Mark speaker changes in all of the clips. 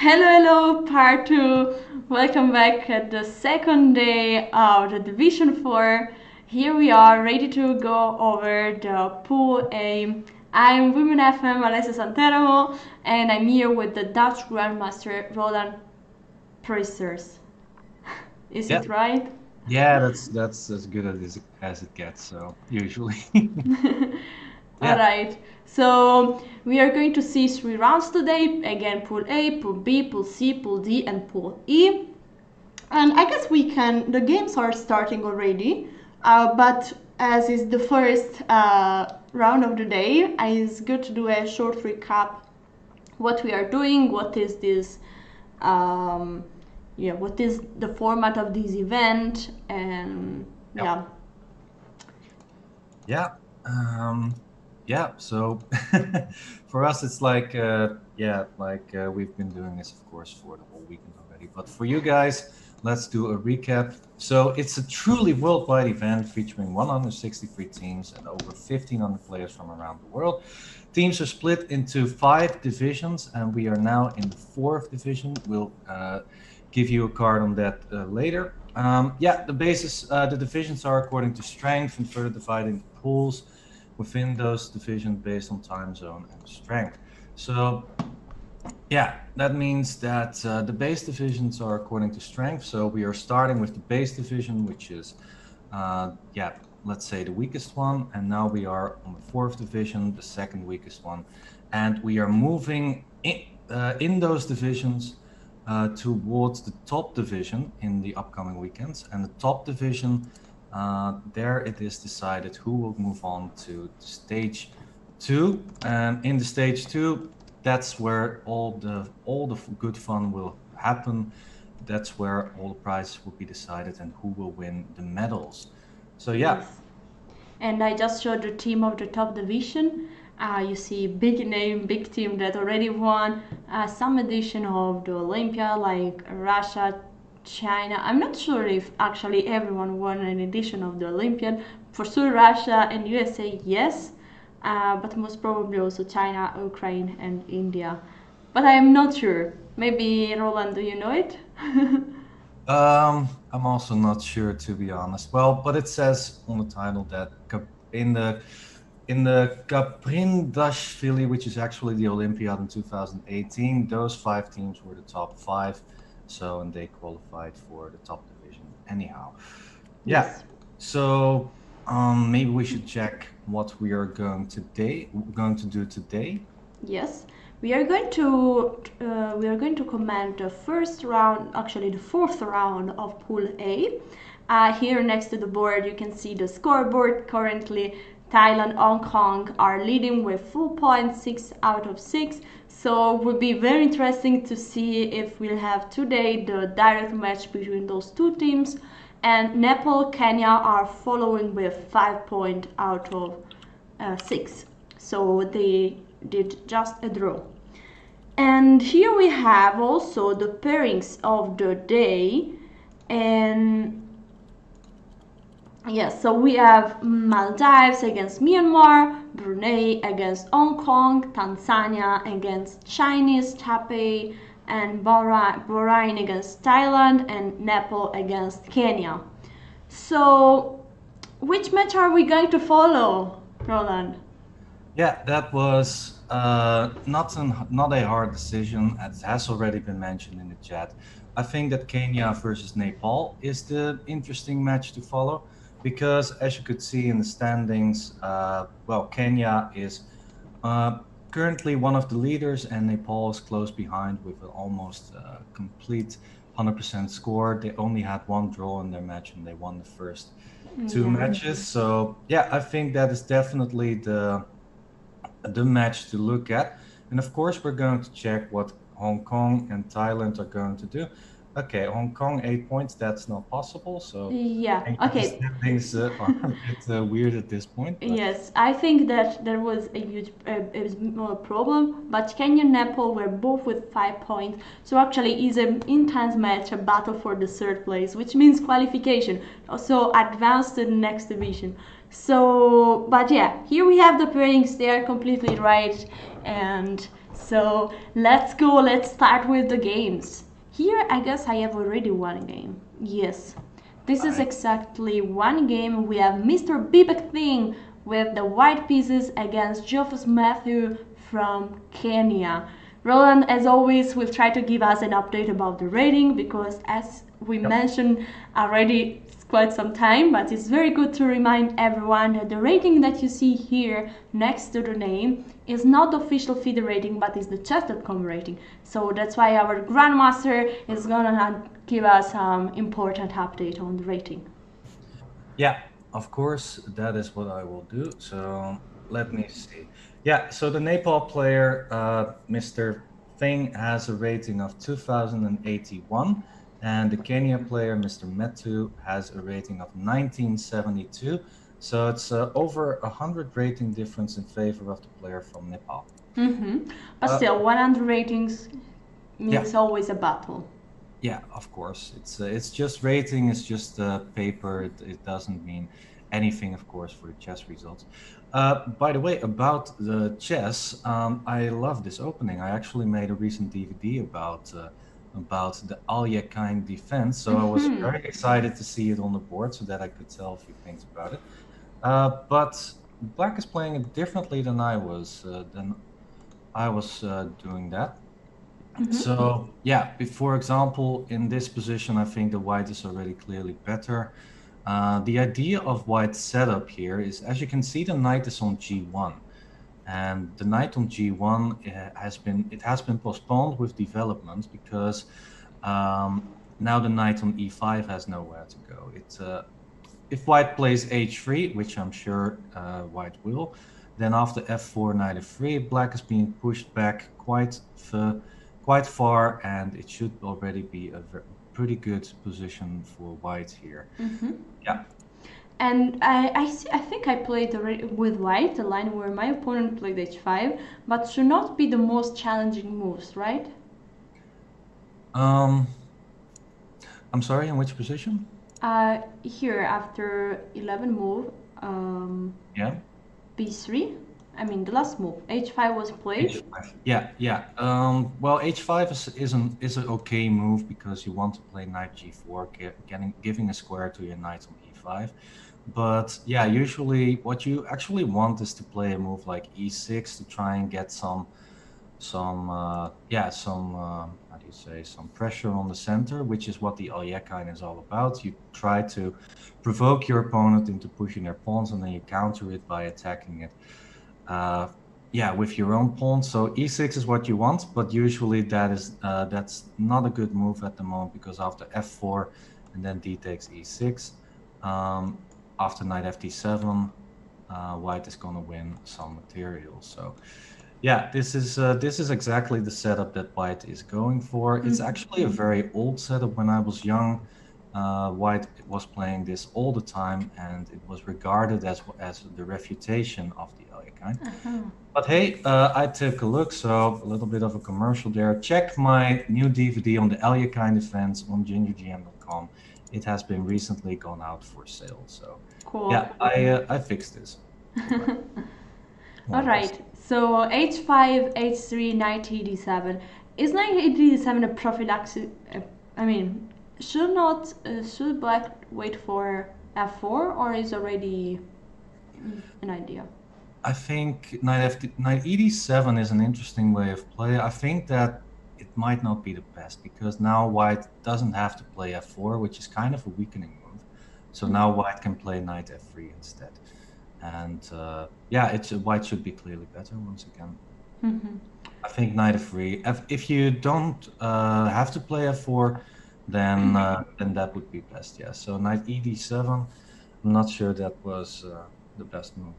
Speaker 1: Hello, hello, part two. Welcome back at the second day of the Division 4. Here we are ready to go over the Pool A. I'm Women FM Alessia Santeramo and I'm here with the Dutch Grandmaster Roland Pruijssers. Is
Speaker 2: Yeah,
Speaker 1: it right?
Speaker 2: yeah, that's as good as it gets. So usually, yeah,
Speaker 1: Alright, so we are going to see 3 rounds today. Again, Pool A, Pool B, Pool C, Pool D, and Pool E. And I guess the games are starting already, but as is the first round of the day, it's good to do a short recap what we are doing, what is this, what is the format of this event, and
Speaker 2: yeah,
Speaker 1: yeah.
Speaker 2: yeah, yeah. So for us, it's like we've been doing this, of course, for the whole weekend already. But for you guys, let's do a recap. So it's a truly worldwide event featuring 163 teams and over 1,500 players from around the world. Teams are split into 5 divisions, and we are now in the 4th division. We'll give you a card on that later. The divisions are according to strength and further divided into pools within those divisions based on time zone and strength. So, yeah, that means that the base divisions are according to strength. So we are starting with the base division, which is, let's say the weakest one. And now we are on the 4th division, the second weakest one. And we are moving in those divisions towards the top division in the upcoming weekends. And the top division, there it is decided who will move on to stage 2. And in the stage 2, that's where all the good fun will happen. That's where all the prizes will be decided and who will win the medals. So yeah.
Speaker 1: Yes. And I just showed the team of the top division. You see big name, big team that already won some edition of the Olympiad, like Russia, China. I'm not sure if actually everyone won an edition of the Olympiad. For sure, Russia and USA, yes, but most probably also China, Ukraine, and India. But I am not sure. Maybe Roland, do you know it?
Speaker 2: I'm also not sure, to be honest. Well, but it says on the title that in the Kaprindashvili, which is actually the Olympiad in 2018, those 5 teams were the top 5. So, and they qualified for the top division anyhow. Yeah.
Speaker 1: Yes.
Speaker 2: So, maybe we should check what going to do today.
Speaker 1: Yes, we are going to comment the first round, actually the fourth round of Pool A. Here next to the board, you can see the scoreboard. Currently, Thailand, Hong Kong are leading with full points, 6 out of 6. So it would be very interesting to see if we'll have today the direct match between those two teams. And Nepal, Kenya are following with 5 points out of 6. So they did just a draw. And here we have also the pairings of the day. And yes, so we have Maldives against Myanmar, Brunei against Hong Kong, Tanzania against Chinese Taipei, and Bahrain against Thailand, and Nepal against Kenya. So, which match are we going to follow, Roland?
Speaker 2: Yeah, that was not a hard decision. It has already been mentioned in the chat. I think that Kenya versus Nepal is the interesting match to follow because, as you could see in the standings, Kenya is currently one of the leaders, and Nepal is close behind with an almost complete 100% score. They only had one draw in their match, and they won the first 2 matches. So yeah, I think that is definitely the match to look at. And of course, we're going to check what Hong Kong and Thailand are going to do. Okay, Hong Kong 8 points, that's not possible. So
Speaker 1: Yeah, okay.
Speaker 2: things are a bit weird at this point. But
Speaker 1: Yes, I think that there was a huge problem, but Kenya and Nepal were both with 5 points, so actually is an intense match, a battle for the third place, which means qualification, also advance to the next division. So, but yeah, here we have the pairings, they are completely right, and So let's go, let's start with the games. Here I guess I have already one game. Yes. This is exactly one game. We have Mr. Bibek Thing with the white pieces against Joseph Matthew from Kenya. Roland, as always, will try to give us an update about the rating because as we mentioned already quite some time, but it's very good to remind everyone that the rating that you see here next to the name is not the official FIDE rating, but is the chess.com rating. So that's why our Grandmaster is gonna give us some important update on the rating.
Speaker 2: Yeah, of course, that is what I will do. So let me see. Yeah, so the Nepal player, Mr. Thing, has a rating of 2081. And the Kenya player, Mr. Metu, has a rating of 1972. So it's over 100 rating difference in favor of the player from Nepal.
Speaker 1: But still, 100 ratings means always a battle.
Speaker 2: Yeah, of course. It's just rating. It's just paper. It doesn't mean anything, of course, for the chess results. By the way, about the chess, I love this opening. I actually made a recent DVD about the Alyekine defense, so I was very excited to see it on the board so that I could tell a few things about it. But Black is playing it differently than I was doing that. So yeah, for example, in this position, I think the white is already clearly better. The idea of white's setup here is, as you can see, the knight is on g1, and the knight on g1 has been postponed with developments because now the knight on e5 has nowhere to go. If white plays h3, which I'm sure white will, then after f4, knight f3, black is being pushed back quite far, and it should already be a pretty good position for white here. Yeah.
Speaker 1: And I think I played with white, a line where my opponent played h5, but should not be the most challenging moves, right?
Speaker 2: I'm sorry, in which position?
Speaker 1: Here, after 11 move,
Speaker 2: Yeah.
Speaker 1: b3. I mean, the last move, h5 was played.
Speaker 2: H5. Yeah. Well, h5 is an okay move because you want to play knight g4, giving a square to your knight on e5. But yeah, usually what you actually want is to play a move like e6 to try and get some pressure on the center, which is what the Alyekine is all about. You try to provoke your opponent into pushing their pawns, and then you counter it by attacking it. With your own pawn. So e6 is what you want, but usually that's not a good move at the moment because after f4 and then d takes e6, after knight fd7, white is going to win some material. So yeah, this is exactly the setup that white is going for. It's actually a very old setup. When I was young, white was playing this all the time, and it was regarded as the refutation of the Alyekine. But hey, I took a look, so a little bit of a commercial there. Check my new DVD on the Alyekine defense on gingergm.com. It has been recently gone out for sale. So
Speaker 1: cool.
Speaker 2: Yeah, I fixed this.
Speaker 1: All right. So h5, h3, knight d7. Is knight d7 a prophylaxis? I mean, should black wait for f4, or is already an idea?
Speaker 2: I think knight ed7 is an interesting way of play. I think that it might not be the best because now white doesn't have to play f4, which is kind of a weakening move. So now white can play knight f3 instead. And white should be clearly better once again. I think knight f3. If you don't have to play f4, then that would be best. Yeah. So knight ed7. I'm not sure that was the best move.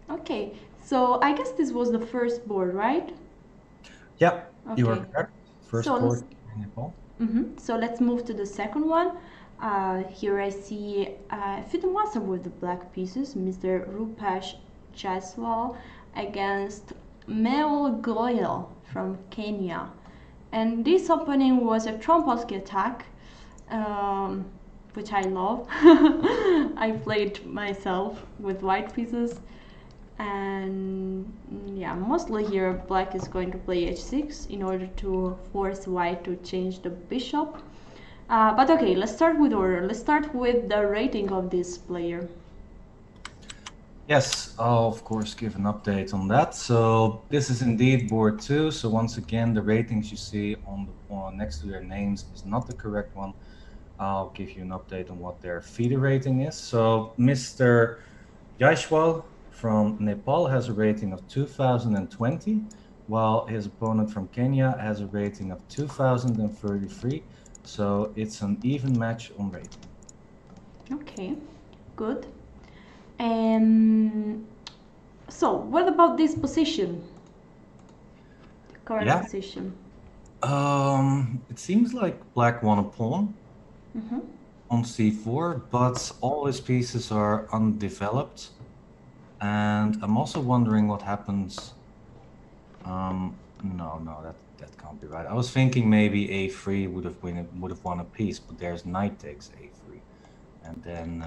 Speaker 1: Okay. So I guess this was the first board, right?
Speaker 2: Yeah. Okay. You are correct. First board in Nepal.
Speaker 1: So let's move to the second one. Here I see FIDE master with the black pieces, Mr. Rupesh Jaiswal against Mehul Goyal from Kenya. And this opening was a Trompowsky attack, which I love. I played myself with white pieces. And yeah, mostly here black is going to play h6 in order to force white to change the bishop. But okay, let's start with order. Let's start with the rating of this player.
Speaker 2: Yes, I'll of course give an update on that. So this is indeed board 2. So once again, the ratings you see on the next to their names is not the correct one. I'll give you an update on what their FIDE rating is. So Mr. Jaishwal from Nepal has a rating of 2020, while his opponent from Kenya has a rating of 2033. So it's an even match on rating.
Speaker 1: Okay, good. So what about this position? The current position.
Speaker 2: It seems like black won a pawn on c4, but all his pieces are undeveloped. And I'm also wondering what happens. No, that can't be right. I was thinking maybe a3 would have won a piece, but there's knight takes a3, and then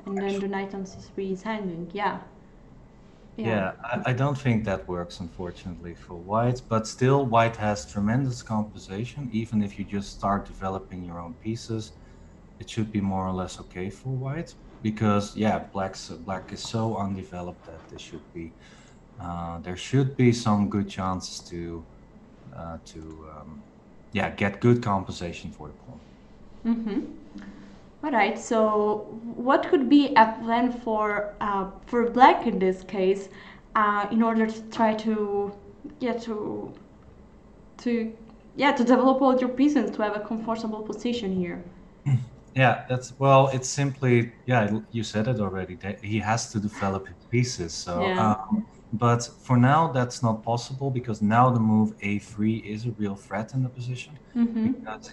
Speaker 1: and then the knight on c3 is hanging.
Speaker 2: Yeah, I don't think that works, unfortunately, for white. But still, white has tremendous composition. Even if you just start developing your own pieces, it should be more or less okay for white. Because yeah, black is so undeveloped that there should be some good chances to get good compensation for the pawn.
Speaker 1: All right. So what could be a plan for black in this case, in order to try to develop all your pieces to have a comfortable position here?
Speaker 2: Yeah, it's simply, you said it already, that he has to develop his pieces. So, but for now, that's not possible because now the move a3 is a real threat in the position because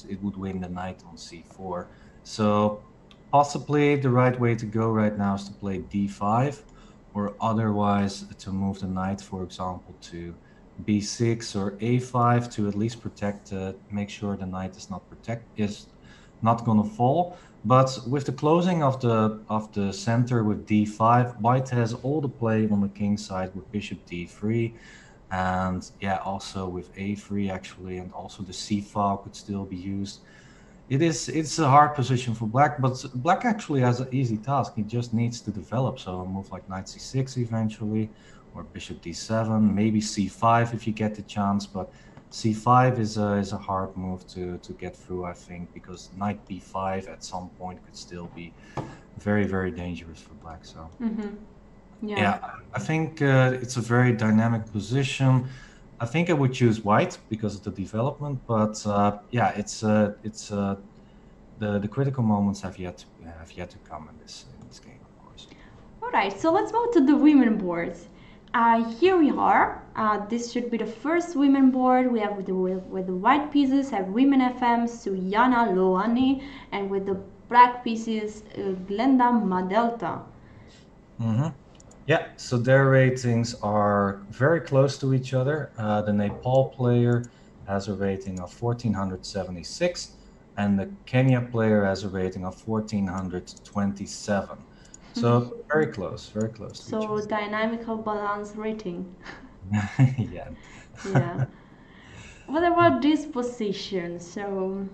Speaker 2: it would win the knight on c4. So possibly the right way to go right now is to play d5, or otherwise to move the knight, for example, to b6 or a5 to at least protect, make sure the knight is not going to fall. But with the closing of the center with d5, white has all the play on the king side with bishop d3, and also with a3 actually, and also the c file could still be used. It's a hard position for black, but black actually has an easy task. He just needs to develop. So a move like knight c6 eventually, or bishop d7, maybe c5 if you get the chance, but c5 is a hard move to get through, I think, because knight b5 at some point could still be very, very dangerous for black. So I think it's a very dynamic position. I think I would choose white because of the development, but the critical moments have yet to come in this game, of course.
Speaker 1: All right, so let's move to the women boards. Here we are. This should be the first women board. We have with the white pieces have women FM, Suyana Loani, and with the black pieces, Glenda Madelta.
Speaker 2: Yeah, so their ratings are very close to each other. The Nepal player has a rating of 1476, and the Kenya player has a rating of 1427. So very close to each other.
Speaker 1: So dynamical balance rating.
Speaker 2: Yeah.
Speaker 1: What about this position? So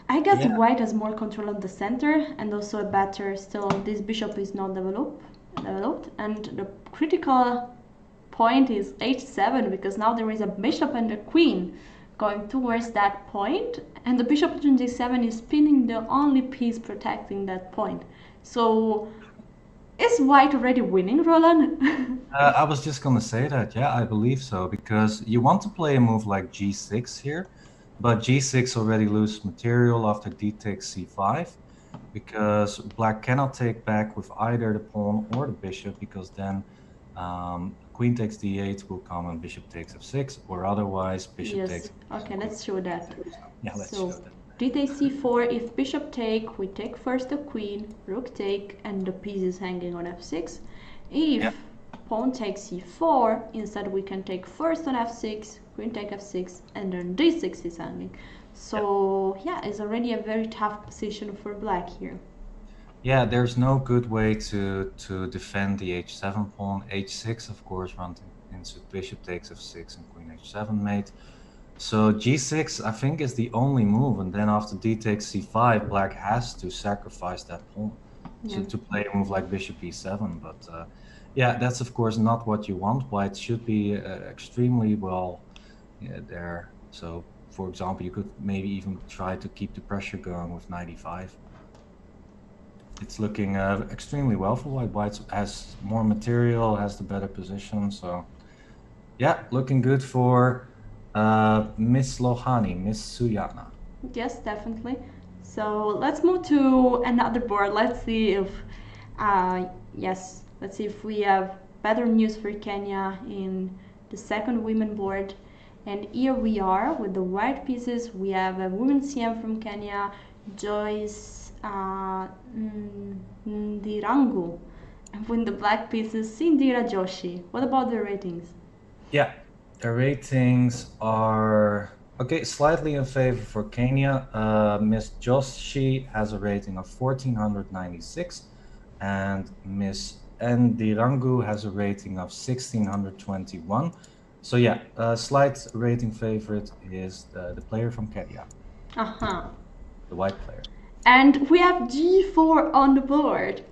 Speaker 1: I guess white has more control of the center, and also better still this bishop is not developed, and the critical point is h7, because now there is a bishop and a queen going towards that point, and the bishop on g7 is pinning the only piece protecting that point. So is white already winning, Roland?
Speaker 2: I was just gonna say that, yeah, I believe so, because you want to play a move like g6 here, but g6 already loses material after d takes c5, because black cannot take back with either the pawn or the bishop, because then queen takes d8 will come and bishop takes f6, or otherwise bishop takes.
Speaker 1: Okay, let's show that.
Speaker 2: Yeah, let's show that.
Speaker 1: D takes c4, if bishop take, we take first the queen, rook take, and the piece is hanging on f6. If pawn takes c4, instead we can take first on f6, queen take f6, and then d6 is hanging. So it's already a very tough position for black here.
Speaker 2: Yeah, there's no good way to defend the h7 pawn. h6, of course, runs into bishop takes f6 and queen h7 mate. So g6, I think, is the only move, and then after d takes c5, black has to sacrifice that pawn
Speaker 1: Yeah.
Speaker 2: to play a move like bishop e7. But yeah, that's of course not what you want. White should be extremely well there. So, for example, you could maybe even try to keep the pressure going with knight e5. It's looking extremely well for white. White has more material, has the better position. So, yeah, looking good for Miss Lohani, Miss Suyana.
Speaker 1: Yes, definitely. So let's move to another board. Let's see if, let's see if we have better news for Kenya in the second women board. And here we are with the white pieces. We have a women CM from Kenya, Joyce Ndirangu. And with the black pieces, Sindira Joshi. What about the ratings?
Speaker 2: Yeah, the ratings are okay, slightly in favor for Kenya. Miss Joshi has a rating of 1496, and Miss Ndirangu has a rating of 1621. So yeah, a slight rating favorite is the player from Kenya.
Speaker 1: Uh-huh.
Speaker 2: The white player.
Speaker 1: And we have g4 on the board.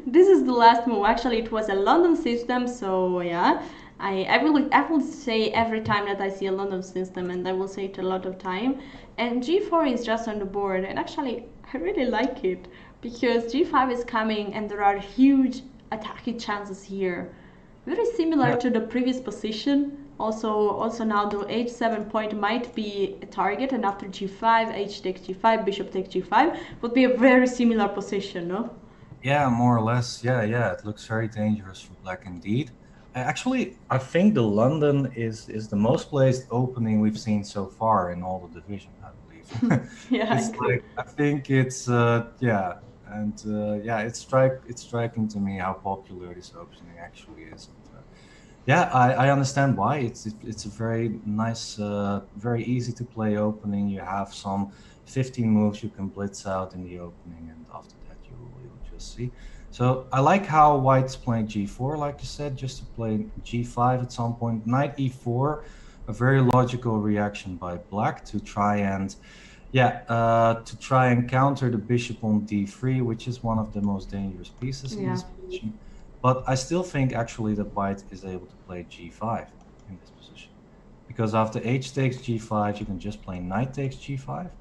Speaker 1: This is the last move. Actually, it was a London system, so yeah. I will say every time that I see a London system, and I will say it a lot of time. And g4 is just on the board, and actually I really like it because g5 is coming, and there are huge attacking chances here. Very similar to the previous position. Also now the h7 point might be a target, and after g5, h takes g5, bishop takes g5 would be a very similar position, no?
Speaker 2: Yeah, more or less. Yeah, it looks very dangerous for black indeed. Actually, I think the London is the most placed opening we've seen so far in all the division, I believe.
Speaker 1: Yeah,
Speaker 2: It's like, I think it's yeah, and yeah, it's striking to me how popular this opening actually is. And, yeah, I understand why. It's a very nice, very easy to play opening. You have some 15 moves you can blitz out in the opening, and after that you'll just see. So I like how white's playing g4, like you said, just to play g5 at some point. Knight e4, a very logical reaction by black to try and counter the bishop on d3, which is one of the most dangerous pieces in this position. But I still think actually that white is able to play g5 in this position, because after h takes g5, you can just play knight takes g5.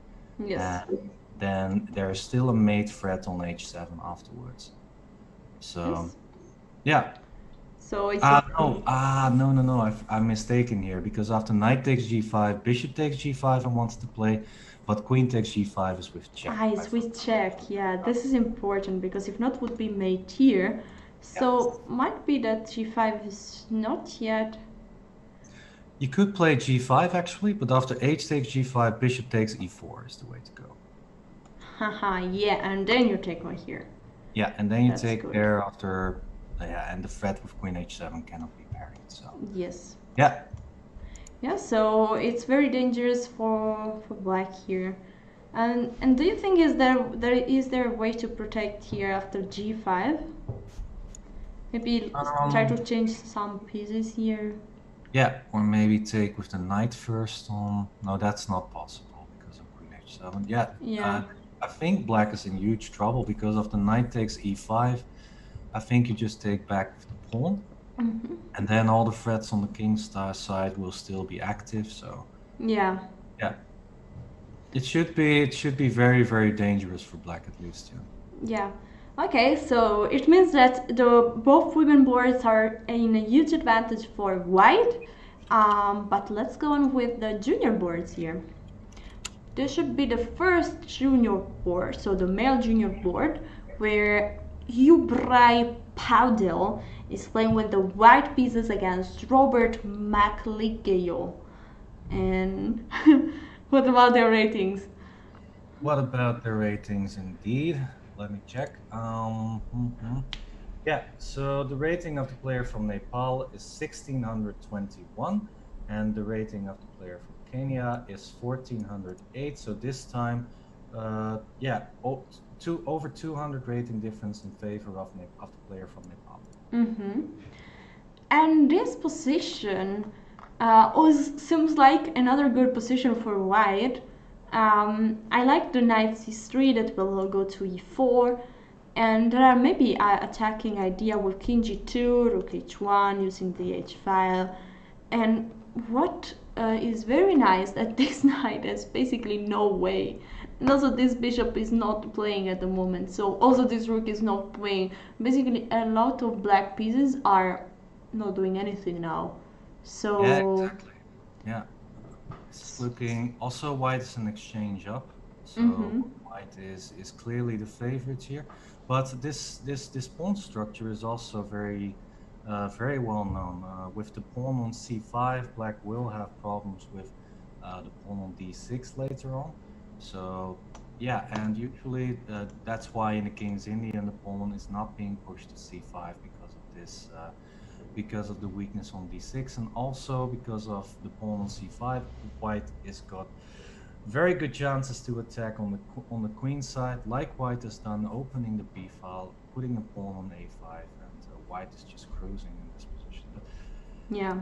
Speaker 1: Yes.
Speaker 2: And then there is still a mate threat on h7 afterwards. So,
Speaker 1: yes.
Speaker 2: Yeah.
Speaker 1: So it's
Speaker 2: no, I'm mistaken here, because after knight takes g5, bishop takes g5 I wanted to play, but queen takes g5 is with check.
Speaker 1: It's with check. Yeah, this is important because if not, would be mate here. So might be that g5 is not yet.
Speaker 2: You could play g5 actually, but after h takes g5, bishop takes e4 is the way to go.
Speaker 1: Haha, yeah, and then you take one here.
Speaker 2: Yeah, and then you take there after, and the threat with queen h7 cannot be parried. So
Speaker 1: yes.
Speaker 2: Yeah.
Speaker 1: Yeah, so it's very dangerous for black here. And do you think is there a way to protect here after g5? Maybe try to change some pieces here.
Speaker 2: Yeah, or maybe take with the knight first on. No, that's not possible because of queen h7. Yeah. I think black is in huge trouble because of the knight takes e5. I think you just take back with the pawn, and then all the threats on the king's side will still be active. So
Speaker 1: yeah,
Speaker 2: it should be very, very dangerous for black at least.
Speaker 1: Yeah. Okay, so it means that both women boards are in a huge advantage for white. But let's go on with the junior boards here. This should be the first junior board, so the male junior board, where Hubrai Powdell is playing with the white pieces against Robert McLegayo. And what about their ratings?
Speaker 2: What about their ratings indeed? Let me check. Yeah, so the rating of the player from Nepal is 1621, and the rating of the player from Kenya is 1408. So this time yeah, over 200 rating difference in favor of the player from Nepal.
Speaker 1: And this position seems like another good position for white. I like the knight c3 that will go to e4, and there are maybe attacking idea with king g2, rook h1 using the h file. And what is very nice that this knight has basically no way. And also this bishop is not playing at the moment, so also this rook is not playing. Basically a lot of black pieces are not doing anything now. So
Speaker 2: yeah, exactly. Yeah, it's looking also white is an exchange up, so white is clearly the favorite here. But this pawn structure is also very well known. With the pawn on c5, black will have problems with the pawn on d6 later on. So yeah, and usually that's why in the King's Indian the pawn is not being pushed to c5 because of this, because of the weakness on d6, and also because of the pawn on c5. White has got very good chances to attack on the queen side, like white has done, opening the b file, putting the pawn on a5, and white is just cruising in this position. But
Speaker 1: yeah,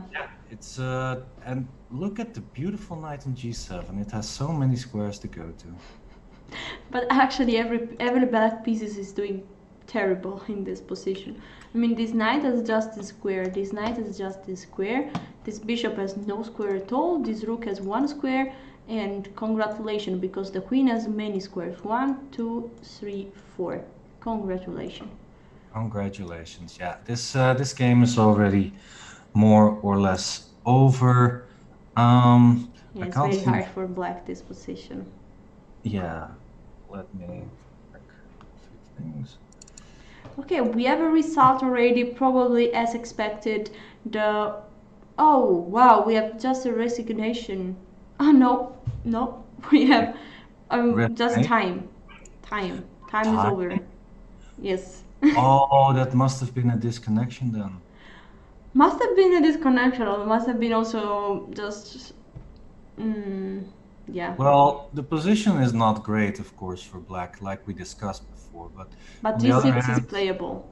Speaker 2: it's and look at the beautiful knight on g7. It has so many squares to go to.
Speaker 1: But actually every black piece is doing terrible in this position. I mean, this knight has just this square, this knight has just this square, this bishop has no square at all, this rook has one square, and congratulations, because the queen has many squares. 1, 2, 3, 4. Congratulations.
Speaker 2: Congratulations. Yeah, this game is already more or less over.
Speaker 1: Yeah, it's very hard for black, this position.
Speaker 2: Yeah, let me check a few things.
Speaker 1: Okay, we have a result already, probably as expected. Oh wow, we have just a resignation. Oh no, we have just time is over. Yes.
Speaker 2: Oh, that must have been a disconnection then.
Speaker 1: Must have been a disconnection, or must have been also just yeah.
Speaker 2: Well, the position is not great, of course, for black, like we discussed before, but
Speaker 1: g6 is playable.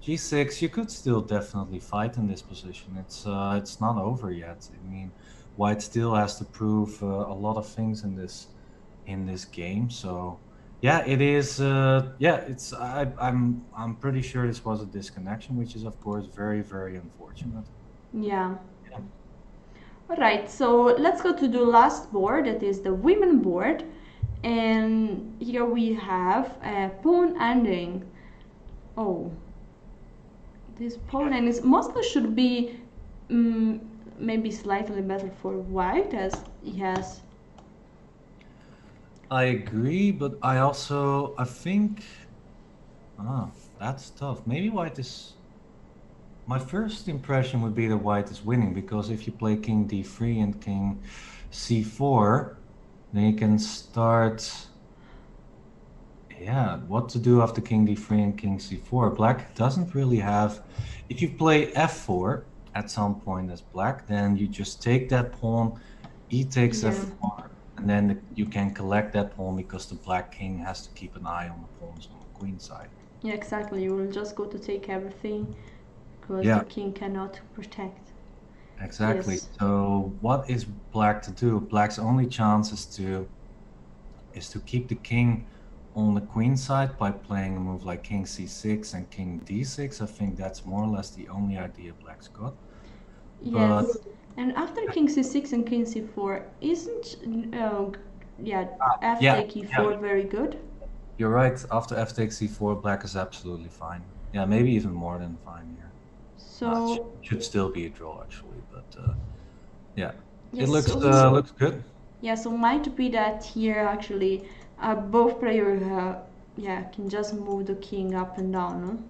Speaker 2: g6, you could still definitely fight in this position. It's not over yet. I mean, white still has to prove a lot of things in this game. So yeah, it is. Yeah, it's. I'm pretty sure this was a disconnection, which is of course very unfortunate.
Speaker 1: Yeah. Alright, so let's go to the last board, that is the women board, and here we have a pawn ending. Oh, this pawn ending mostly should be maybe slightly better for white, as he has.
Speaker 2: I agree, but I think that's tough. Maybe white is. My first impression would be that white is winning, because if you play king d3 and king c4, then you can start. Yeah, what to do after king d3 and king c4? Black doesn't really have. If you play f4 at some point as black, then you just take that pawn, e takes f4, and then you can collect that pawn, because the black king has to keep an eye on the pawns on the queen side.
Speaker 1: Yeah, exactly. You will just go to take everything, because the king cannot protect.
Speaker 2: Exactly. Yes. So what is black to do? Black's only chance is to keep the king on the queen side by playing a move like king c6 and king d6. I think that's more or less the only idea black's got.
Speaker 1: Yes. But, and after king c6 and king c4, isn't f take e4 very good?
Speaker 2: You're right. After f takes c4, black is absolutely fine. Yeah, maybe even more than fine here.
Speaker 1: So
Speaker 2: should still be a draw actually, but yeah, yes, it looks good.
Speaker 1: Yeah, so might be that here actually both players can just move the king up and down,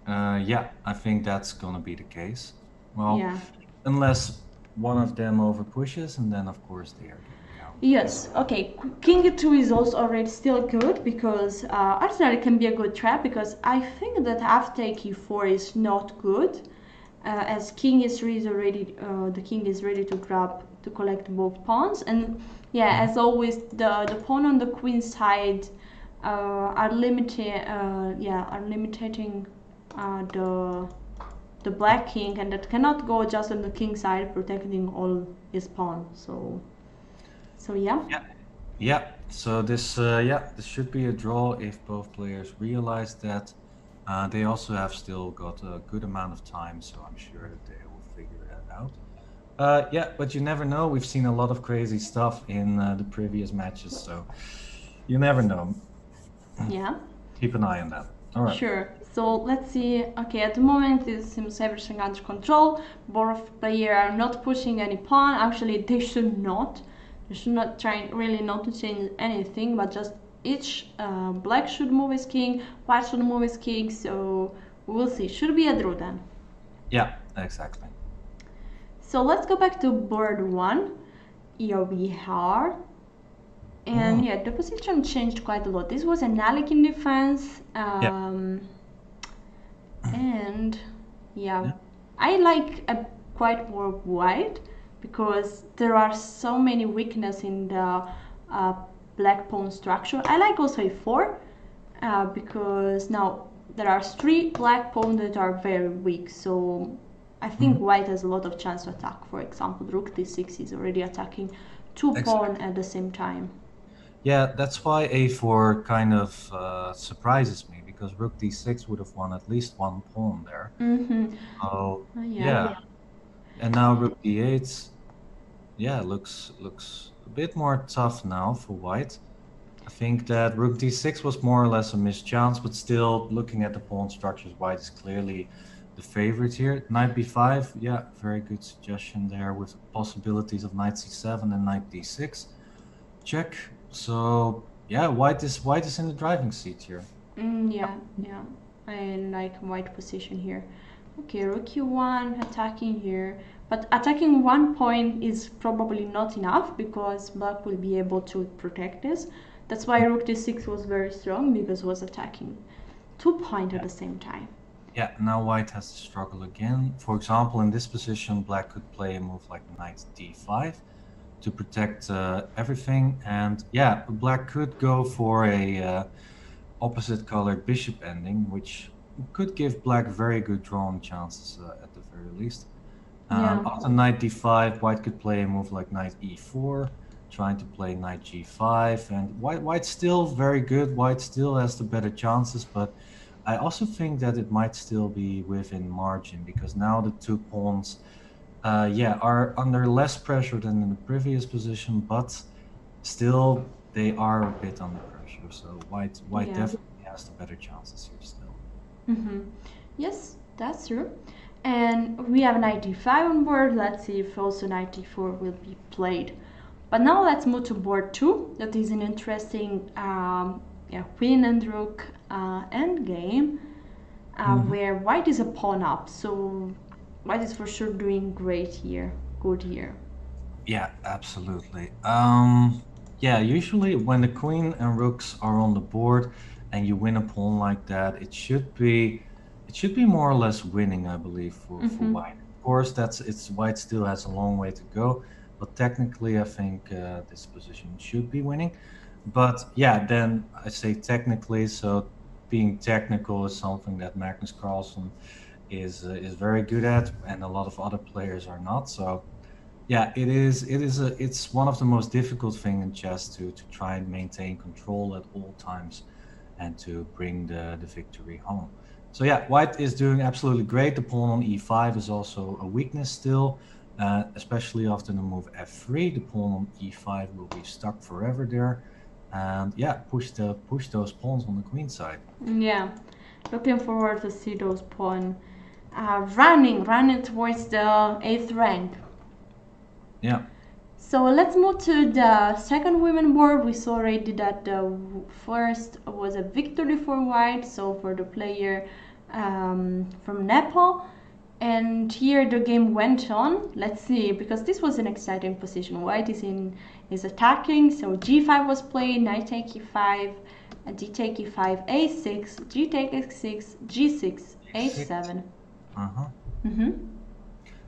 Speaker 1: no?
Speaker 2: Yeah, I think that's gonna be the case. Well, unless one of them over pushes, and then of course they are getting down.
Speaker 1: Yes, okay, king e2 is also already still good, because arsenal can be a good trap, because I think that f take e4 is not good, as king is ready, the king is ready to collect both pawns. And yeah, as always, the pawn on the queen side are limiting the black king, and that cannot go just on the king side, protecting all his pawns. So yeah.
Speaker 2: Yeah. So this this should be a draw if both players realize that. They also have still got a good amount of time, so I'm sure that they will figure that out. Yeah, but you never know. We've seen a lot of crazy stuff in the previous matches, so you never know.
Speaker 1: Yeah.
Speaker 2: Keep an eye on that. All right.
Speaker 1: Sure. So let's see. Okay, at the moment it seems everything under control. Both players are not pushing any pawn. Actually, they should not. They should not try really not to change anything, but just each black should move his king, white should move his king. So we'll see. Should be a draw then.
Speaker 2: Yeah, exactly.
Speaker 1: So let's go back to board 1. Here we are. And yeah, the position changed quite a lot. This was an Alec in defense. And yeah, I like a quite more white because there are so many weaknesses in the black pawn structure. I like also a4 because now there are 3 black pawns that are very weak. So I think white has a lot of chance to attack. For example, rook d6 is already attacking 2 pawns at the same time.
Speaker 2: Yeah, that's why a4 kind of surprises me, because rook d6 would have won at least 1 pawn there. Oh, yeah. And now rook d8, yeah, looks a bit more tough now for white. I think that rook d6 was more or less a mischance, but still, looking at the pawn structures, white is clearly the favorite here. Knight b5, yeah, very good suggestion there, with possibilities of knight c7 and knight d6. Check. So yeah, white is in the driving seat here.
Speaker 1: Yeah, I like white position here. Okay, rook e1 attacking here, but attacking 1 point is probably not enough because black will be able to protect this. That's why rook d6 was very strong, because it was attacking 2 points at the same time.
Speaker 2: Yeah, now white has to struggle again. For example, in this position, black could play a move like knight d5 to protect everything, and yeah, black could go for a opposite colored bishop ending, which could give black very good drawing chances at the very least. After knight d5, white could play a move like knight e4, trying to play knight g5, and white's still very good. White still has the better chances, but I also think that it might still be within margin, because now the 2 pawns are under less pressure than in the previous position, but still they are a bit under pressure. So white definitely has the better chances here still.
Speaker 1: Yes, that's true. And we have knight d5 on board. Let's see if also knight d4 will be played. But now let's move to board 2. That is an interesting queen and rook endgame, where white is a pawn up. So white is for sure doing great here, good here.
Speaker 2: Yeah, absolutely. Usually when the queen and rooks are on the board and you win a pawn like that, it should be more or less winning, I believe, for white. Of course, white still has a long way to go, but technically I think this position should be winning. But yeah, then I say technically, so being technical is something that Magnus Carlsen is very good at, and a lot of other players are not. So yeah, it's one of the most difficult things in chess to try and maintain control at all times and to bring the victory home. So yeah, white is doing absolutely great. The pawn on e5 is also a weakness still, especially after the move f3. The pawn on e5 will be stuck forever there, and yeah, push those pawns on the queen side.
Speaker 1: Yeah, looking forward to see those pawns running towards the 8th rank.
Speaker 2: Yeah.
Speaker 1: So let's move to the second women board. We saw already that the first was a victory for white, so for the player from Nepal. And here the game went on. Let's see, because this was an exciting position. White is attacking, so g5 was played, knight take e5, d take e5, a6, g take x6, g6, h7. Mm-hmm.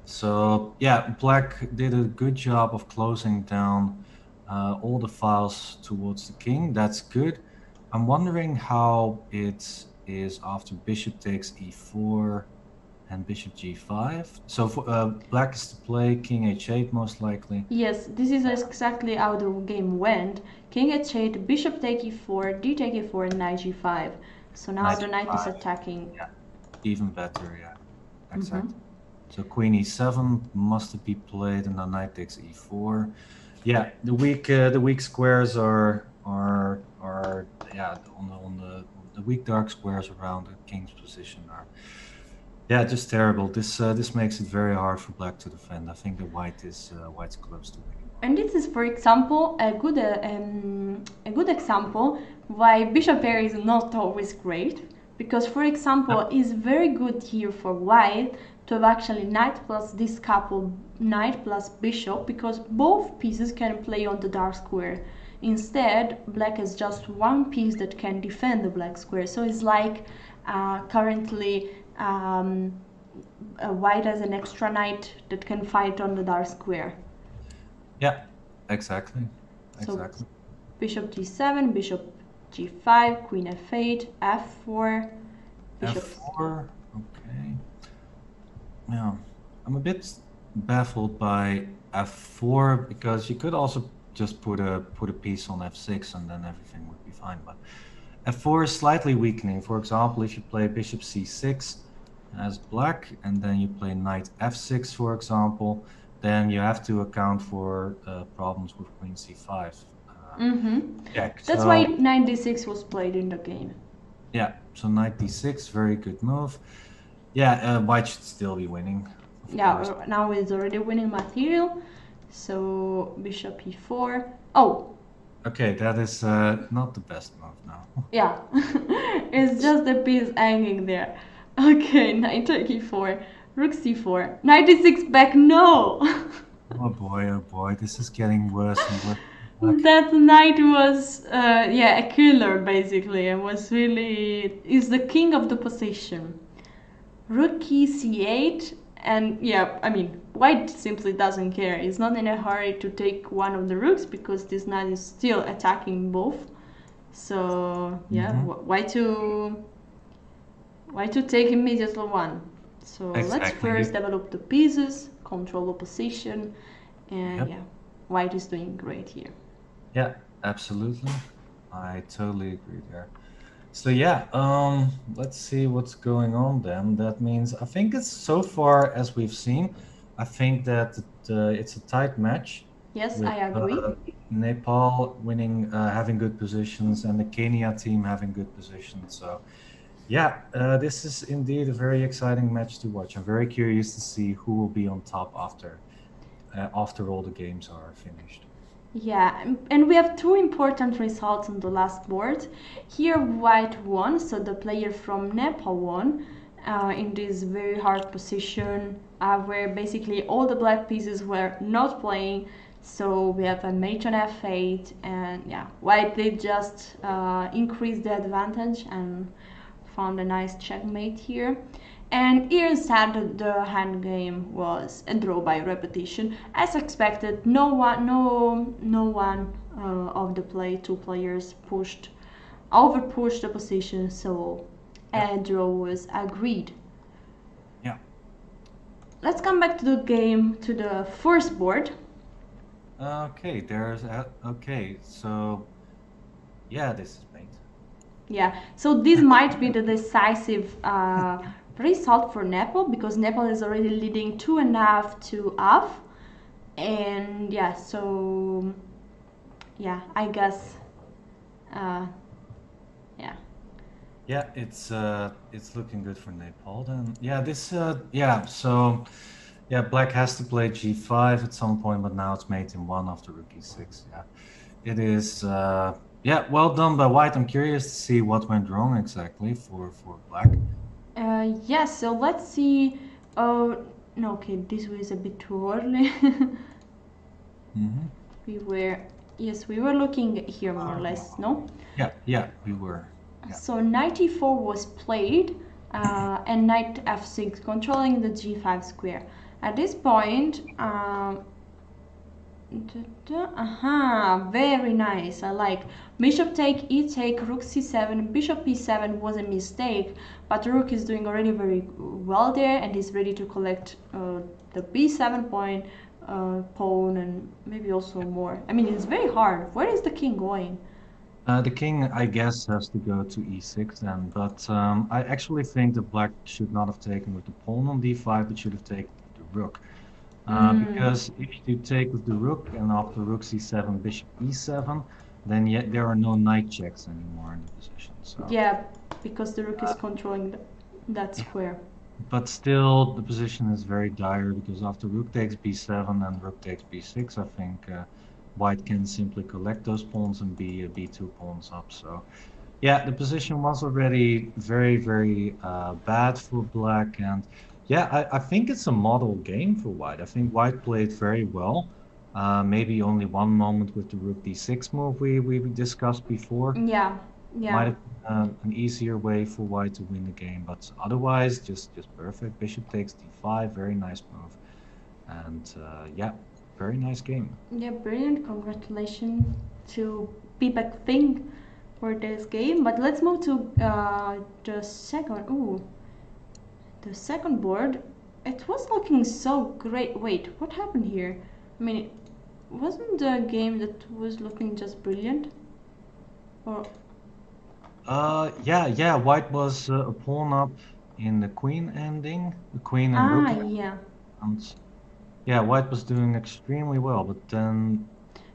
Speaker 2: So yeah, black did a good job of closing down all the files towards the king. That's good. I'm wondering how it is after bishop takes e4 and bishop g5. So for, black is to play king h8 most likely.
Speaker 1: Yes, this is exactly how the game went. King h8, bishop take e4, d take e4, and knight g5. So now
Speaker 2: Knight
Speaker 1: the knight is
Speaker 2: g5.
Speaker 1: attacking.
Speaker 2: Yeah, even better. Yeah,
Speaker 1: Mm-hmm.
Speaker 2: exactly. So queen e7 must be played, and then knight takes e4. Yeah, the weak squares are yeah on the weak dark squares around the king's position are yeah just terrible. This makes it very hard for black to defend. I think the white's close to winning.
Speaker 1: And this is, for example, a good example why bishop pair is not always great. Because, for example, it's very good here for white to have actually knight plus this couple, knight plus bishop, because both pieces can play on the dark square. Instead, black has just one piece that can defend the black square. So it's like currently white has an extra knight that can fight on the dark square.
Speaker 2: Yeah, exactly.
Speaker 1: So
Speaker 2: Exactly.
Speaker 1: bishop g7, bishop g5, queen f8, f4, bishop.
Speaker 2: F4. Okay. Yeah, I'm a bit baffled by f4 because you could also just put a piece on f6 and then everything would be fine. But f4 is slightly weakening. For example, if you play bishop c6 as black and then you play knight f6, for example, then you have to account for problems with queen c5. Check.
Speaker 1: That's
Speaker 2: So
Speaker 1: why knight d6 was played in the game.
Speaker 2: yeah, so knight d6, very good move. Yeah, white should still be winning.
Speaker 1: Yeah, now it's already winning material. So bishop e4. Oh,
Speaker 2: Okay, that is not the best move now.
Speaker 1: yeah, it's just a piece hanging there. Okay, knight take e4, rook c4, knight d6 back. No.
Speaker 2: Oh boy, this is getting worse and worse. Black.
Speaker 1: That knight was, yeah, a killer basically, and was really is the king of the position. Rook c8, and yeah, I mean, white simply doesn't care. He's not in a hurry to take one of the rooks because this knight is still attacking both. So yeah, why to take immediately one? So let's
Speaker 2: Exactly.
Speaker 1: first develop the pieces, control the position, and
Speaker 2: Yep.
Speaker 1: yeah, white is doing great here.
Speaker 2: Yeah, absolutely. I totally agree there. So yeah, let's see what's going on then. That means I think it's so far as we've seen, I think that it's a tight match.
Speaker 1: Yes,
Speaker 2: With
Speaker 1: I agree.
Speaker 2: Nepal winning, having good positions, and the Kenya team having good positions. So, yeah, this is indeed a very exciting match to watch. I'm very curious to see who will be on top after all the games are finished.
Speaker 1: Yeah, and we have two important results on the last board. Here, white won, so the player from Nepal won in this very hard position where basically all the black pieces were not playing. So we have a mate on f8, and yeah, white did just increase the advantage and found a nice checkmate here. And here instead the hand game was a draw by repetition. As expected, no one of the two players over pushed the position, so a draw was agreed.
Speaker 2: Yeah.
Speaker 1: Let's come back to the game, to the first board.
Speaker 2: Okay, okay, so yeah, this is mate.
Speaker 1: Yeah, so this might be the decisive result for Nepal because Nepal is already leading 2.5 to half, and yeah, so yeah, I guess, yeah.
Speaker 2: Yeah, it's looking good for Nepal then. Yeah, yeah, so yeah, black has to play g5 at some point, but now it's mate in one after rook e6. Yeah, it is. Yeah, well done by white. I'm curious to see what went wrong exactly for black.
Speaker 1: Yeah, so let's see. Oh, no, okay, this was a bit too early. We were looking here more or less, no?
Speaker 2: Yeah, we were. Yeah.
Speaker 1: So 94 was played. and knight f6, controlling the g5 square. At this point, very nice. I like bishop take, e take, rook c7, bishop e7 was a mistake, but rook is doing already very well there, and he's ready to collect the b7 point, pawn, and maybe also more. I mean, it's very hard. Where is the king going?
Speaker 2: The king, I guess, has to go to e6 then, but I actually think that black should not have taken with the pawn on d5, but should have taken with the rook. Because if you take with the rook and after rook c7, bishop e7, then yet there are no knight checks anymore in the position. So
Speaker 1: yeah, because the rook is controlling that square.
Speaker 2: But still, the position is very dire because after rook takes b7 and rook takes b6, I think white can simply collect those pawns and be b2 pawns up. So yeah, the position was already very, very bad for black, and yeah, I think it's a model game for white. I think white played very well. Maybe only one moment with the rook d6 move we discussed before.
Speaker 1: Yeah.
Speaker 2: Might have been an easier way for white to win the game, but otherwise just perfect. Bishop takes d5, very nice move, and yeah, very nice game.
Speaker 1: Yeah, brilliant. Congratulations to Pipek Thing for this game. But let's move to the second. Ooh. The second board, it was looking so great. Wait, what happened here? I mean, wasn't the game that was looking just brilliant? Or
Speaker 2: Yeah, white was a pawn up in the queen ending, the queen and rook.
Speaker 1: yeah.
Speaker 2: And yeah, white was doing extremely well, but then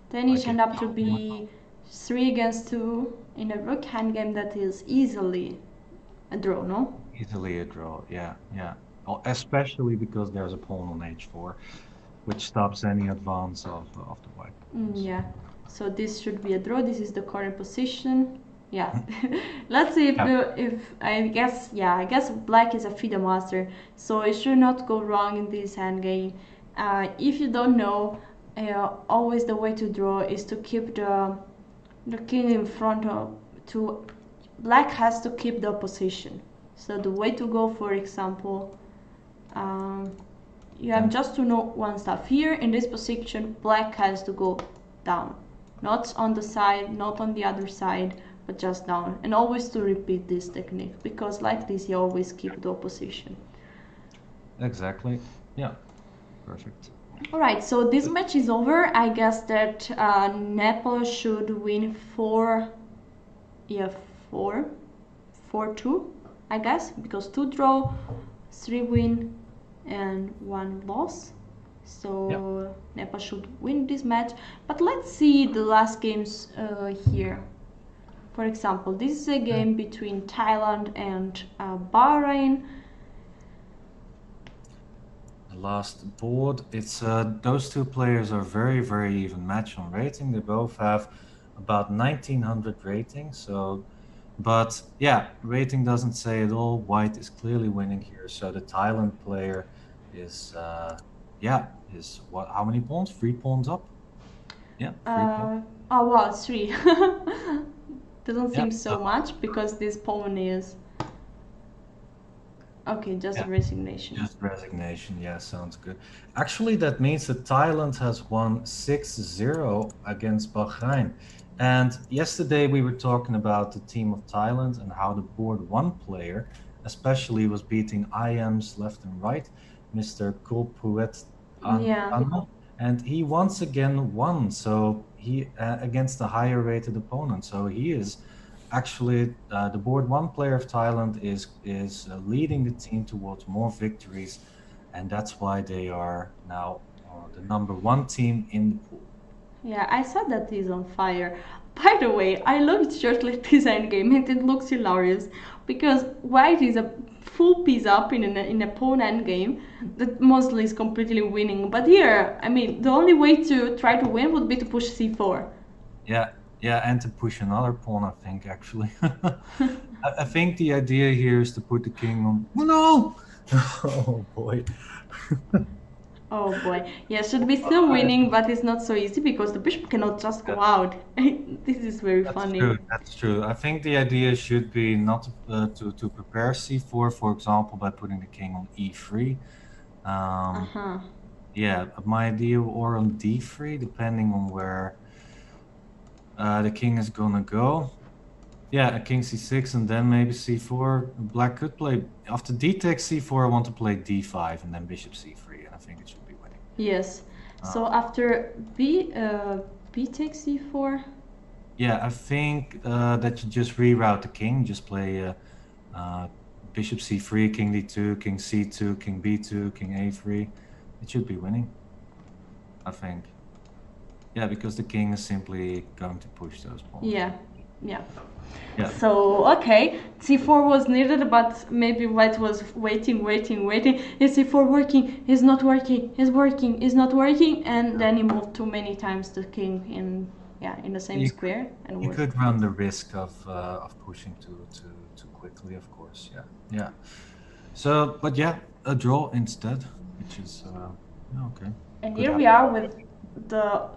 Speaker 1: Then it turned up to be 3 against 2 in a rook hand game that is easily a draw, no?
Speaker 2: easily a draw, yeah. Well, especially because there's a pawn on h4, which stops any advance of the white.
Speaker 1: Yeah, so this should be a draw. This is the current position. Yeah, let's see if I guess black is a FIDE master, so it should not go wrong in this hand game. If you don't know, always the way to draw is to keep the king in front of black has to keep the position. So the way to go, for example, you have just to know one stuff. Here in this position, black has to go down, not on the side, not on the other side, but just down. And always to repeat this technique, because like this you always keep the position.
Speaker 2: Exactly, yeah, perfect.
Speaker 1: Alright, so this match is over. I guess that Nepal should win 4-2, I guess, because 2 draw, 3 win, and 1 loss. So Nepal should win this match. But let's see the last games here. For example, this is a game between Thailand and Bahrain.
Speaker 2: The last board, it's those two players are very, very even match on rating. They both have about 1900 rating. So, but yeah, rating doesn't say at all. White is clearly winning here. So the Thailand player is is what? How many pawns? 3 pawns up. Yeah. 3 pawns.
Speaker 1: Oh wow, 3. Doesn't seem so much because this pawn is okay. Just resignation.
Speaker 2: Just resignation. Yeah, sounds good. Actually, that means that Thailand has won 6-0 against Bahrain. And yesterday we were talking about the team of Thailand and how the board 1 player, especially, was beating IMs left and right, Mr. Kulpuet Anno, and he once again won. So he against a higher rated opponent. So he is actually the board 1 player of Thailand is leading the team towards more victories, and that's why they are now the number 1 team in the pool.
Speaker 1: Yeah, I saw that he's on fire. By the way, I looked shortly at this endgame and it looks hilarious because white is a full piece up in a pawn endgame that mostly is completely winning. But here, I mean, the only way to try to win would be to push c4.
Speaker 2: Yeah, and to push another pawn, I think, actually. I think the idea here is to put the king on... Oh, no! Oh, boy.
Speaker 1: Oh boy. Yeah, should be still winning, but it's not so easy because the bishop cannot just go out. This is very
Speaker 2: That's
Speaker 1: funny.
Speaker 2: true. That's true. I think the idea should be not to prepare c4, for example, by putting the king on e3.
Speaker 1: Uh-huh.
Speaker 2: Yeah, my idea, or on d3, depending on where the king is gonna go. Yeah, a king c6 and then maybe c4. Black could play after d takes c4. I want to play d5 and then bishop c3, and I think it should be winning.
Speaker 1: Yes. So after b takes c4.
Speaker 2: Yeah, I think that you just reroute the king. Just play bishop c3, king d2, king c2, king b2, king a3. It should be winning, I think. Yeah, because the king is simply going to push those pawns.
Speaker 1: Yeah. Yeah.
Speaker 2: Yeah.
Speaker 1: So, okay, c4 was needed, but maybe white was waiting. Is c4 working? Is not working? Is working? Is not working? And then he moved too many times the king in the same square. And
Speaker 2: you could run the risk of pushing too quickly, of course. Yeah. So, but yeah, a draw instead, which is okay.
Speaker 1: And here we are with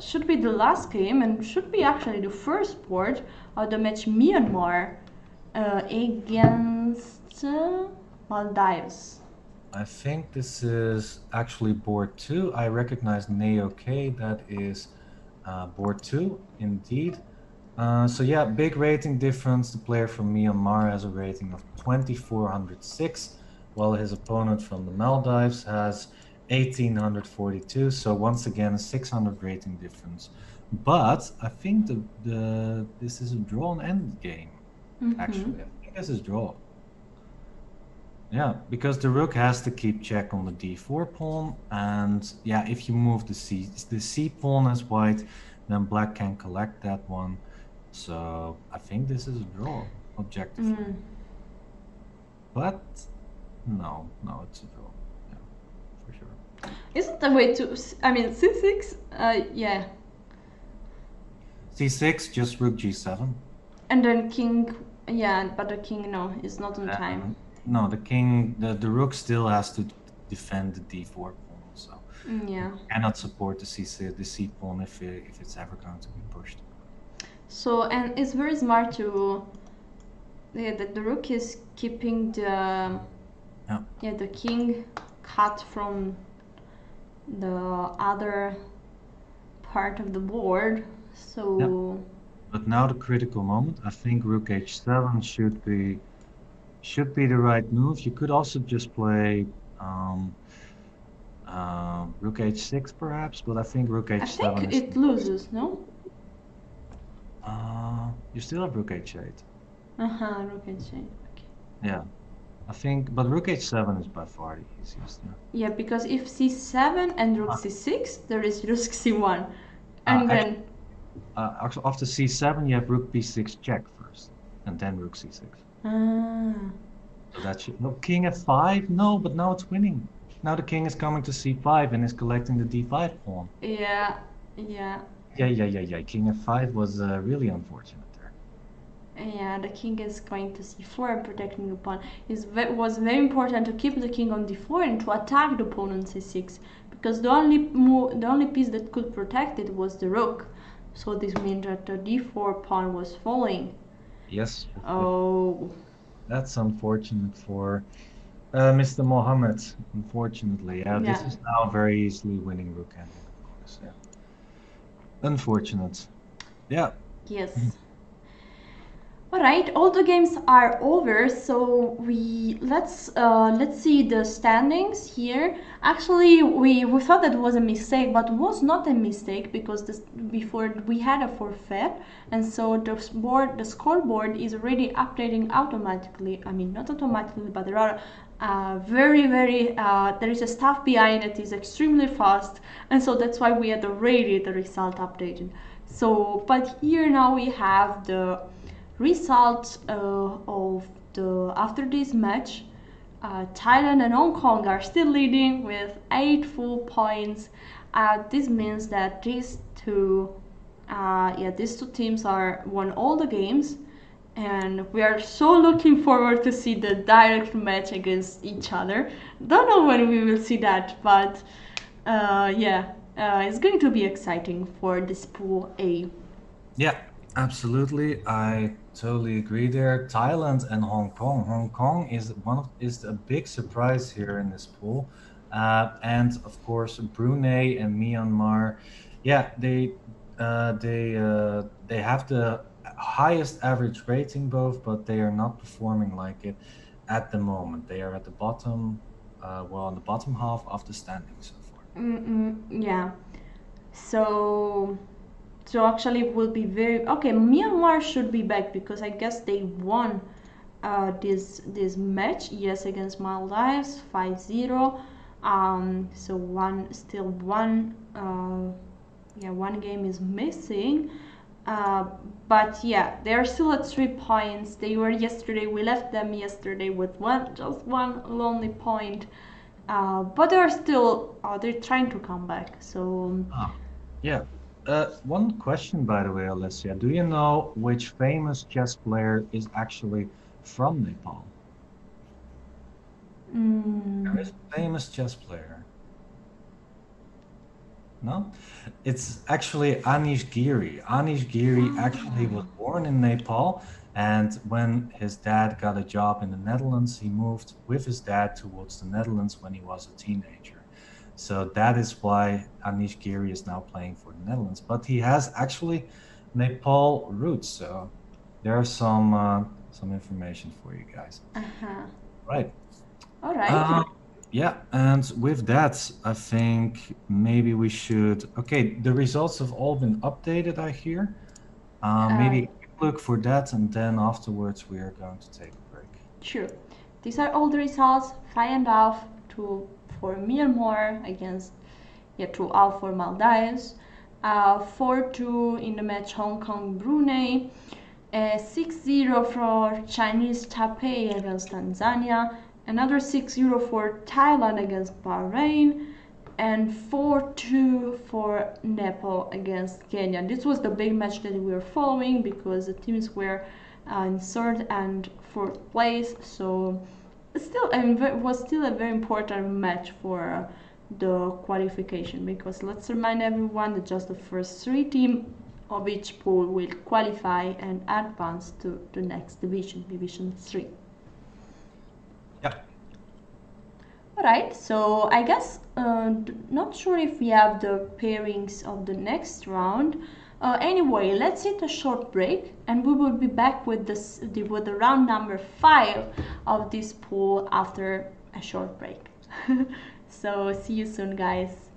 Speaker 1: should be the last game, and should be actually the first board of the match Myanmar against Maldives.
Speaker 2: I think this is actually board 2. I recognize Neo K. That is board 2, indeed. So yeah, big rating difference. The player from Myanmar has a rating of 2406, while his opponent from the Maldives has 1842. So once again, a 600 rating difference. But I think this is a drawn end game. Actually, I think this is draw. Yeah, because the rook has to keep check on the d4 pawn, and yeah, if you move the c pawn as white, then black can collect that one. So I think this is a draw, objectively. But no, it's a draw. Yeah, for sure.
Speaker 1: Isn't the way to? I mean, c6. Yeah.
Speaker 2: c6, just rook g7.
Speaker 1: And then king. Yeah, but the king is not on time.
Speaker 2: No, the king, the rook still has to defend the d4 pawn, so
Speaker 1: yeah,
Speaker 2: cannot support the c pawn if it's ever going to be pushed.
Speaker 1: So, and it's very smart to that the rook is keeping the the king cut from the other part of the board. So.
Speaker 2: Yeah. But now the critical moment. I think rook h7 should be the right move. You could also just play rook h6 perhaps, but I think rook h7
Speaker 1: I think it loses, no?
Speaker 2: You still have rook h8.
Speaker 1: Rook h8. Okay.
Speaker 2: Yeah. I think, but rook h7 is by far the easiest.
Speaker 1: Yeah, because if c7 and rook c6, there is rook c1. And then...
Speaker 2: after c7, you have rook b6 check first, and then rook c6. So that should... No, king f5? No, but now it's winning. Now the king is coming to c5 and is collecting the d5 pawn.
Speaker 1: Yeah.
Speaker 2: King f5 was really unfortunate there.
Speaker 1: Yeah, the king is going to c4 and protecting the pawn. It was very important to keep the king on d4 and to attack the pawn on c6, because the only piece that could protect it was the rook. So this means that the d4 pawn was falling.
Speaker 2: Yes.
Speaker 1: Oh.
Speaker 2: That's unfortunate for Mr. Mohammed, unfortunately. This is now very easily winning rook ending, of course. Yeah. Unfortunate. Yeah.
Speaker 1: Yes. Alright, all the games are over, so let's see the standings here. Actually, we thought that was a mistake, but it was not a mistake, because before we had a forfeit, and so the scoreboard is already updating automatically. I mean, not automatically, but there are there is a staff behind it is extremely fast, and so that's why we had already the result updated. So, but here now we have the result of after this match. Thailand and Hong Kong are still leading with 8 full points. This means that these two teams won all the games, and we are so looking forward to see the direct match against each other. Don't know when we will see that, but Yeah, it's going to be exciting for this pool A.
Speaker 2: Yeah, absolutely. I totally agree there. Thailand and Hong Kong. Hong Kong is a big surprise here in this pool, and of course Brunei and Myanmar. Yeah, they have the highest average rating both, but they are not performing like it at the moment. They are at the bottom, well, in the bottom half of the standings so far.
Speaker 1: Yeah. So, so actually, it will be very okay. Myanmar should be back because I guess they won this match, yes, against Maldives 5-0. So one yeah, one game is missing. Uh, but yeah, they are still at 3 points. They were yesterday. We left them yesterday with just one lonely point. But they're trying to come back. So
Speaker 2: Ah, yeah. One question, by the way, Alessia. Do you know which famous chess player is actually from Nepal? There is a famous chess player. No? It's actually Anish Giri. Anish Giri actually was born in Nepal, and when his dad got a job in the Netherlands, he moved with his dad towards the Netherlands when he was a teenager. So that is why Anish Giri is now playing for the Netherlands. But he has actually Nepal roots, so there's some information for you guys.
Speaker 1: uh-huh.
Speaker 2: Right.
Speaker 1: All right.
Speaker 2: Yeah, and with that, I think maybe we should. Okay, the results have all been updated, I hear. Maybe look for that, and then afterwards we are going to take a break.
Speaker 1: Sure. These are all the results. 5-0 for Myanmar against to all for Maldives. 4-2 in the match Hong Kong Brunei. 6-0 for Chinese Taipei against Tanzania. Another 6-0 for Thailand against Bahrain. And 4-2 for Nepal against Kenya. This was the big match that we were following because the teams were in third and fourth place. So it was still a very important match for the qualification because let's remind everyone that just the first 3 teams of each pool will qualify and advance to the next division, Division 3.
Speaker 2: Yeah.
Speaker 1: Alright, so I guess not sure if we have the pairings of the next round. Anyway, let's hit a short break and we will be back with the round number 5 of this pool after a short break. So see you soon, guys.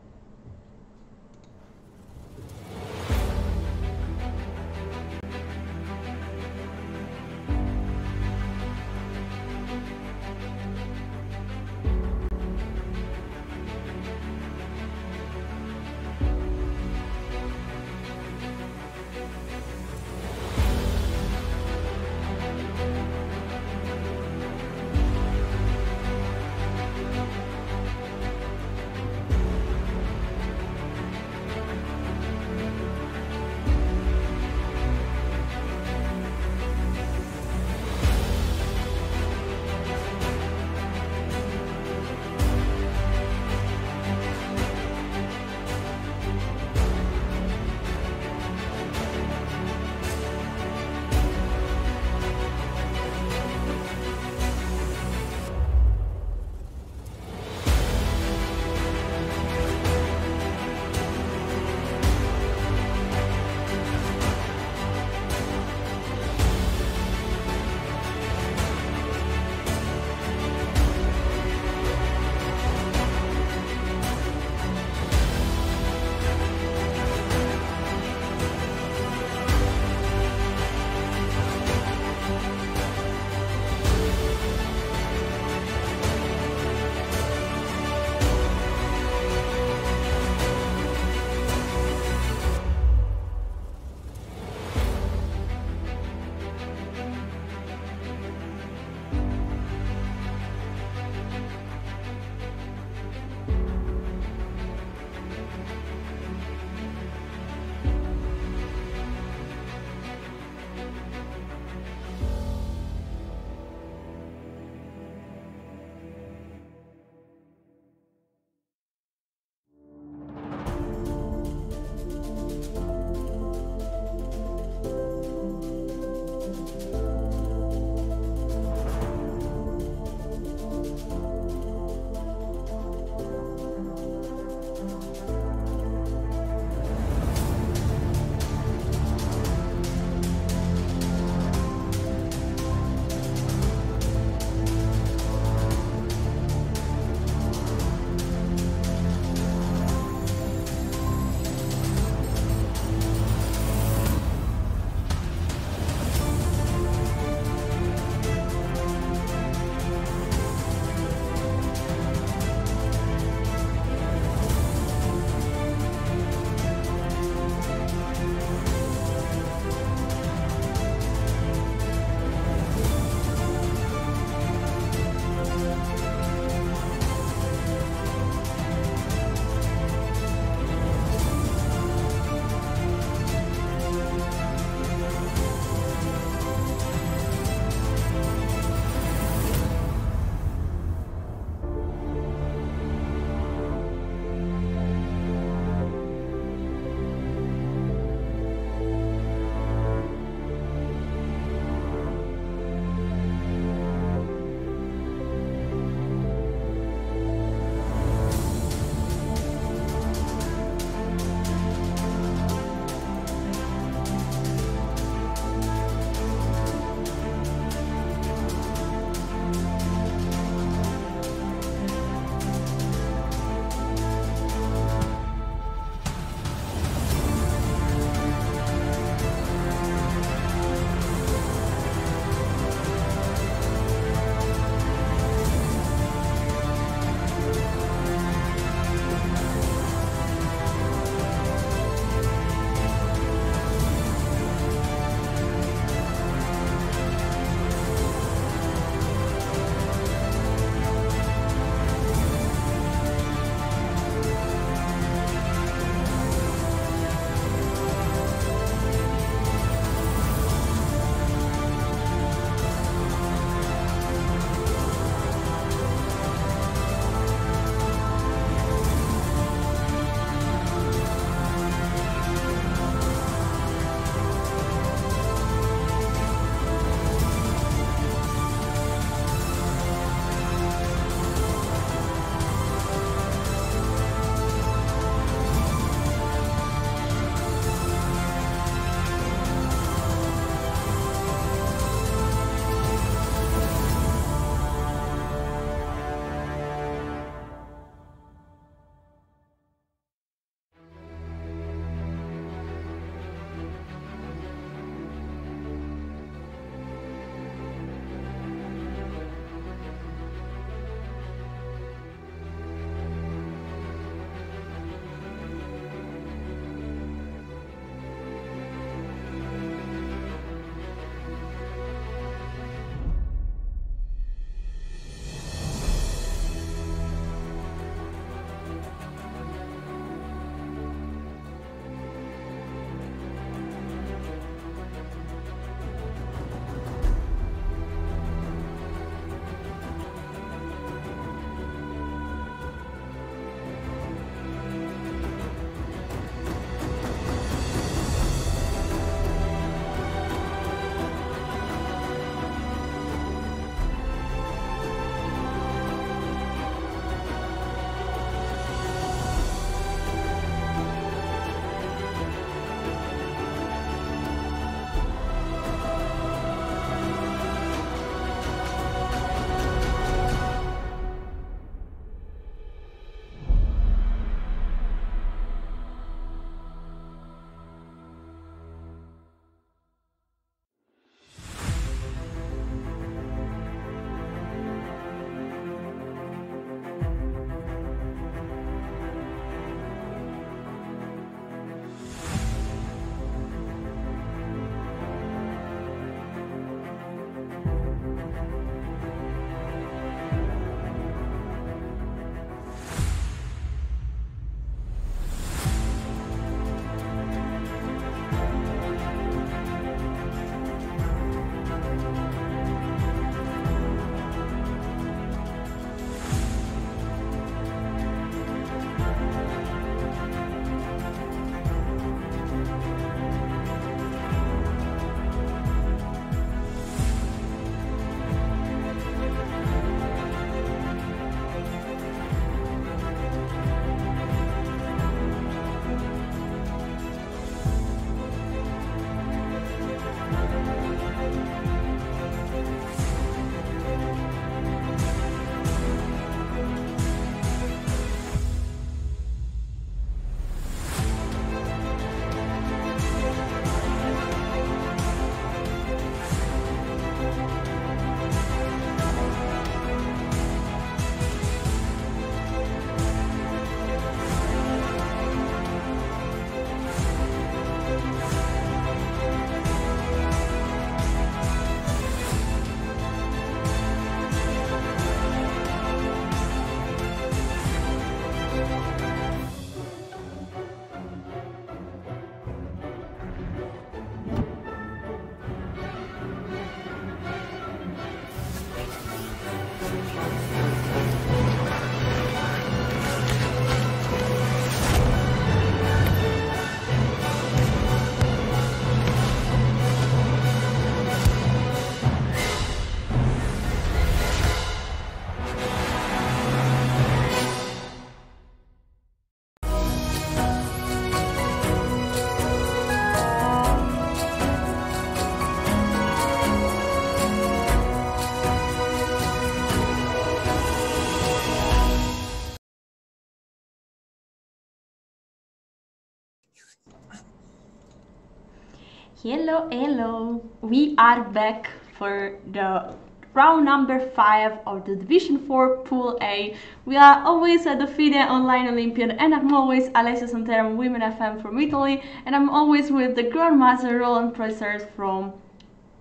Speaker 1: Hello, hello. We are back for the round number 5 of the Division 4 Pool A. We are always at the FIDE Online Olympiad, and I'm always Alessia Santeramo, Women FM from Italy, and I'm always with the Grandmaster Roland Pruijssers from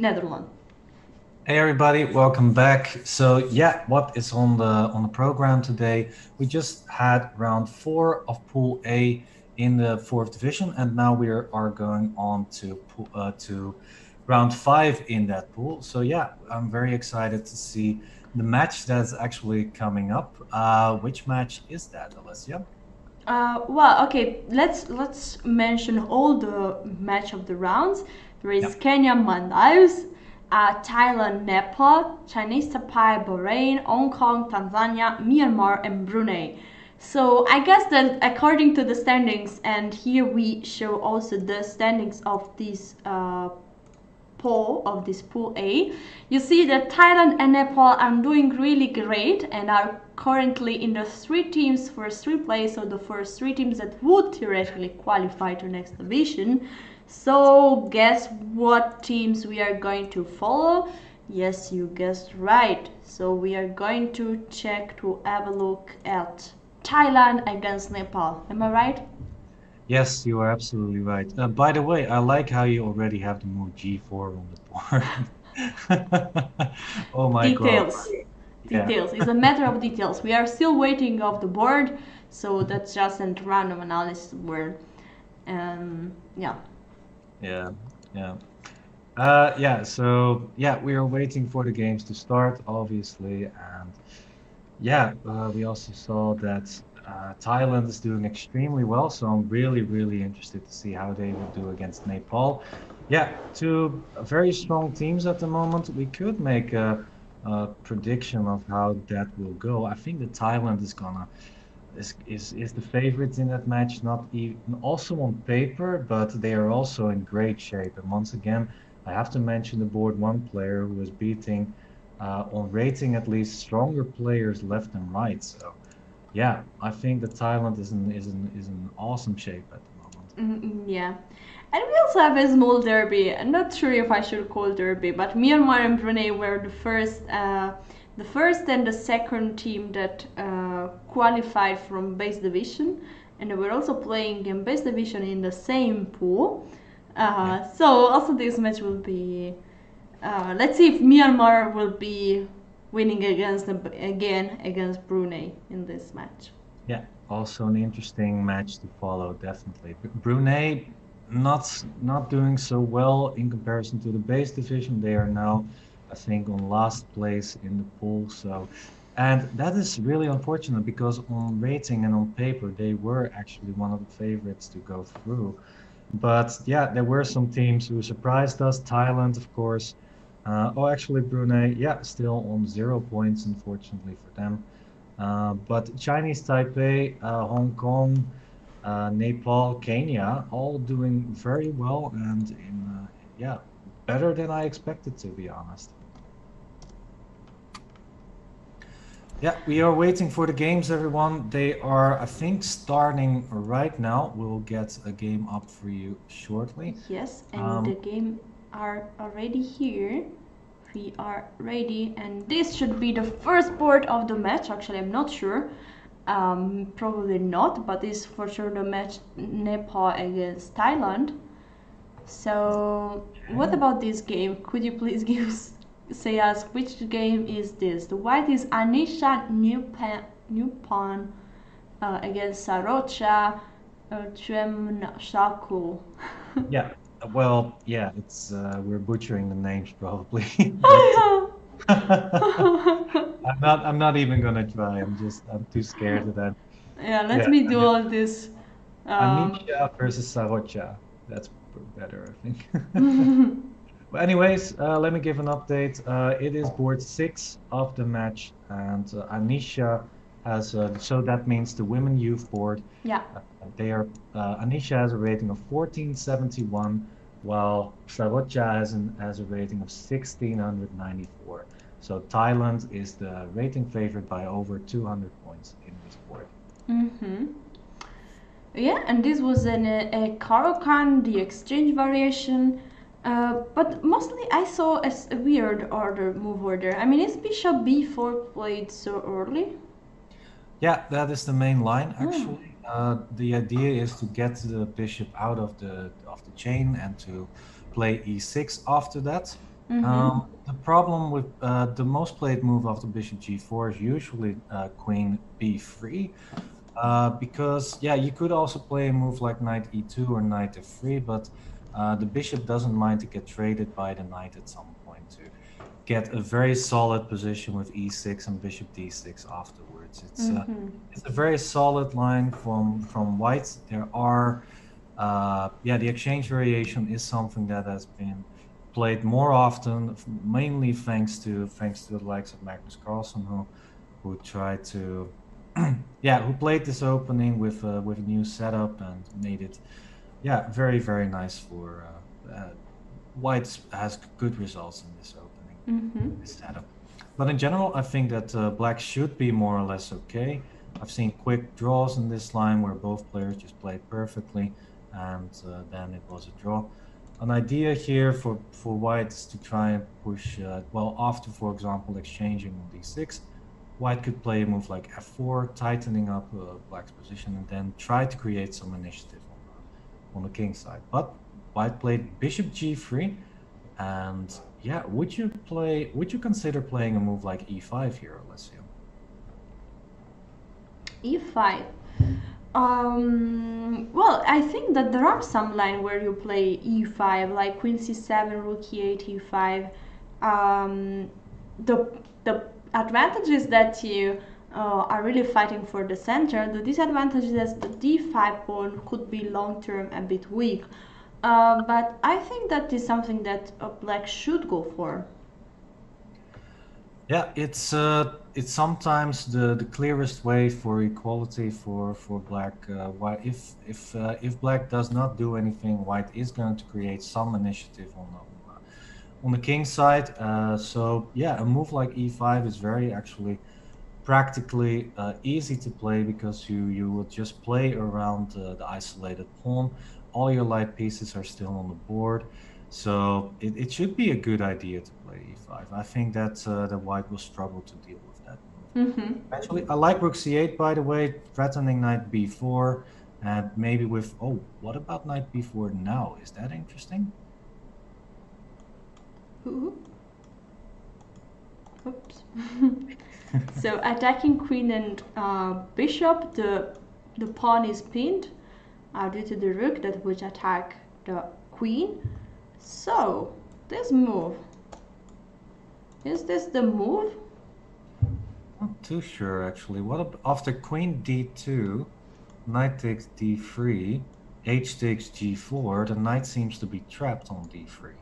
Speaker 1: Netherlands.
Speaker 2: Hey everybody, welcome back. So yeah, what is on the program today? We just had round 4 of Pool A in the 4th division, and now we are going on to round 5 in that pool. So yeah, I'm very excited to see the match that's actually coming up. Which match is that, Alessia?
Speaker 1: Well, okay, let's mention all the match of the rounds. There is
Speaker 2: Yep.
Speaker 1: Kenya, Maldives, Thailand, Nepal, Chinese Taipei, Bahrain, Hong Kong, Tanzania, Myanmar, and Brunei. So I guess that according to the standings, and here we show also the standings of this pool A, you see that Thailand and Nepal are doing really great and are currently in the first three place, so the first 3 teams that would theoretically qualify to next division. So guess what teams we are going to follow? Yes, you guessed right. So we are going to check to have a look at Thailand against Nepal. Am I right?
Speaker 2: Yes, you are absolutely right. By the way, I like how you already have the move G4 on the board. Oh my God.
Speaker 1: Details.
Speaker 2: Yeah.
Speaker 1: Details. It's a matter of details. We are still waiting off the board, so that's just a random analysis word. Yeah.
Speaker 2: Yeah, yeah. So yeah, we are waiting for the games to start, obviously, and yeah, we also saw that Thailand is doing extremely well, so I'm really, really interested to see how they will do against Nepal. Yeah, 2 very strong teams at the moment. We could make a prediction of how that will go. I think that Thailand is the favorites in that match, not even also on paper, but they are also in great shape. And once again, I have to mention the board 1 player who is beating on rating at least stronger players left and right. So yeah, I think that Thailand is in awesome shape at the moment.
Speaker 1: Yeah. And we also have a small derby. I'm not sure if I should call derby, but Myanmar and Brunei were the first and the second team that qualified from base division, and they were also playing in base division in the same pool. So also this match will be. Let's see if Myanmar will be winning again against Brunei in this match.
Speaker 2: Yeah, also an interesting match to follow, definitely. Brunei not doing so well in comparison to the base division. They are now, I think, on last place in the pool. So, and that is really unfortunate because on rating and on paper they were actually one of the favorites to go through. But yeah, there were some teams who surprised us. Thailand, of course. Actually, Brunei, yeah, still on 0 points, unfortunately for them. But Chinese Taipei, Hong Kong, Nepal, Kenya, all doing very well and yeah, better than I expected, to be honest. Yeah, we are waiting for the games, everyone. They are, I think, starting right now. We'll get a game up for you shortly.
Speaker 1: Yes, and the game are already here. We are ready, and this should be the first board of the match. Actually, I'm not sure. Probably not, but this is for sure the match Nepal against Thailand. So, what about this game? Could you please say us which game is this? The white is Anisha Newpan against Sarocha Chemshaku.
Speaker 2: Yeah, well, yeah, it's we're butchering the names probably. I'm not even gonna try. I'm too scared of that.
Speaker 1: Yeah, let me do all this.
Speaker 2: Anisha versus Sarocha. That's better, I think. But anyways, let me give an update. It is board 6 of the match, and Anisha has so that means the women youth board.
Speaker 1: Yeah.
Speaker 2: Anisha has a rating of 1471, while Sarocha has a rating of 1694. So Thailand is the rating favorite by over 200 points in this board.
Speaker 1: Yeah, and this was a Karokan, the exchange variation. But mostly I saw as a weird move order. I mean, is bishop b4 played so early?
Speaker 2: Yeah, that is the main line
Speaker 1: Hmm.
Speaker 2: actually. The idea is to get the bishop out of the chain and to play e6 after that.
Speaker 1: Mm-hmm.
Speaker 2: The problem with the most played move after bishop g4 is usually queen b3. Because yeah, you could also play a move like knight e2 or knight f3, but the bishop doesn't mind to get traded by the knight at some point to get a very solid position with e6 and bishop d6 afterwards.
Speaker 1: Mm-hmm.
Speaker 2: It's a very solid line from white. There are yeah, the exchange variation is something that has been played more often, mainly thanks to the likes of Magnus Carlsen, who tried to yeah, who played this opening with a new setup and made it yeah, very nice for white has good results in this opening,
Speaker 1: Mm-hmm.
Speaker 2: this setup. But in general, I think that black should be more or less okay. I've seen quick draws in this line where both players just played perfectly, and then it was a draw. An idea here for white is to try and push, well, after, for example, exchanging on d6, white could play a move like f4, tightening up black's position, and then try to create some initiative on the king side. But white played bishop g3, and yeah, would you consider playing a move like e5 here, Alessio?
Speaker 1: e5. Well, I think that there are some lines where you play e5, like queen c7, rook e8, e5. Um, the advantage is that you are really fighting for the center. The disadvantage is that the d5 pawn could be long term a bit weak. But I think that is something that black should go for.
Speaker 2: Yeah, it's sometimes the clearest way for equality for black. Why if black does not do anything, white is going to create some initiative on the king side. So yeah, a move like e5 is very actually practically easy to play because you will just play around the isolated pawn. All your light pieces are still on the board, so it should be a good idea to play e5. I think that the white will struggle to deal with that move.
Speaker 1: Mm-hmm.
Speaker 2: Actually, I like rook c8, by the way, threatening knight b4, and maybe with, oh, what about knight b4 now? Is that interesting?
Speaker 1: Ooh. Oops. So attacking queen and bishop, the pawn is pinned due to the rook that would attack the queen. So this move, is this the move?
Speaker 2: Not too sure actually. After queen d2, knight takes d3, h takes g4, the knight seems to be trapped on d3.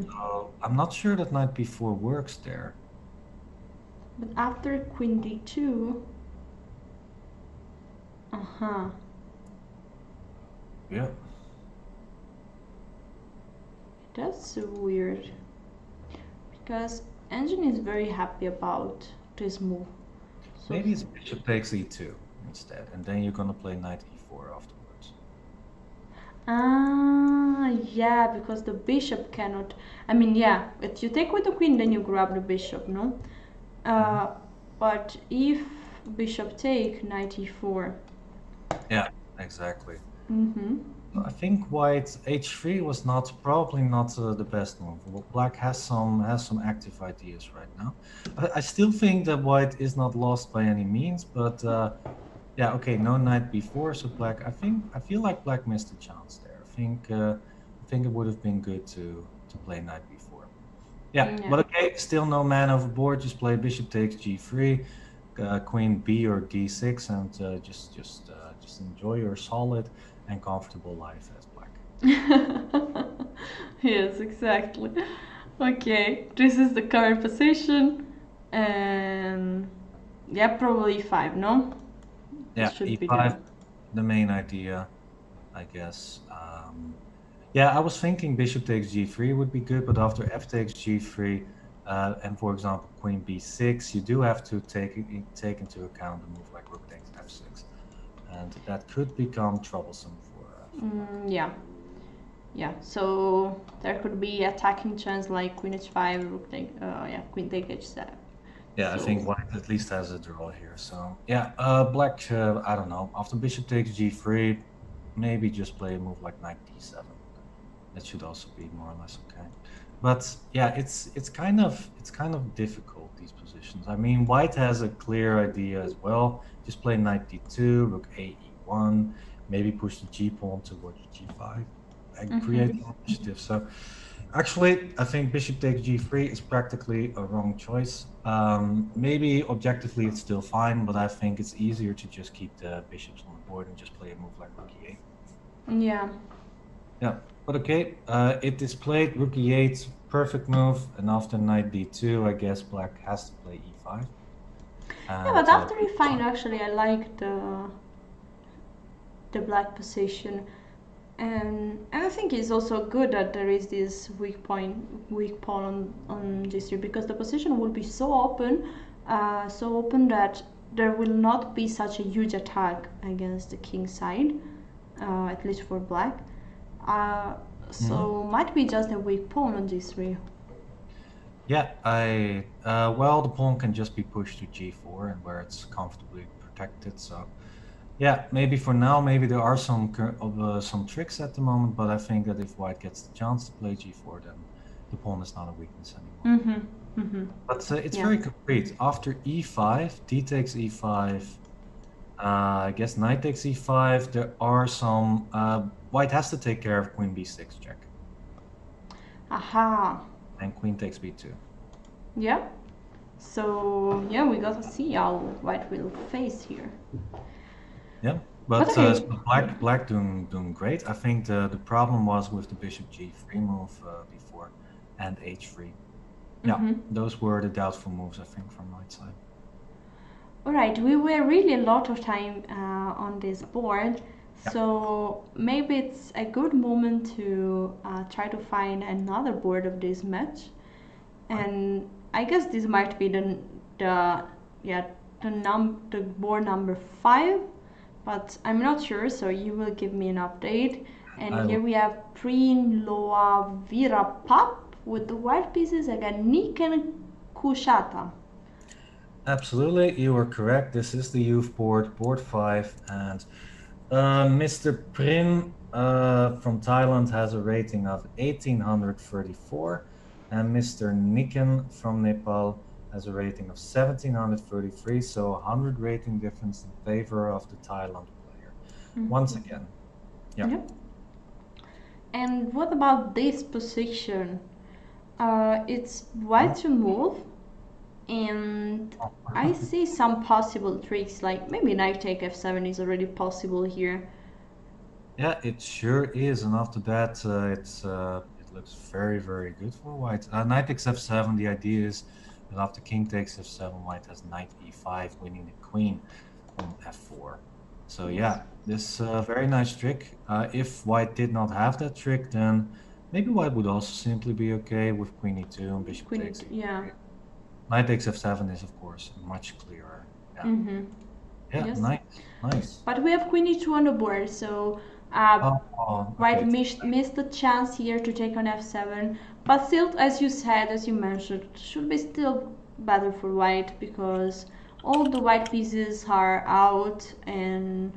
Speaker 2: So I'm not sure that knight b4 works there.
Speaker 1: But after queen d2,
Speaker 2: Yeah.
Speaker 1: that's weird. Because engine is very happy about this move. So
Speaker 2: Maybe it's bishop takes e2 instead, and then you're gonna play knight e4 afterwards.
Speaker 1: yeah, because the bishop cannot. I mean, yeah, if you take with the queen, then you grab the bishop, no? But if bishop take, knight e4.
Speaker 2: Yeah, exactly.
Speaker 1: Mm-hmm.
Speaker 2: I think white h3 was probably not the best move. Well, black has some active ideas right now. I still think that white is not lost by any means, but yeah, okay, no knight b4, so black. I feel like black missed a chance there. I think it would have been good to play knight b4. Yeah, but okay, still no man overboard. Just play bishop takes g3, queen b or d6, and just enjoy your solid and comfortable life as black.
Speaker 1: Yes, exactly. Okay, this is the current position, and yeah, probably e5, no?
Speaker 2: Yeah,
Speaker 1: This should
Speaker 2: e5,
Speaker 1: be the
Speaker 2: the main idea, I guess. Yeah, I was thinking bishop takes g3 would be good, but after f takes g3, and for example queen b6, you do have to take into account a move like rook takes f6, and that could become troublesome for.
Speaker 1: yeah. yeah, so there could be attacking chance like queen h5, rook take, queen take h7.
Speaker 2: Yeah, I
Speaker 1: So
Speaker 2: think white at least has a draw here. So yeah, black, I don't know. After bishop takes g3, maybe just play a move like knight d7. That should also be more or less okay. But yeah, it's kind of difficult, these positions. I mean, white has a clear idea as well. Just play knight d2, rook a e1, maybe push the g pawn towards g5 and create an initiative. So actually, I think bishop takes g3 is practically a wrong choice. Maybe objectively it's still fine, but I think it's easier to just keep the bishops on the board and just play a move like rook e8.
Speaker 1: yeah.
Speaker 2: Yeah, but okay, it is played rook e8, perfect move, and after knight d2, I guess black has to play e5.
Speaker 1: Yeah,
Speaker 2: And,
Speaker 1: but after e5, actually, I like the black position, and I think it's also good that there is this weak pawn on g3, because the position will be so open that there will not be such a huge attack against the king side, at least for black. So might be just a weak pawn on g3.
Speaker 2: yeah, well, the pawn can just be pushed to g4 and where it's comfortably protected. So yeah, maybe for now, maybe there are some tricks at the moment, but I think that if white gets the chance to play g4, then the pawn is not a weakness anymore. But it's very concrete. After e5, d takes e5, I guess knight takes e5. There are some. White has to take care of queen b6 check.
Speaker 1: Aha.
Speaker 2: And queen takes b2.
Speaker 1: Yeah. So yeah, we gotta see how white will face here.
Speaker 2: Yeah, but
Speaker 1: okay.
Speaker 2: So black doing great. I think the problem was with the bishop g3 move before, and h3. Yeah, those were the doubtful moves, I think, from white side.
Speaker 1: Alright, we were really a lot of time on this board, so maybe it's a good moment to try to find another board of this match. And I guess this might be the board number 5, but I'm not sure, so you will give me an update. And here we have Prin Loa Virapap with the white pieces again, Niken Kushata.
Speaker 2: Absolutely, you are correct. This is the youth board, board 5, and Mr. Prin from Thailand has a rating of 1834, and Mr. Niken from Nepal has a rating of 1733, so 100 rating difference in favor of the Thailand player. Once again. Yeah.
Speaker 1: And what about this position? It's white to move, and I see some possible tricks, like maybe knight take f7 is already possible here.
Speaker 2: Yeah, it sure is, and after that it looks very, very good for white. Knight takes f7, the idea is that after king takes f7, white has knight e5, winning the queen on f4. So yeah, this very nice trick. If white did not have that trick, then maybe white would also simply be okay with queen e2 and bishop takes e3.
Speaker 1: Yeah.
Speaker 2: Knight takes f7 is, of course, much clearer. Yeah, yeah, yes. Nice.
Speaker 1: But we have queen e2 on the board, so white missed the chance here to take on f7. But still, as you mentioned, should be still better for white, because all the white pieces are out, and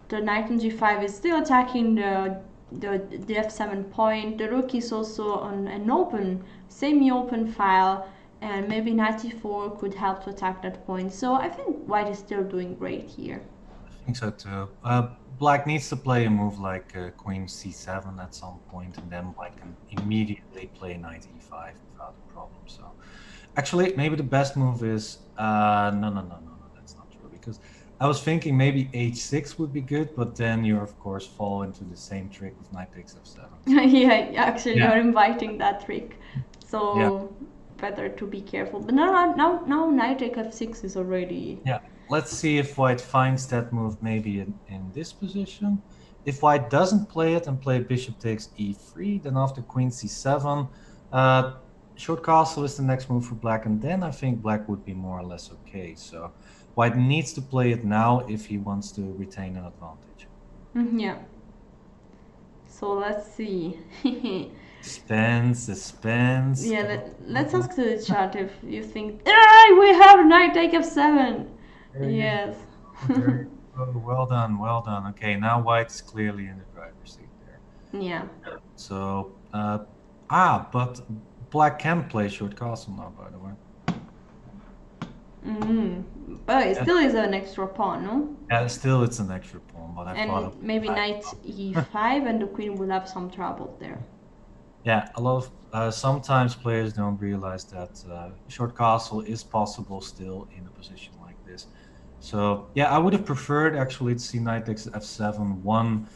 Speaker 1: the knight on g5 is still attacking the f7 point. The rook is also on an semi-open file, and maybe knight e4 could help to attack that point. So I think white is still doing great here.
Speaker 2: I think so too. Black needs to play a move like queen c7 at some point, and then white can immediately play knight e5 without a problem. So actually, maybe the best move is no, that's not true, because I was thinking maybe h6 would be good, but then you of course fall into the same trick with knight takes f7. So.
Speaker 1: Yeah, actually you're inviting that trick, so better to be careful. But now knight take f6 is already.
Speaker 2: Yeah, let's see if white finds that move maybe in this position. If white doesn't play it and play bishop takes e3, then after queen c7, short castle is the next move for black, and then I think black would be more or less okay. So white needs to play it now if he wants to retain an advantage.
Speaker 1: Yeah. So let's see.
Speaker 2: Suspense.
Speaker 1: Yeah, let's ask to the chat if you think, ah, we have knight take f7.
Speaker 2: There you
Speaker 1: Yes.
Speaker 2: go. There you go. Well done. Well done. Okay, now white is clearly in the driver's seat there.
Speaker 1: Yeah.
Speaker 2: So, but black can play short castle now, by the way.
Speaker 1: But it still is an extra pawn, no?
Speaker 2: Yeah, still it's an extra pawn, but I thought
Speaker 1: And maybe knight e5 and the queen will have some trouble there.
Speaker 2: Yeah, a lot of sometimes players don't realize that short castle is possible still in a position like this. So yeah, I would have preferred actually to see knight takes f7 one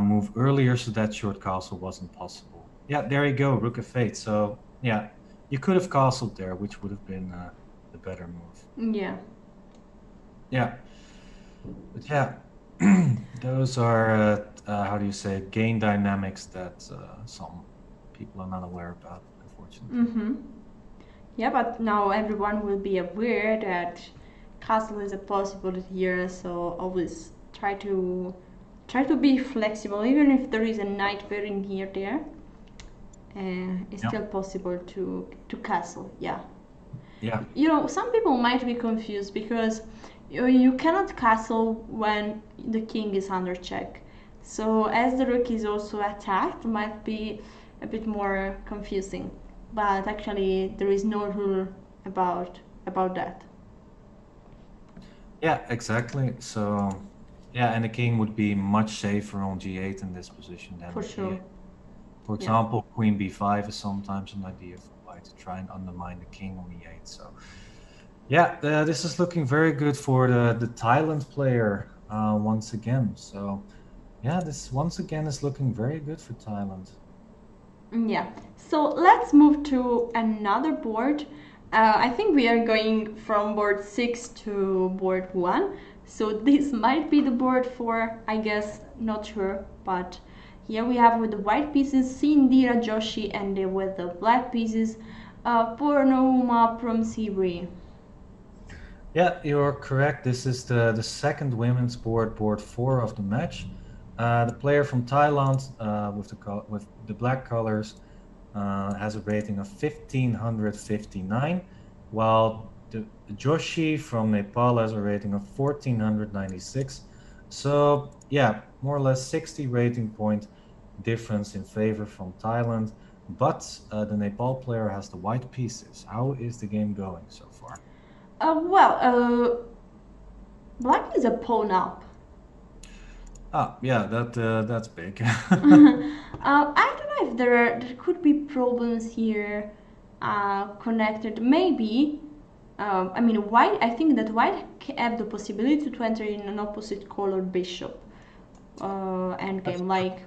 Speaker 2: move earlier, so that short castle wasn't possible. Yeah, there you go, rook f8. So yeah, you could have castled there, which would have been the better move.
Speaker 1: Yeah.
Speaker 2: Yeah, but yeah, those are how do you say, game dynamics that some people are not aware about, unfortunately.
Speaker 1: Yeah, but now everyone will be aware that castle is a possibility here, so always try to be flexible, even if there is a knight very near there. It's still possible to castle. Yeah.
Speaker 2: Yeah.
Speaker 1: You know, some people might be confused because you cannot castle when the king is under check. So as the rook is also attacked, might be a bit more confusing. But actually, there is no rule about that.
Speaker 2: Yeah, exactly. So, yeah, and the king would be much safer on g8 in this position than
Speaker 1: For
Speaker 2: on
Speaker 1: sure.
Speaker 2: b8. For example, queen b5 is sometimes an idea for white to try and undermine the king on e8. So, yeah, this is looking very good for the Thailand player once again. So, yeah, this once again is looking very good for Thailand.
Speaker 1: Yeah, so let's move to another board. I think we are going from board 6 to board 1. So this might be the board 4, I guess, not sure. But here we have with the white pieces Sindira Joshi and with the black pieces Purnoma Promsibri.
Speaker 2: Yeah, you're correct. This is the second women's board, board 4 of the match. The player from Thailand with the black colors has a rating of 1559, while the Joshi from Nepal has a rating of 1496. So yeah, more or less 60 rating point difference in favor from Thailand. But the Nepal player has the white pieces. How is the game going so far?
Speaker 1: Black is a pawn up.
Speaker 2: Yeah, that's big.
Speaker 1: I don't know if there could be problems here connected. Maybe, I mean, white. I think that white have the possibility to enter in an opposite color bishop endgame, like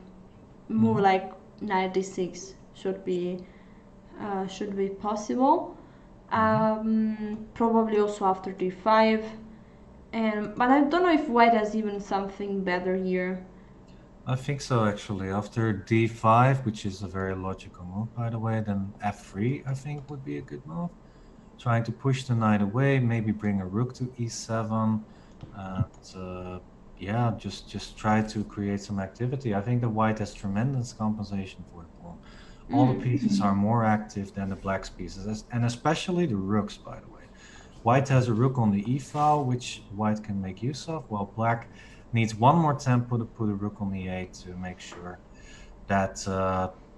Speaker 1: move like knight d6 should be possible. Probably also after d5. But I don't know if white has even something better here.
Speaker 2: I think so, actually. After d5, which is a very logical move, by the way, then f3, I think, would be a good move. Trying to push the knight away, maybe bring a rook to e7. Yeah, just try to create some activity. I think the white has tremendous compensation for the pawn. All the pieces are more active than the black's pieces, and especially the rooks, by the way. White has a rook on the e file, which white can make use of, while black needs one more tempo to put a rook on e8 to make sure that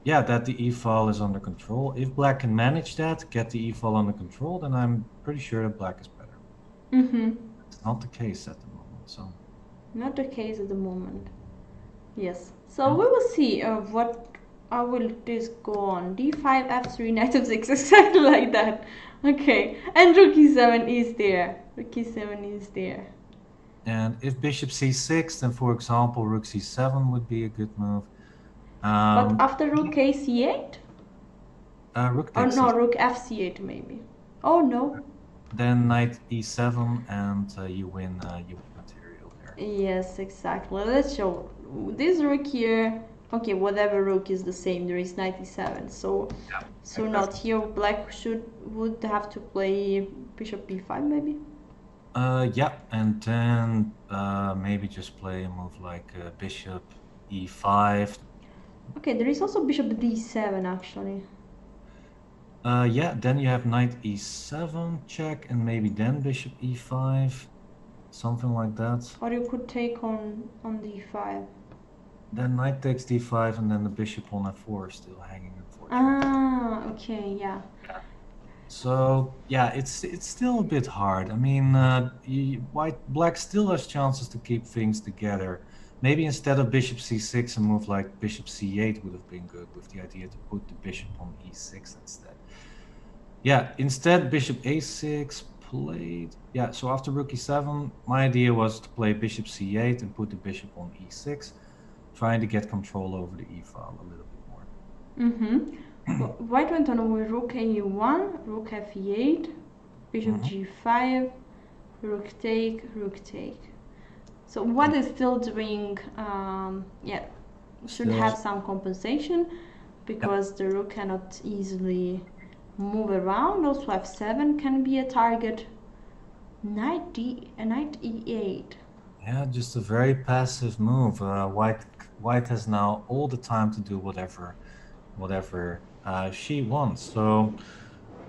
Speaker 2: that the e file is under control. If black can manage that, get the e file under control, then I'm pretty sure that black is better. It's not the case at the moment, so.
Speaker 1: Not the case at the moment. Yes. So we will see how will this go on. d5, f3, knight f6, exactly like that. Okay, and rook e7 is there. Rook e7 is there.
Speaker 2: And if bishop c6, then for example, rook c7 would be a good move.
Speaker 1: But after rook a c8?
Speaker 2: Rook takes
Speaker 1: no, rook fc8 maybe. Oh no.
Speaker 2: Then knight e7, and you win material there.
Speaker 1: Yes, exactly. Let's show this rook here. Okay, whatever rook is the same. There is knight e7. So exactly. Not here. Black would have to play bishop b5 maybe.
Speaker 2: Yeah, and then maybe just play a move like bishop e5
Speaker 1: Okay, there is also bishop d7 actually.
Speaker 2: Yeah, then you have knight e7 check, and maybe then bishop e5, something like that.
Speaker 1: Or you could take on d5.
Speaker 2: Then knight takes d5, and then the bishop on f4 is still hanging, unfortunately.
Speaker 1: Ah, okay, yeah.
Speaker 2: So yeah, it's still a bit hard. I mean, black still has chances to keep things together. Maybe instead of bishop c6, a move like bishop c8 would have been good, with the idea to put the bishop on e6 instead. Yeah, instead bishop a6 played. Yeah, so after rook e7, my idea was to play bishop c8 and put the bishop on e6, trying to get control over the e file a little bit more.
Speaker 1: White went on with rook a1, rook f8, bishop g5, rook take. So white is still doing, yeah, should have some compensation because the rook cannot easily move around. Also f7 can be a target. Knight e8.
Speaker 2: Yeah, just a very passive move. White has now all the time to do whatever she wants. So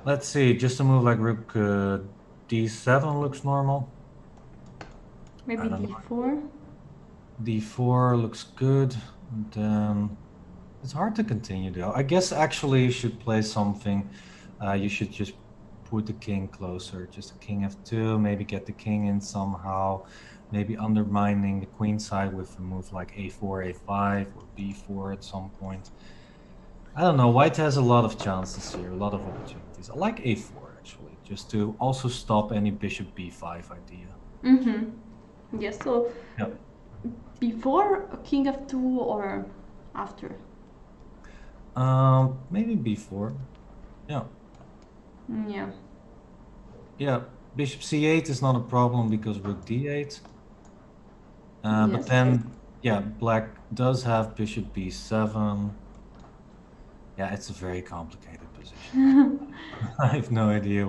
Speaker 2: let's see, just a move like rook d7 looks normal.
Speaker 1: Maybe d4.
Speaker 2: D4 looks good. And then it's hard to continue though. I guess actually you should play something. You should just put the king closer. Just a king f2, maybe get the king in somehow. Maybe undermining the queen side with a move like a4, a5, or b4 at some point. I don't know. White has a lot of chances here, a lot of opportunities. I like a4 actually, just to also stop any bishop b5 idea.
Speaker 1: Yes, so before king f2 or after?
Speaker 2: Maybe b4. Yeah. Yeah, bishop c8 is not a problem because rook d8. But then, yeah, black does have bishop b7. Yeah, it's a very complicated position. I have no idea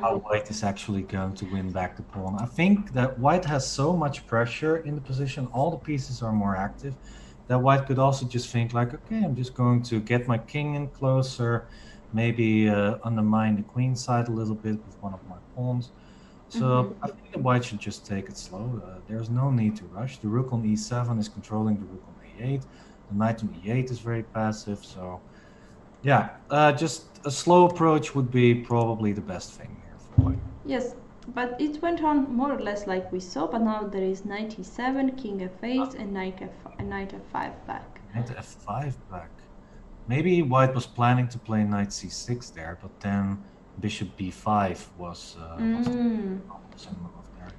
Speaker 2: how white is actually going to win back the pawn. I think that white has so much pressure in the position, all the pieces are more active, that white could also just think like, okay, I'm just going to get my king in closer, maybe undermine the queen side a little bit with one of my pawns. So I think that white should just take it slow. There's no need to rush. The rook on e7 is controlling the rook on a8. The knight on e8 is very passive, so yeah, just a slow approach would be probably the best thing here for white.
Speaker 1: Yes, but it went on more or less like we saw, but now there is knight e7, king f8, and knight f5 back.
Speaker 2: Knight f5 back. Maybe white was planning to play knight c6 there, but then bishop b5 was an opposite move there.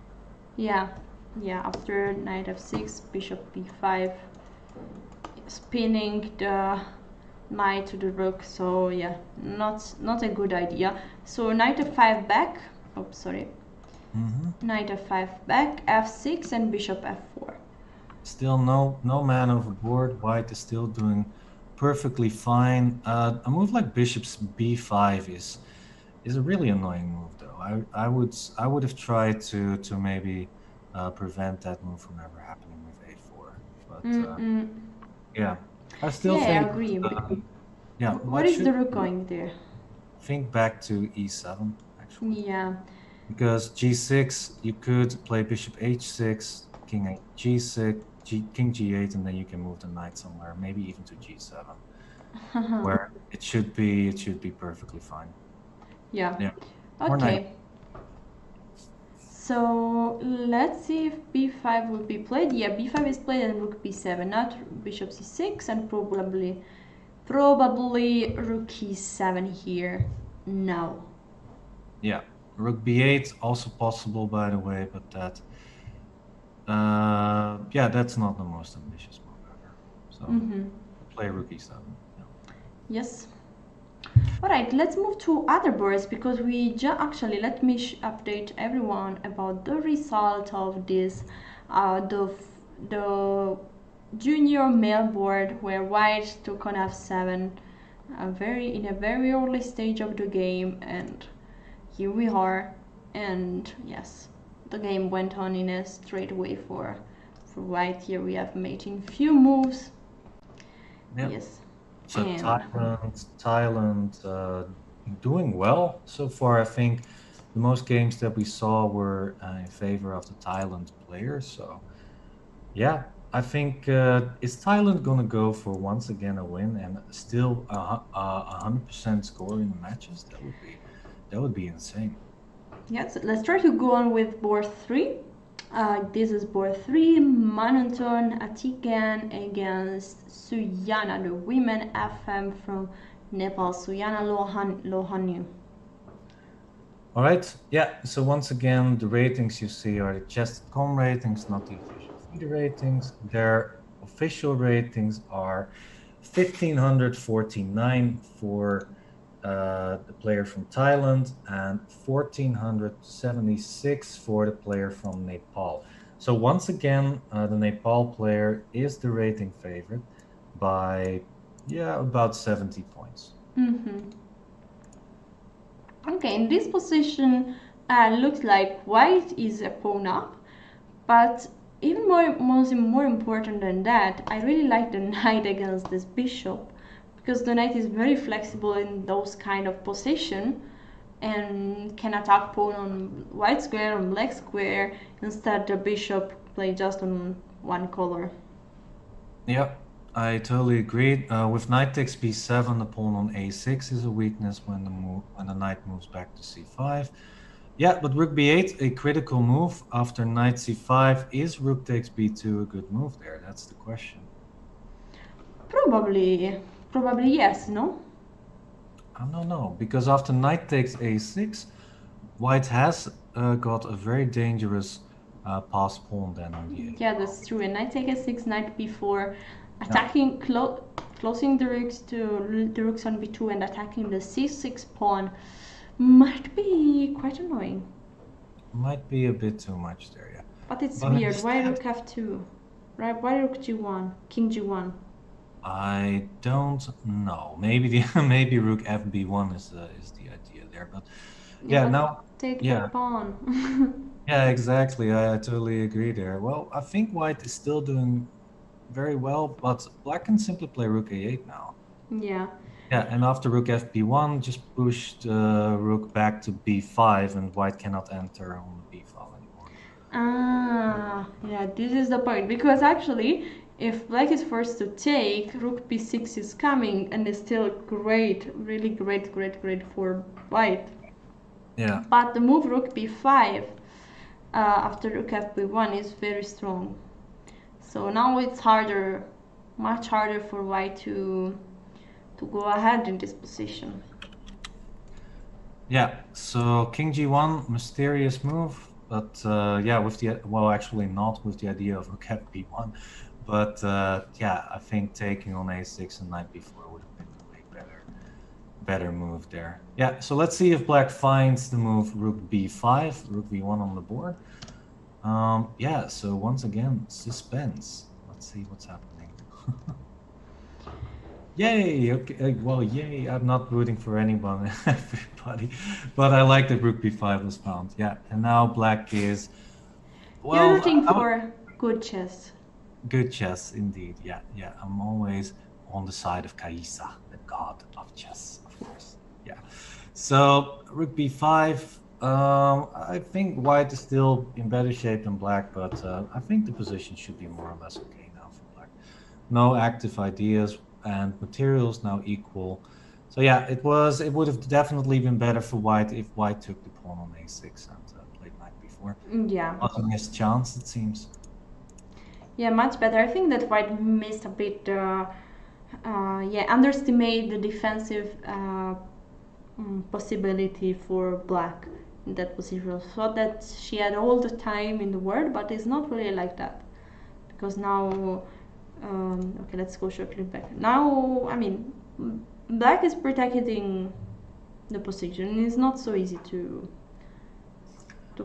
Speaker 1: Yeah, after knight f6, bishop b5, spinning the knight to the rook, so yeah, not a good idea. So knight f5 back, knight f5 back, f6 and bishop f4.
Speaker 2: Still no man overboard. White is still doing perfectly fine. A move like bishop b5 is a really annoying move though. I would have tried to maybe prevent that move from ever happening with a4, but yeah, I still think.
Speaker 1: I agree.
Speaker 2: Yeah.
Speaker 1: What is the rook going there?
Speaker 2: Think back to e7 actually.
Speaker 1: Yeah.
Speaker 2: Because g6, you could play bishop h6, king g6, king g8, and then you can move the knight somewhere, maybe even to g7, where it should be perfectly fine.
Speaker 1: Yeah. Okay. So let's see if b5 will be played. Yeah, b5 is played and rook b7, not bishop c6, and probably rook e7 here now.
Speaker 2: Yeah, rook b8 also possible, by the way, but that yeah, that's not the most ambitious move ever. So play rook e7. Yeah.
Speaker 1: Yes. All right, let's move to other boards because we actually let me update everyone about the result of this the junior male board where white took on f7 in a very early stage of the game, and here we are. And yes, the game went on in a straight way for white. Here we have mating few moves.
Speaker 2: Yeah.
Speaker 1: Yes.
Speaker 2: So
Speaker 1: And
Speaker 2: Thailand doing well so far. I think the most games that we saw were in favor of the Thailand players. So yeah, I think is Thailand gonna go for once again a win and still 100% score in the matches? That would be insane.
Speaker 1: yes, let's try to go on with board three. This is board three, Mananton Atikan against Suyana, the women FM from Nepal. Suyana Lohanyu.
Speaker 2: All right. Yeah. So once again, the ratings you see are the chess.com ratings, not the official FIDE ratings. Their official ratings are 1549 for the player from Thailand and 1476 for the player from Nepal. So once again, the Nepal player is the rating favorite by, yeah, about 70 points.
Speaker 1: Mm-hmm. Okay, in this position, looks like white is a pawn up, but even more important than that, I really like the knight against this bishop, because the knight is very flexible in those kind of position and can attack pawn on white square, on black square, instead the bishop play just on one color.
Speaker 2: Yep, I totally agree. With knight takes b7, the pawn on a6 is a weakness when the knight moves back to c5. Yeah, but rook b8, a critical move after knight c5. Is rook takes b2 a good move there? That's the question.
Speaker 1: Probably yes, no?
Speaker 2: I don't know, because after knight takes a6, white has got a very dangerous pass pawn then on the a.
Speaker 1: Yeah, that's true. And knight take a6, knight b4,
Speaker 2: Yeah.
Speaker 1: attacking, closing the rooks on b2 and attacking the c6 pawn might be quite annoying.
Speaker 2: Might be a bit too much there, yeah.
Speaker 1: But it's
Speaker 2: But
Speaker 1: weird. Why
Speaker 2: instead,
Speaker 1: rook f2? Right? Why rook g1? King g1?
Speaker 2: I don't know. Maybe the maybe rook fb1 is the idea there, but
Speaker 1: Yeah,
Speaker 2: yeah,
Speaker 1: but
Speaker 2: now
Speaker 1: take the
Speaker 2: yeah,
Speaker 1: pawn.
Speaker 2: yeah, exactly. I totally agree there. Well, I think white is still doing very well, but black can simply play rook a8 now.
Speaker 1: Yeah.
Speaker 2: Yeah, and after rook fb1, just push the rook back to b5, and white cannot enter on the b file anymore.
Speaker 1: Ah, yeah, this is the point. Because actually, if black is forced to take, rook b6 is coming and is still great, really great for white.
Speaker 2: Yeah.
Speaker 1: But the move rook b5 after rook fb1 is very strong. So now it's harder, much harder for white to go ahead in this position.
Speaker 2: Yeah, so king g1, mysterious move, but yeah, with the well, actually not with the idea of rook fb1, but yeah, I think taking on a6 and knight b4 would have been a way better move there. Yeah, so let's see if black finds the move rook b5, rook b1 on the board. Yeah, so once again, suspense. Let's see what's happening. Yay! Okay, well, yay! I'm not rooting for anyone, everybody, but I like that rook b5 was found. Yeah, and now black is
Speaker 1: You're
Speaker 2: well.
Speaker 1: rooting for good chess.
Speaker 2: Good chess, indeed. Yeah, yeah. I'm always on the side of Kaisa, the god of chess, of course. Yeah. So rook b5. I think white is still in better shape than black, but I think the position should be more or less okay now for black. No active ideas and materials now equal. So yeah, it would have definitely been better for white if white took the pawn on a6 and played knight b4.
Speaker 1: Yeah.
Speaker 2: Wasn't his chance, it seems.
Speaker 1: Yeah, much better. I think that white missed a bit, yeah, underestimate the defensive possibility for black in that position. Thought that she had all the time in the world, but it's not really like that. Because now, okay, let's go shortly back. Now, I mean, black is protecting the position. It's not so easy to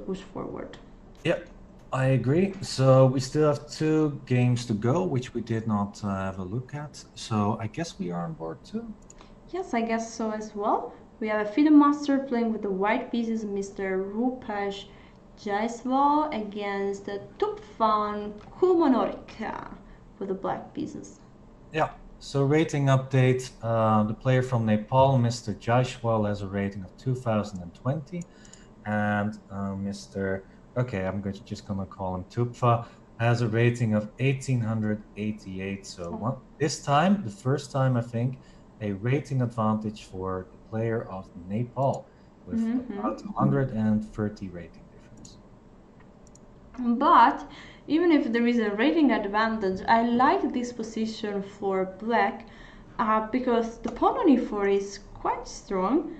Speaker 1: push forward.
Speaker 2: Yep, I agree. So we still have 2 games to go, which we did not have a look at. So I guess we are on board 2.
Speaker 1: Yes, I guess so as well. We have a FIDE master playing with the white pieces, Mr. Rupesh Jaiswal, against the Tupfan Kumonorika with the black pieces.
Speaker 2: Yeah, So rating update, the player from Nepal, Mr. Jaiswal, has a rating of 2020, and Mr. Okay, just gonna call him Tupfa, has a rating of 1888. So this time, the first time I think, a rating advantage for the player of Nepal with about 130 rating difference.
Speaker 1: But even if there is a rating advantage, I like this position for black because the pawn on e4 is quite strong.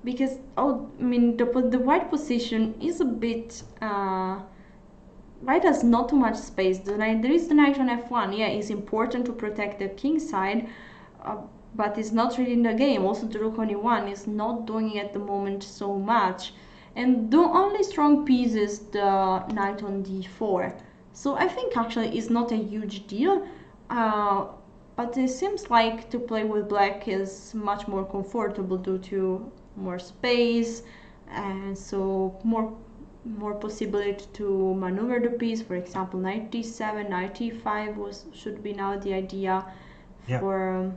Speaker 1: Because the white position is a bit white has not too much space. There is the knight on f1. Yeah, it's important to protect the king side, but it's not really in the game. Also, the rook on e1 is not doing it at the moment so much. And the only strong piece is the knight on d4. So I think actually it's not a huge deal. But it seems like to play with black is much more comfortable due to more space, and so more possibility to maneuver the piece. For example, knight d7, knight e5 should be now the idea for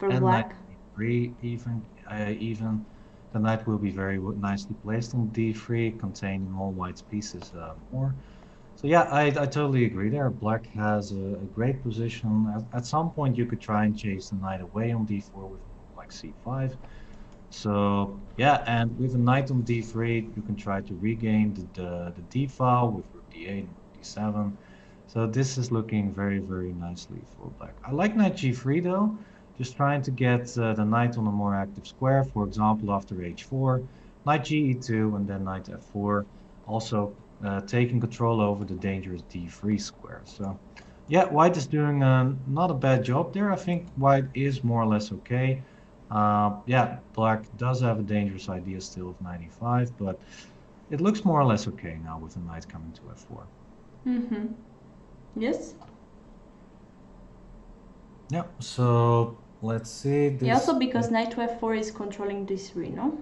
Speaker 2: and
Speaker 1: black.
Speaker 2: Knight d3 even the knight will be very nicely placed on d3, containing all white's pieces more. So yeah, I totally agree there. Black has a great position. At some point, you could try and chase the knight away on d4 with like c5. So yeah, and with a knight on d3, you can try to regain the d file with rook d8 and rook d7. So this is looking very, very nicely for black. I like knight g3 though, just trying to get the knight on a more active square, for example, after h4, knight g e2, and then knight f4, also taking control over the dangerous d3 square. So yeah, white is doing not a bad job there. I think white is more or less okay. Yeah, black does have a dangerous idea still of 95, but it looks more or less okay now with the knight coming to f4.
Speaker 1: Yes.
Speaker 2: Yeah, so let's see. This...
Speaker 1: Yeah, also because knight to f4 is controlling d3, no?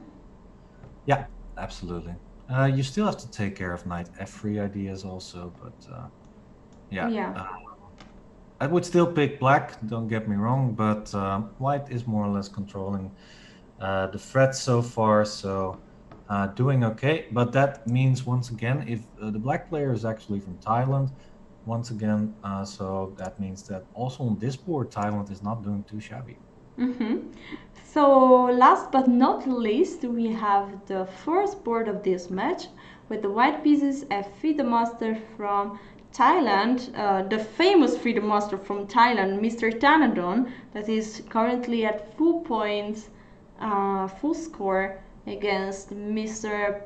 Speaker 2: Yeah, absolutely. You still have to take care of knight f3 ideas also, but yeah. I would still pick black, don't get me wrong, but white is more or less controlling the threat so far, so doing okay. But that means, once again, if the black player is actually from Thailand, once again, so that means that also on this board, Thailand is not doing too shabby.
Speaker 1: So last but not least, we have the first board of this match with the white pieces, a FIDE master from Thailand, the famous FIDE master from Thailand, Mr. Tanadon, that is currently at full points, full score against Mr.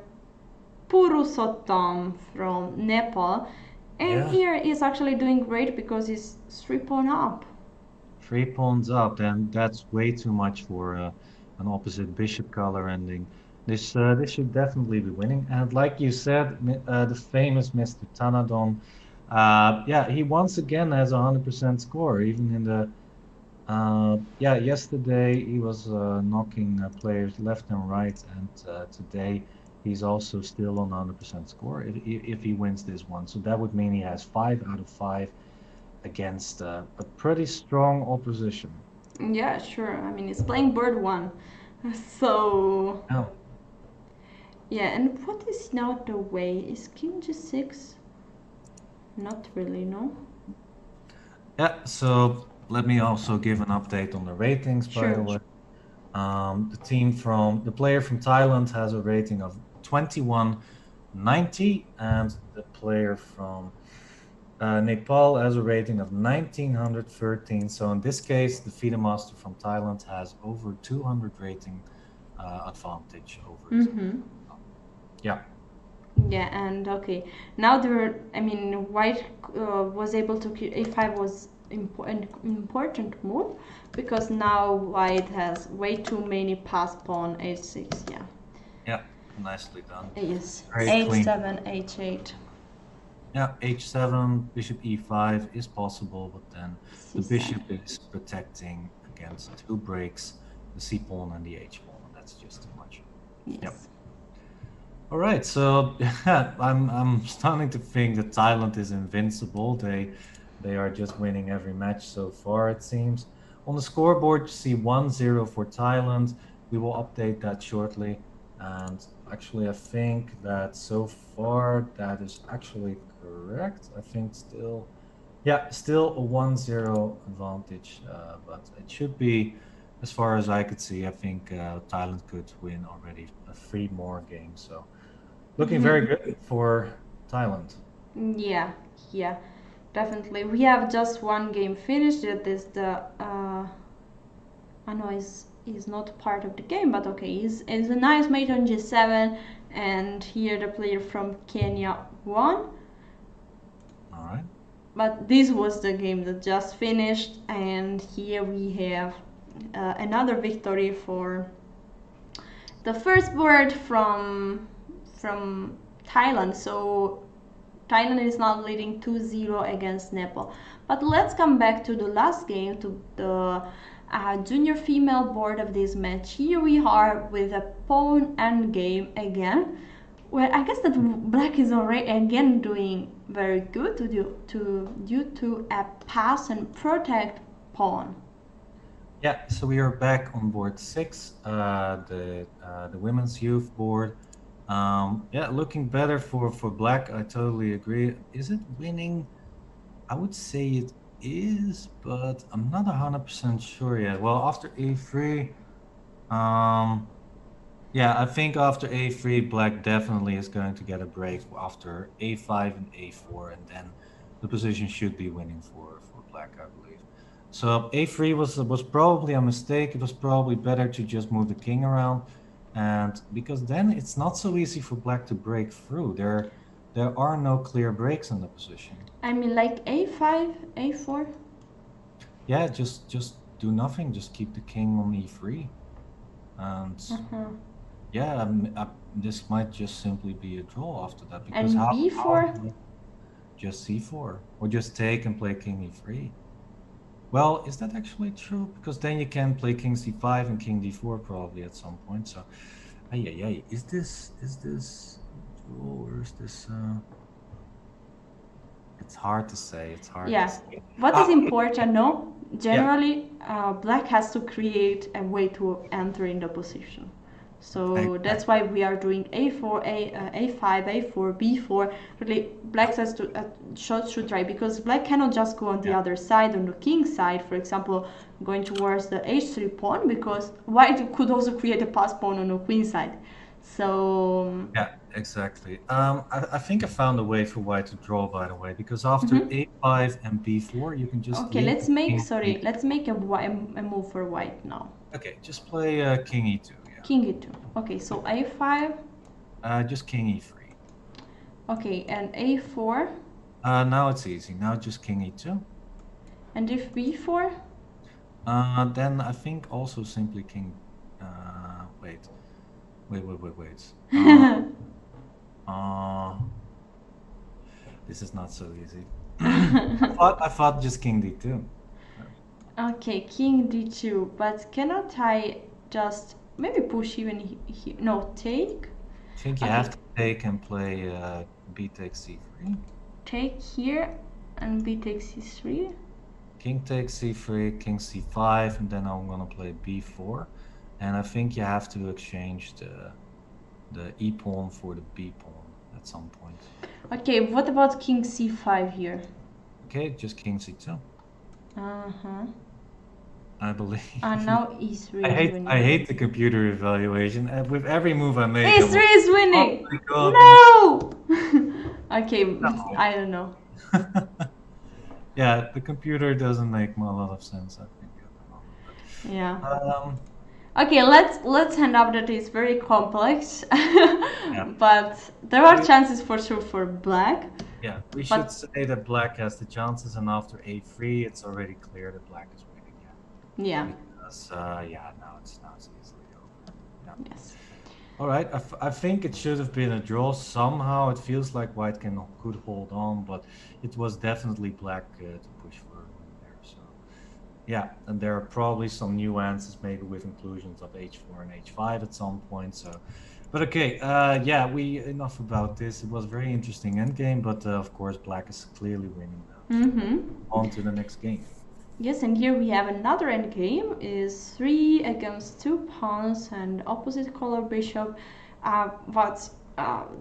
Speaker 1: Pruijssers from Nepal. And here he's actually doing great because he's 3 pawn up.
Speaker 2: 3 pawns up, and that's way too much for an opposite bishop color ending. This should definitely be winning. And like you said, the famous Mr. Tanadon, yeah, he once again has a 100% score. Even in the yesterday he was knocking players left and right, and today he's also still on 100% score if he wins this one. So that would mean he has 5 out of 5 against a pretty strong opposition.
Speaker 1: Yeah, sure. I mean, he's playing board 1, so.
Speaker 2: Oh.
Speaker 1: Yeah, and what is now the way? Is king g6? Not really, no?
Speaker 2: Yeah, so let me also give an update on the ratings, by the way. The player from Thailand has a rating of 2190, and the player from Nepal has a rating of 1913. So in this case, the FIDE master from Thailand has over 200 rating advantage over his. Yeah.
Speaker 1: Yeah, and okay, now white was able to a5 was an important move because now white has way too many pass pawn h6. Yeah.
Speaker 2: Yeah, nicely done.
Speaker 1: Yes. h7, h8.
Speaker 2: Yeah, h7, bishop e5 is possible, but then the bishop is protecting against 2 breaks, the c pawn and the h pawn. That's just too much.
Speaker 1: Yes.
Speaker 2: Yep. All right, so I'm starting to think that Thailand is invincible. They They are just winning every match so far, it seems. On the scoreboard, you see 1-0 for Thailand. We will update that shortly. And actually, I think that so far that is actually correct. I think still, yeah, still a 1-0 advantage. But it should be, as far as I could see, I think Thailand could win already 3 more games. So looking very good for Thailand.
Speaker 1: Yeah, yeah, definitely. We have just one game finished. That is the I know is not part of the game, but okay, is a nice mate on G7, and here the player from Kenya won.
Speaker 2: All right.
Speaker 1: But this was the game that just finished, and here we have another victory for the first board from Thailand. So Thailand is now leading 2-0 against Nepal. But let's come back to the last game, to the junior female board of this match. Here we are with a pawn endgame again. Well, I guess that black is already again doing very good due to a pass and protect pawn.
Speaker 2: Yeah, so we are back on board 6, the women's youth board. Yeah, looking better for black. I totally agree. Is it winning? I would say it is, but I'm not 100% sure yet. Well, after a3, yeah, I think after a3, black definitely is going to get a break after a5 and a4, and then the position should be winning for black, I believe. So a3 was probably a mistake. It was probably better to just move the king around, and because then it's not so easy for black to break through. There are no clear breaks in the position.
Speaker 1: I mean, like a5, a4.
Speaker 2: Yeah, just do nothing. Just keep the king on e3, and yeah, this might just simply be a draw after that. Because
Speaker 1: and b4.
Speaker 2: Just c4, or just take and play king e3. Well, is that actually true? Because then you can play king c5 and king d4 probably at some point. So, is this draw, or is this? It's hard to say. It's hard.
Speaker 1: Yeah.
Speaker 2: To say.
Speaker 1: What is important? No, generally, black has to create a way to enter in the position. So that's why we are doing a4, a5, a4, b4. Really, black has to should try, because black cannot just go on the other side, on the king side, for example, going towards the h3 pawn, because white could also create a pass pawn on the queen side. So
Speaker 2: yeah, exactly. I think I found a way for white to draw, by the way, because after a5 and b4, you can just
Speaker 1: let's make a move for white now.
Speaker 2: Okay, just play king e2.
Speaker 1: King e2. Okay, so a5.
Speaker 2: Just king e3.
Speaker 1: Okay, and a4.
Speaker 2: Now it's easy. Now just king e2.
Speaker 1: And if b4?
Speaker 2: Then I think also simply king. Wait. This is not so easy. I thought just king d2.
Speaker 1: Okay, king d2. But cannot I just maybe push even here? No, take.
Speaker 2: I think you have to take and play b takes c3.
Speaker 1: Take here and b takes c3.
Speaker 2: King takes c3, king c5, and then I'm gonna play b4. And I think you have to exchange the e pawn for the b pawn at some point.
Speaker 1: Okay, what about king c5 here?
Speaker 2: Okay, just king c2. I believe.
Speaker 1: Now e3
Speaker 2: is winning. I hate the computer evaluation. With every move I make,
Speaker 1: e3 is winning.
Speaker 2: Oh
Speaker 1: no. Okay, no. I don't know.
Speaker 2: Yeah, the computer doesn't make a lot of sense, I think.
Speaker 1: Yeah. Okay, let's hand up that it's very complex, but there are chances for sure for black.
Speaker 2: Yeah, we should say that black has the chances, and after a3, it's already clear that black is winning.
Speaker 1: Yeah.
Speaker 2: Because now it's easily over. Yeah.
Speaker 1: Yes.
Speaker 2: All right, I think it should have been a draw somehow. It feels like white could hold on, but it was definitely black to push for a win there. So yeah, and there are probably some nuances, maybe with inclusions of h4 and h5 at some point. So, but okay, enough about this. It was a very interesting endgame, but of course black is clearly winning now. On to the next game.
Speaker 1: Yes, and here we have another endgame, is 3 against 2 pawns and opposite color bishop, but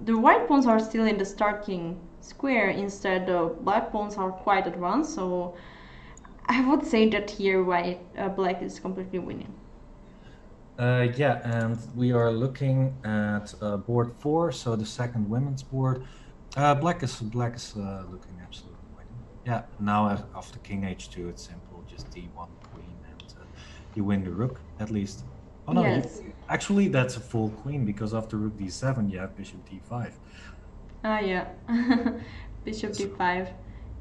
Speaker 1: the white pawns are still in the starting square, instead the black pawns are quite advanced, so I would say that here black is completely winning.
Speaker 2: Yeah, and we are looking at board 4, so the second women's board. Black is looking absolutely winning. Yeah, now after king h2, it's simple, just d1 queen, and you win the rook at least. Oh no,
Speaker 1: yes.
Speaker 2: Actually that's a full queen, because after rook d7 you have bishop d5.
Speaker 1: Yeah, bishop d5,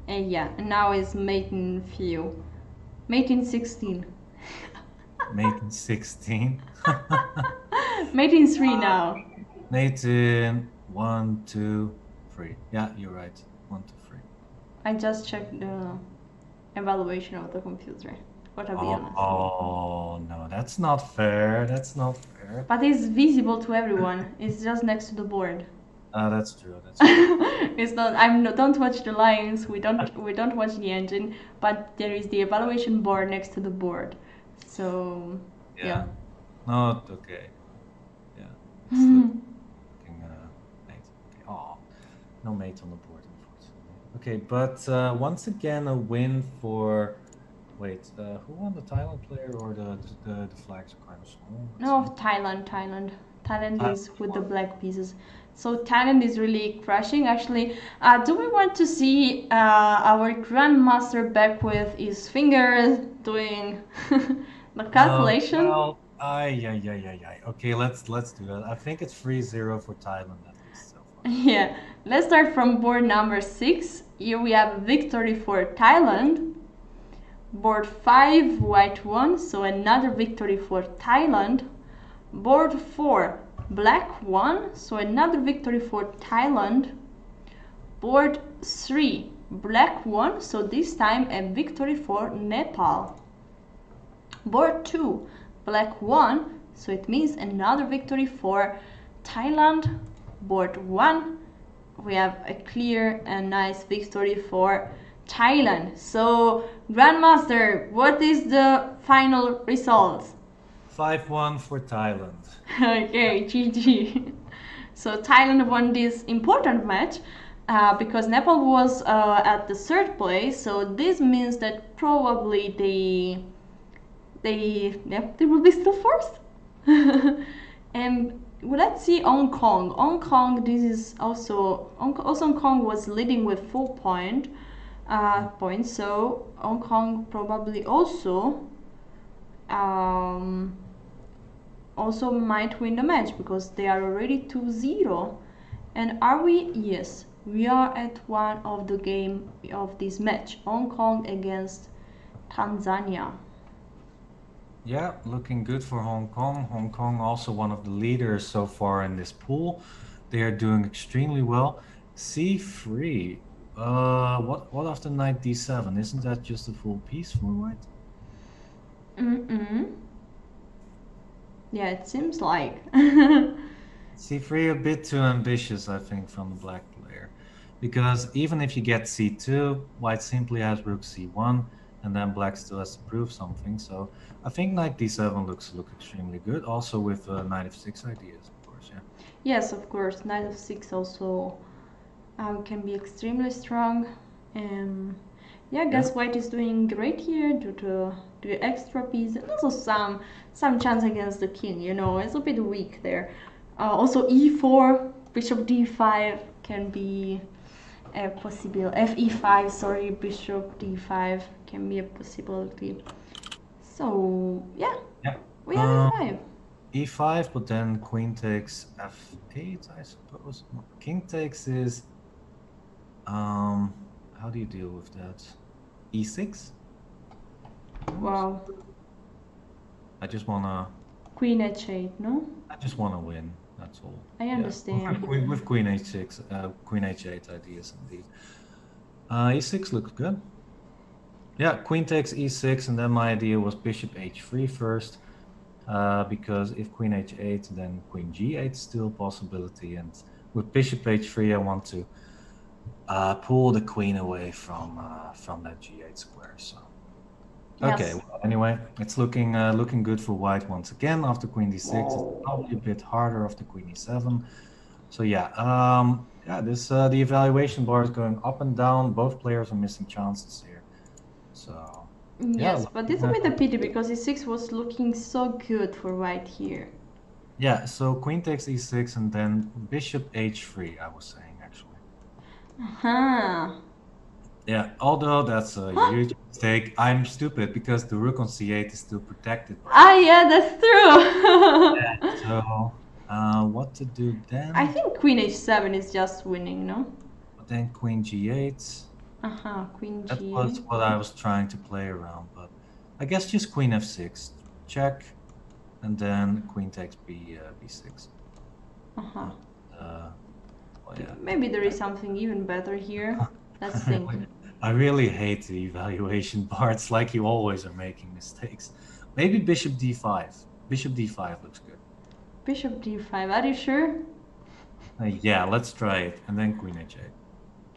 Speaker 1: and yeah, and now is mate in few, mate in 16.
Speaker 2: Mate in 16.
Speaker 1: Mate in 3 now.
Speaker 2: Mate in 1, 2, 3. Yeah, you're right. 1, 2, 3.
Speaker 1: I just checked the evaluation of the computer. What to be honest.
Speaker 2: Oh no, that's not fair. That's not fair.
Speaker 1: But it's visible to everyone. It's just next to the board.
Speaker 2: That's true. That's true.
Speaker 1: It's not. Don't watch the lines. We don't watch the engine. But there is the evaluation board next to the board. So yeah.
Speaker 2: No, okay. Yeah. Looking, mate. Okay. Oh, no mate on the board, unfortunately. Okay, but once again a win for. Wait, who won, the Thailand player or the flags are kind of small?
Speaker 1: No, Thailand. Thailand is with the black pieces. So Thailand is really crushing. Actually, do we want to see our grandmaster back with his fingers doing the calculation?
Speaker 2: Well, okay, let's do that. I think it's 3-0 for Thailand at least so far.
Speaker 1: Yeah, let's start from board number 6. Here we have victory for Thailand. Board 5, white 1, so another victory for Thailand. Board 4, black 1, so another victory for Thailand. Board 3, black 1, so this time a victory for Nepal. Board 2, black 1, so it means another victory for Thailand. Board 1, we have a clear and nice victory for Thailand. So, Grandmaster, what is the final result?
Speaker 2: 5-1 for Thailand.
Speaker 1: Okay, GG. So Thailand won this important match because Nepal was at the 3rd place. So this means that probably they will be still 4th. And let's see Hong Kong. Hong Kong, this is also Hong Kong was leading with 4 points. So Hong Kong probably also might win the match because they are already 2-0. And are we? Yes, we are at one of the game of this match, Hong Kong against Tanzania.
Speaker 2: Yeah, looking good for Hong Kong. Hong Kong also one of the leaders so far in this pool. They are doing extremely well. C3. What after knight d7? Isn't that just a full piece for white?
Speaker 1: Yeah, it seems like.
Speaker 2: C3 a bit too ambitious, I think, from the black player. Because even if you get c2, white simply has rook c1, and then black still has to prove something. So I think knight d7 look extremely good, also with knight f6 ideas, of course, yeah.
Speaker 1: Yes, of course, knight f6 also can be extremely strong. Yeah, I guess white is doing great here due to the extra piece and also some chance against the king, you know, it's a bit weak there. Also e4, bishop d5 can be a possible, fe5, sorry, bishop d5 can be a possibility. So yeah. We have e5.
Speaker 2: E5, but then queen takes f8, I suppose. King takes is how do you deal with that? E6?
Speaker 1: Wow.
Speaker 2: I just wanna
Speaker 1: queen h8, no?
Speaker 2: I just wanna win, that's all.
Speaker 1: I understand.
Speaker 2: Yeah. With queen h6, queen h8 ideas indeed. E6 looks good. Yeah, queen takes e6, and then my idea was bishop h3 first. Because if queen h8, then queen g8 is still a possibility, and with bishop h3 I want to pull the queen away from that g8 square. So okay.
Speaker 1: Yes.
Speaker 2: Well, anyway, it's looking good for white once again after queen d6. It's probably a bit harder after queen e7. So yeah, yeah. This the evaluation bar is going up and down. Both players are missing chances here. So yeah.
Speaker 1: Yes, but this is a bit a pity because e6 was looking so good for white here.
Speaker 2: Yeah, so queen takes e6 and then bishop h3, I was saying actually.
Speaker 1: Uh-huh.
Speaker 2: Yeah, although that's a huge mistake, I'm stupid because the rook on c8 is still protected by
Speaker 1: Ah, yeah, that's
Speaker 2: yeah.
Speaker 1: true.
Speaker 2: So, what to do
Speaker 1: I
Speaker 2: then?
Speaker 1: think queen h7 is just winning, no?
Speaker 2: But then queen g8.
Speaker 1: Uh-huh, queen
Speaker 2: That
Speaker 1: g.
Speaker 2: was what I was trying to play around, but I guess just queen f6, check, and then queen takes b6.
Speaker 1: Uh-huh.
Speaker 2: Well, yeah.
Speaker 1: Maybe there is something even better here. Let's think.
Speaker 2: I really hate the evaluation parts, like you always are making mistakes. Maybe bishop d5. Bishop d5 looks good.
Speaker 1: Bishop d5, are you sure?
Speaker 2: Yeah, let's try it. And then queen h8.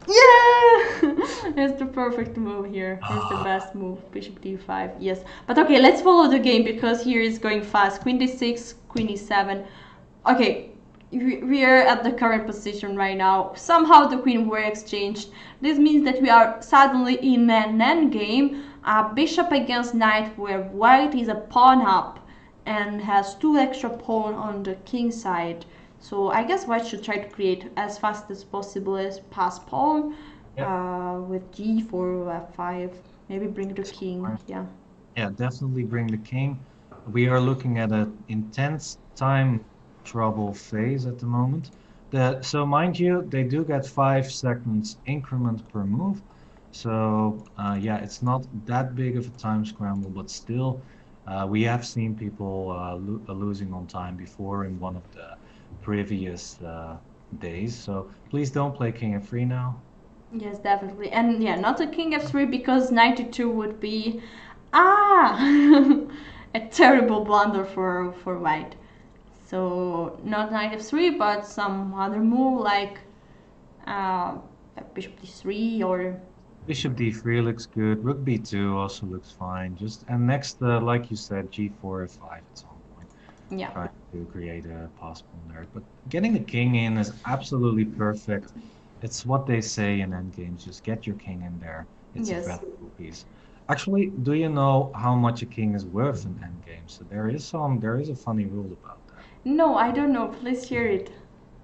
Speaker 1: Yeah! It's the perfect move here. It's the best move. Bishop d5, yes. But okay, let's follow the game because here is going fast. Queen d6, queen e7. Okay, we are at the current position right now. Somehow the queen were exchanged. This means that we are suddenly in an endgame. Bishop against knight where white is a pawn up and has two extra pawn on the king side. So I guess white should try to create as fast as possible as pass pawn with g4 or f5. Maybe bring the king, yeah.
Speaker 2: Yeah, definitely bring the king. We are looking at an intense time trouble phase at the moment. So mind you, they do get 5 seconds increment per move. So yeah, it's not that big of a time scramble, but still, we have seen people losing on time before in one of the previous days. So please don't play king f3 now.
Speaker 1: Yes, definitely. And yeah, not a king f3 because 92 would be ah a terrible blunder for white. So not knight f3, but some other move like uh, bishop d3 or
Speaker 2: Bishop d3 looks good. Rook b2 also looks fine. Just and next, like you said, g4 f5 at some point.
Speaker 1: yeah.
Speaker 2: Trying to create a possible nerve. But getting the king in is absolutely perfect. It's what they say in endgames. Just get your king in there. It's a
Speaker 1: Yes.
Speaker 2: valuable piece. Actually, do you know how much a king is worth in endgames? So there is a funny rule about that.
Speaker 1: No, I don't know. Please share it.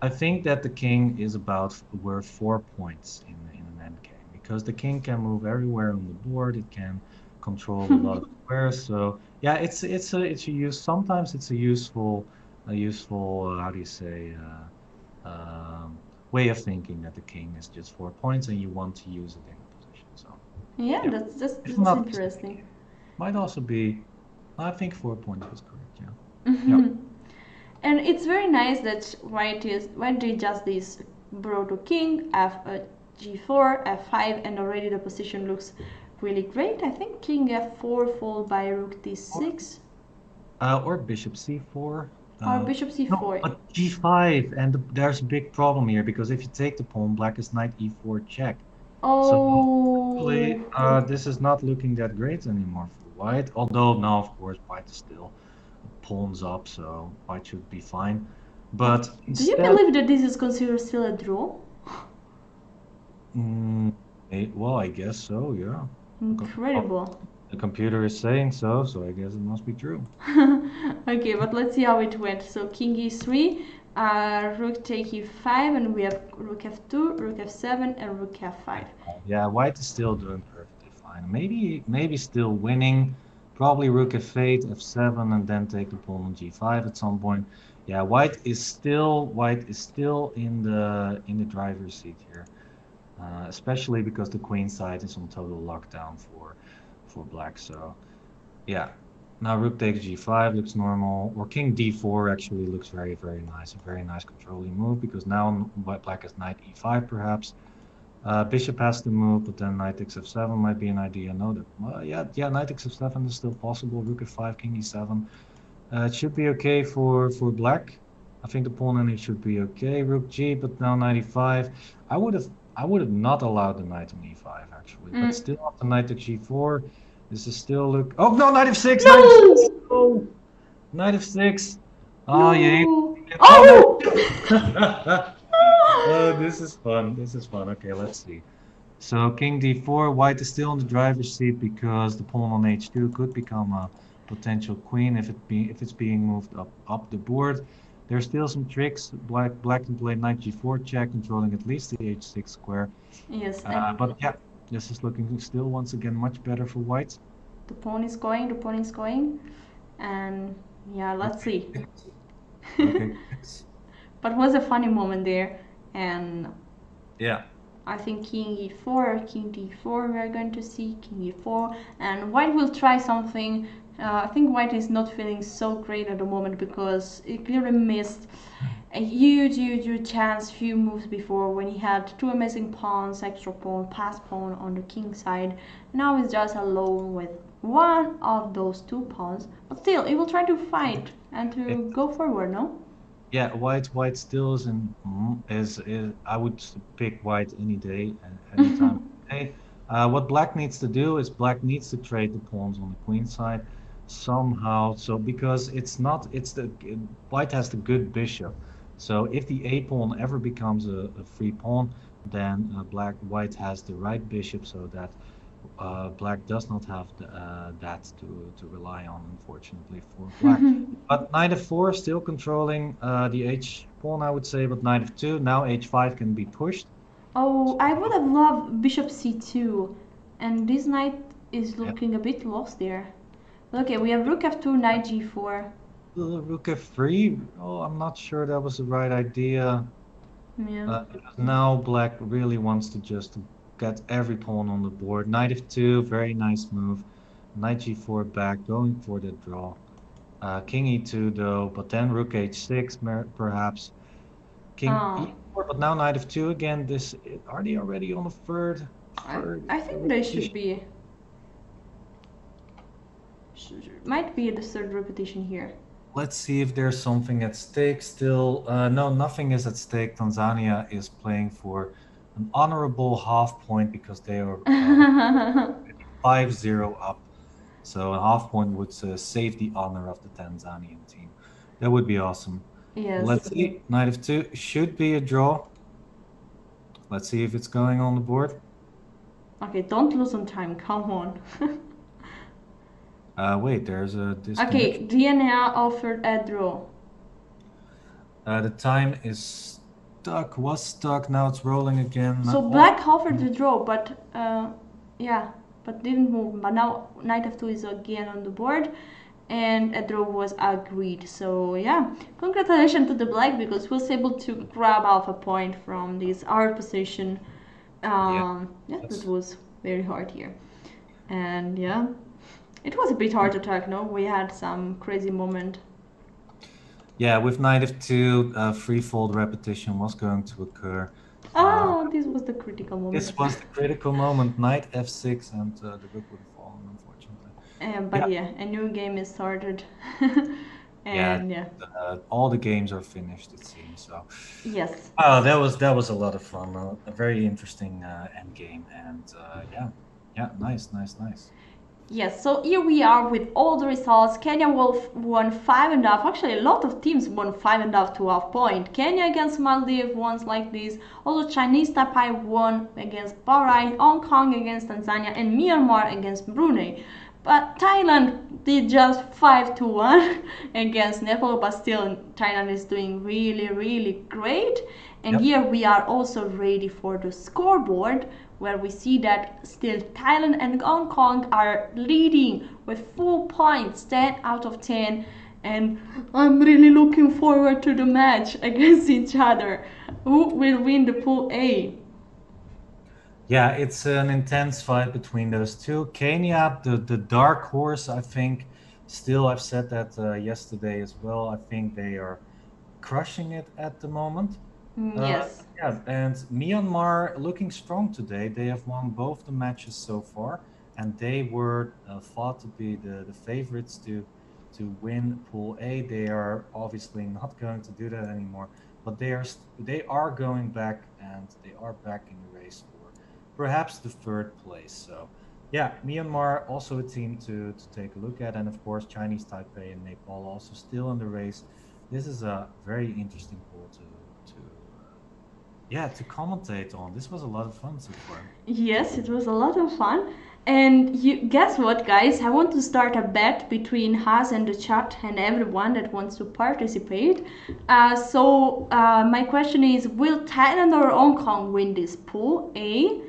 Speaker 2: I think that the king is about worth 4 points in an endgame because the king can move everywhere on the board. It can control a lot of squares. So yeah, it's a use. Sometimes it's a useful how do you say way of thinking that the king is just 4 points and you want to use it in a position. So
Speaker 1: Yeah,
Speaker 2: yeah,
Speaker 1: that's
Speaker 2: if not
Speaker 1: interesting.
Speaker 2: might also be. I think 4 points was correct. Yeah. Yeah.
Speaker 1: And it's very nice that white did just this brought to king, g4, f5, and already the position looks really great. I think king f4 followed by rook d6
Speaker 2: Or bishop c4.
Speaker 1: or
Speaker 2: Uh,
Speaker 1: bishop
Speaker 2: no,
Speaker 1: c4.
Speaker 2: but g5, and there's a big problem here because if you take the pawn, black is knight e4 check. So
Speaker 1: Oh,
Speaker 2: actually, this is not looking that great anymore for white. Although now, of course, white is still pawns up, so white should be fine. But
Speaker 1: do you
Speaker 2: instead,
Speaker 1: believe that this is considered still a draw?
Speaker 2: well, I guess so. Yeah.
Speaker 1: Incredible.
Speaker 2: The computer is saying so, so I guess it must be true.
Speaker 1: Okay, but let's see how it went. So king e3, rook take e5, and we have rook f2, rook f7, and rook f5.
Speaker 2: Yeah, white is still doing perfectly fine. Maybe still winning. Probably rook f8, f7, and then take the pawn on g5 at some point. Yeah, white is still in the driver's seat here, especially because the queen side is on total lockdown for black. So yeah, now rook takes g5 looks normal, or king d4 actually looks very very nice, a very nice controlling move because now black has knight e5 perhaps. Bishop has to move, but then knight takes f7 might be an idea. No, yeah, knight takes f7 is still possible. Rook f5, king e7. It should be okay for black. I think the pawn in it should be okay. Rook g, but now knight e5. I would have not allowed the knight on e5 actually, but still after knight to g4, this is still look. Oh no, knight f6, knight f6.
Speaker 1: No!
Speaker 2: Oh, knight f6. Oh yeah.
Speaker 1: No!
Speaker 2: Oh no.
Speaker 1: Oh!
Speaker 2: Oh, this is fun. This is fun. Okay, let's see. So king d4, white is still in the driver's seat because the pawn on h2 could become a potential queen if it's being moved up the board. There's still some tricks. Black can play knight g4 check, controlling at least the h6 square.
Speaker 1: Yes, and
Speaker 2: But yeah, this is looking still once again much better for white.
Speaker 1: the pawn is going, and yeah, let's see.
Speaker 2: Okay.
Speaker 1: But it was a funny moment there, and
Speaker 2: Yeah.
Speaker 1: I think king e4, king d4 we're going to see, king e4, and white will try something. I think white is not feeling so great at the moment because it clearly missed a huge chance few moves before when he had two amazing pawns, extra pawn, pass pawn on the king side. Now he's just alone with one of those two pawns, but still he will try to fight and to go forward, no?
Speaker 2: Yeah, white still is I would pick white any day, any time of the day. What black needs to do is black needs to trade the pawns on the queen side somehow. So because white has the good bishop. So if the a pawn ever becomes a free pawn, then white has the right bishop, so that black does not have that to rely on, unfortunately, for black. But knight f4 still controlling the h pawn, I would say, but knight f2, now h5 can be pushed.
Speaker 1: Oh, I would have loved bishop c2, and this knight is looking a bit lost there. Okay, we have rook f2, knight g4.
Speaker 2: Rook f3, oh, I'm not sure that was the right idea.
Speaker 1: Yeah.
Speaker 2: Because now black really wants to just get every pawn on the board. Knight f2, very nice move. Knight g4 back, going for the draw. King e2 though, but then rook h6 perhaps. King e4, but now knight f2 again. Are they already on the third?
Speaker 1: I think they should be. Might be the third repetition here.
Speaker 2: Let's see if there's something at stake still. No, nothing is at stake. Tanzania is playing for an honorable half point because they are 5-0 up. So a half point would save the honor of the Tanzanian team. That would be awesome.
Speaker 1: Yes.
Speaker 2: Let's see. Knight f2 should be a draw. Let's see if it's going on the board.
Speaker 1: Okay, don't lose on time. Come on.
Speaker 2: Wait, there's a disconnection.
Speaker 1: Okay, DNA offered a draw.
Speaker 2: The time is stuck, was stuck, now it's rolling again.
Speaker 1: So black offered the draw, but yeah, but didn't move. But now knight f2 is again on the board, and a draw was agreed. So yeah, congratulations to the black because was able to grab off a point from this hard position. Yeah, that was very hard here, and yeah, it was a bit hard to attack. No, we had some crazy moment.
Speaker 2: Yeah, with knight f2, free-fold repetition was going to occur.
Speaker 1: Oh, this was the critical moment.
Speaker 2: This was the critical moment. Knight f6, and the rook would have fallen, unfortunately.
Speaker 1: But yeah, a new game is started. And yeah.
Speaker 2: All the games are finished, it seems. So
Speaker 1: yes.
Speaker 2: That was a lot of fun. A very interesting end game, and yeah, nice.
Speaker 1: Yes, so here we are with all the results. Kenya Wolf won 5.5. Actually, a lot of teams won 5.5 to half point. Kenya against Maldives, ones like this. Also, Chinese Taipei won against Bahrain, Hong Kong against Tanzania, and Myanmar against Brunei. But Thailand did just 5-1 against Nepal, but still Thailand is doing really great. And here we are also ready for the scoreboard, where we see that still Thailand and Hong Kong are leading with full points, 10 out of 10. And I'm really looking forward to the match against each other. Who will win the Pool A?
Speaker 2: Yeah, it's an intense fight between those two. Kenya, the dark horse, I think. Still, I've said that yesterday as well. I think they are crushing it at the moment.
Speaker 1: Yes.
Speaker 2: Yeah, and Myanmar looking strong today. They have won both the matches so far, and they were thought to be the favorites to win Pool A. They are obviously not going to do that anymore. but they are going back, and they are back in the race for perhaps the third place. So yeah, Myanmar also a team to take a look at, and of course Chinese Taipei and Nepal also still in the race. This is a very interesting pool to yeah, to commentate on. This was a lot of fun so far.
Speaker 1: Yes, it was a lot of fun. And you guess what, guys? I want to start a bet between us and the chat and everyone that wants to participate. My question is: will Thailand or Hong Kong win this pool A?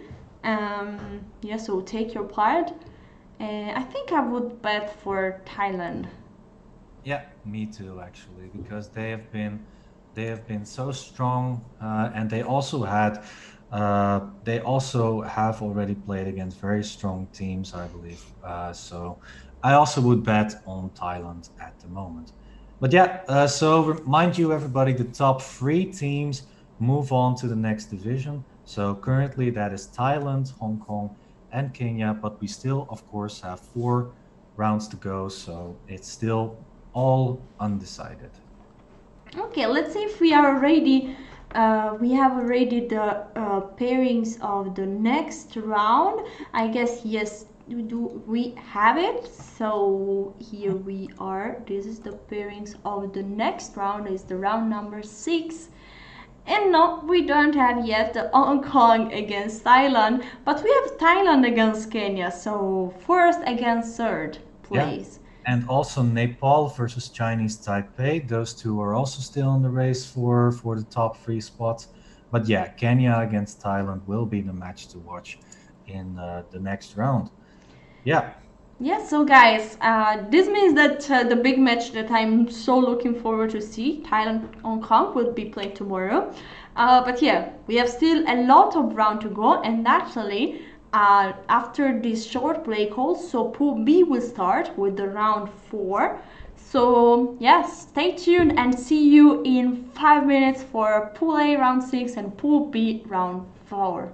Speaker 1: Yeah, so take your part. I think I would bet for Thailand.
Speaker 2: Yeah, me too, actually, because they have been so strong, and they also have already played against very strong teams, I believe. So I also would bet on Thailand at the moment. But yeah, so remind you, everybody, the top three teams move on to the next division. So currently that is Thailand, Hong Kong, and Kenya, but we still, of course, have 4 rounds to go. So it's still all undecided.
Speaker 1: Okay, let's see if we are ready. We have already the pairings of the next round. I guess yes, we have it. So here we are. This is the pairings of the next round. Is the round number 6. And no, we don't have yet the Hong Kong against Thailand, but we have Thailand against Kenya. So first against third place.
Speaker 2: Yeah. And also Nepal versus Chinese Taipei. Those two are also still in the race for the top 3 spots. But yeah, Kenya against Thailand will be the match to watch in the next round. Yeah.
Speaker 1: Yeah, so guys, this means that the big match that I'm so looking forward to see, Thailand Hong Kong, will be played tomorrow. But yeah, we have still a lot of round to go, and actually, after this short break also, Pool B will start with the round 4. So yes, stay tuned and see you in 5 minutes for Pool A round 6 and Pool B round 4.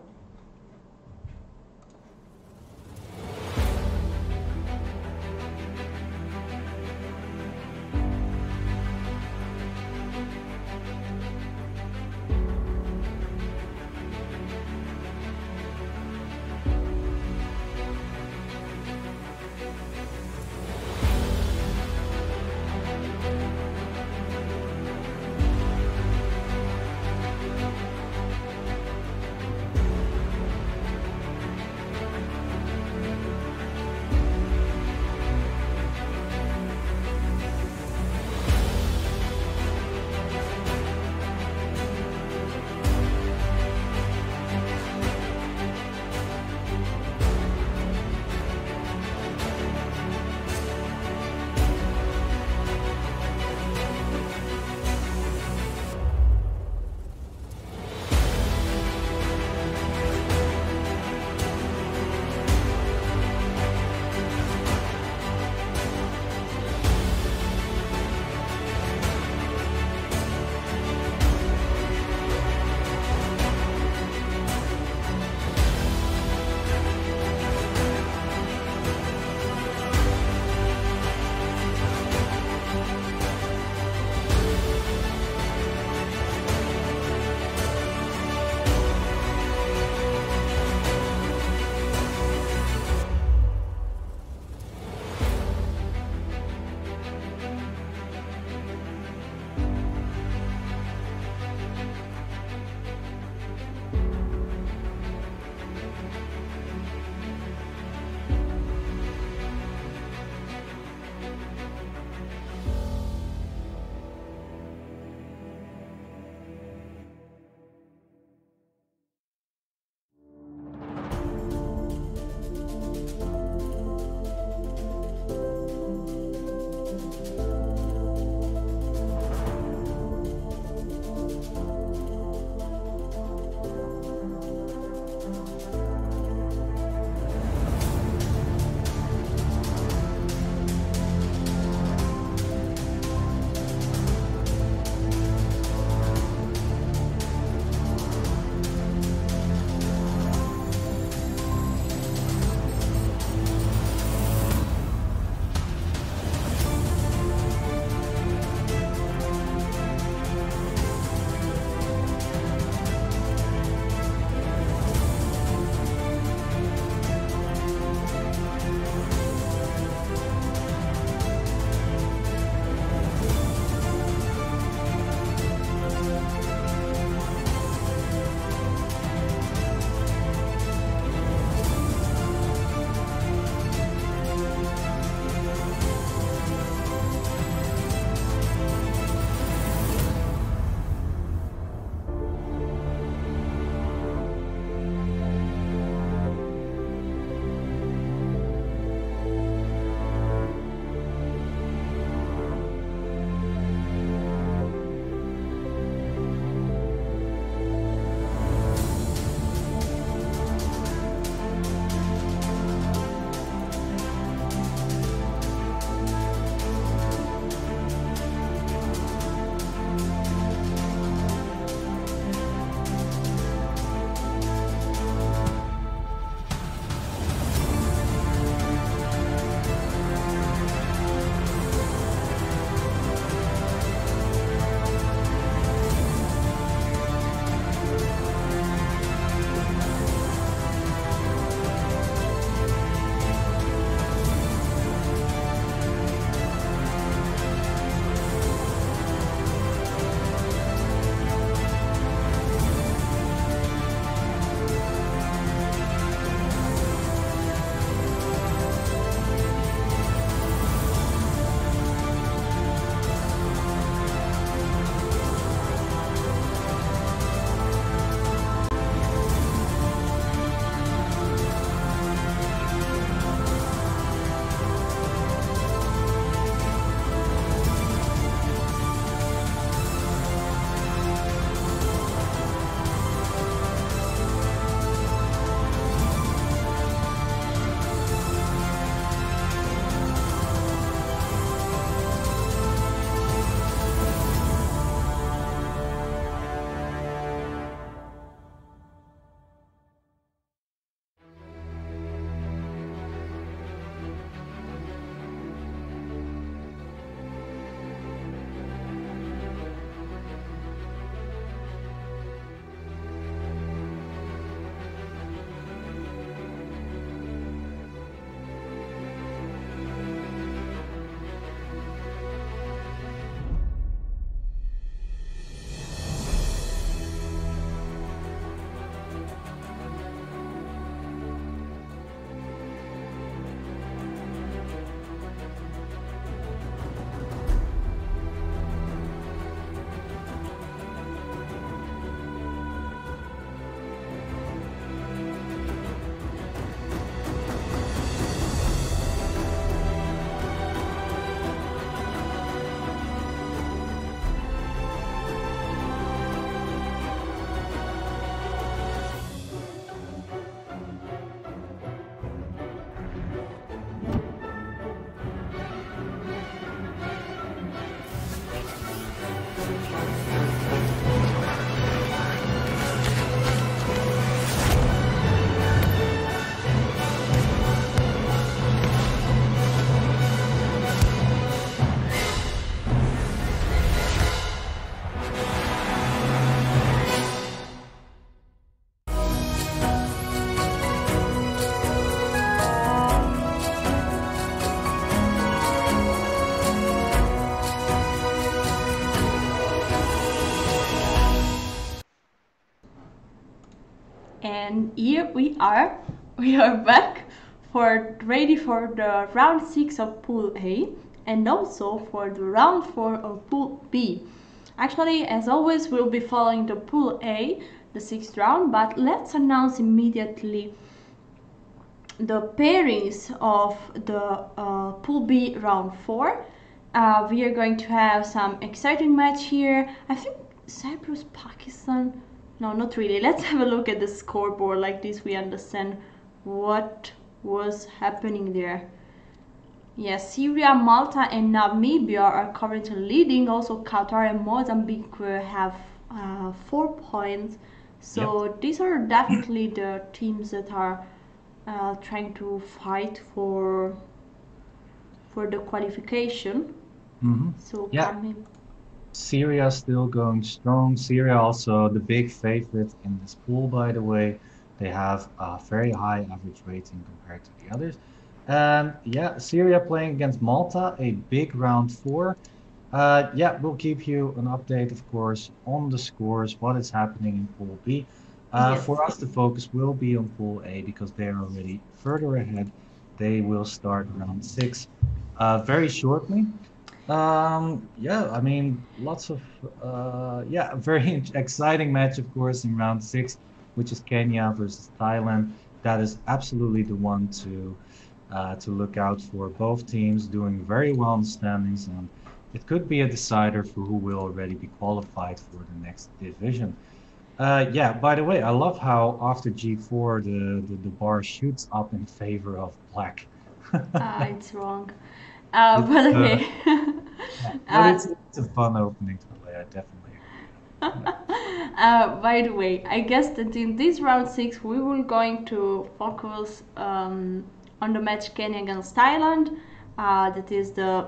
Speaker 1: And here we are back ready for the round 6 of Pool A and also for the round 4 of Pool B. Actually, as always, we'll be following the Pool A, the 6th round, but let's announce immediately the pairings of the Pool B round 4. We are going to have some exciting match here. I think Cyprus, Pakistan. No, not really. Let's have a look at the scoreboard like this. We understand what was happening there. Yes, Syria, Malta, and Namibia are currently leading. Also, Qatar and Mozambique have 4 points. So yep, these are definitely the teams that are trying to fight for the qualification. So
Speaker 2: yeah, Syria still going strong. Syria also the big favorite in this pool, by the way. They have a very high average rating compared to the others. And yeah, Syria playing against Malta, a big round 4. Yeah, we'll keep you an update, of course, on the scores, what is happening in Pool B. Yes. For us, the focus will be on Pool A because they're already further ahead. They will start round 6 very shortly. Yeah, I mean, lots of, yeah, a very exciting match, of course, in round 6, which is Kenya versus Thailand. That is absolutely the one to look out for. Both teams doing very well in standings, and it could be a decider for who will already be qualified for the next division. Yeah, by the way, I love how after G4 the bar shoots up in favor of black.
Speaker 1: It's wrong. But okay.
Speaker 2: But it's a fun opening to play, I definitely agree.
Speaker 1: By the way, I guess that in this round 6 we will going to focus on the match Kenya against Thailand. That is the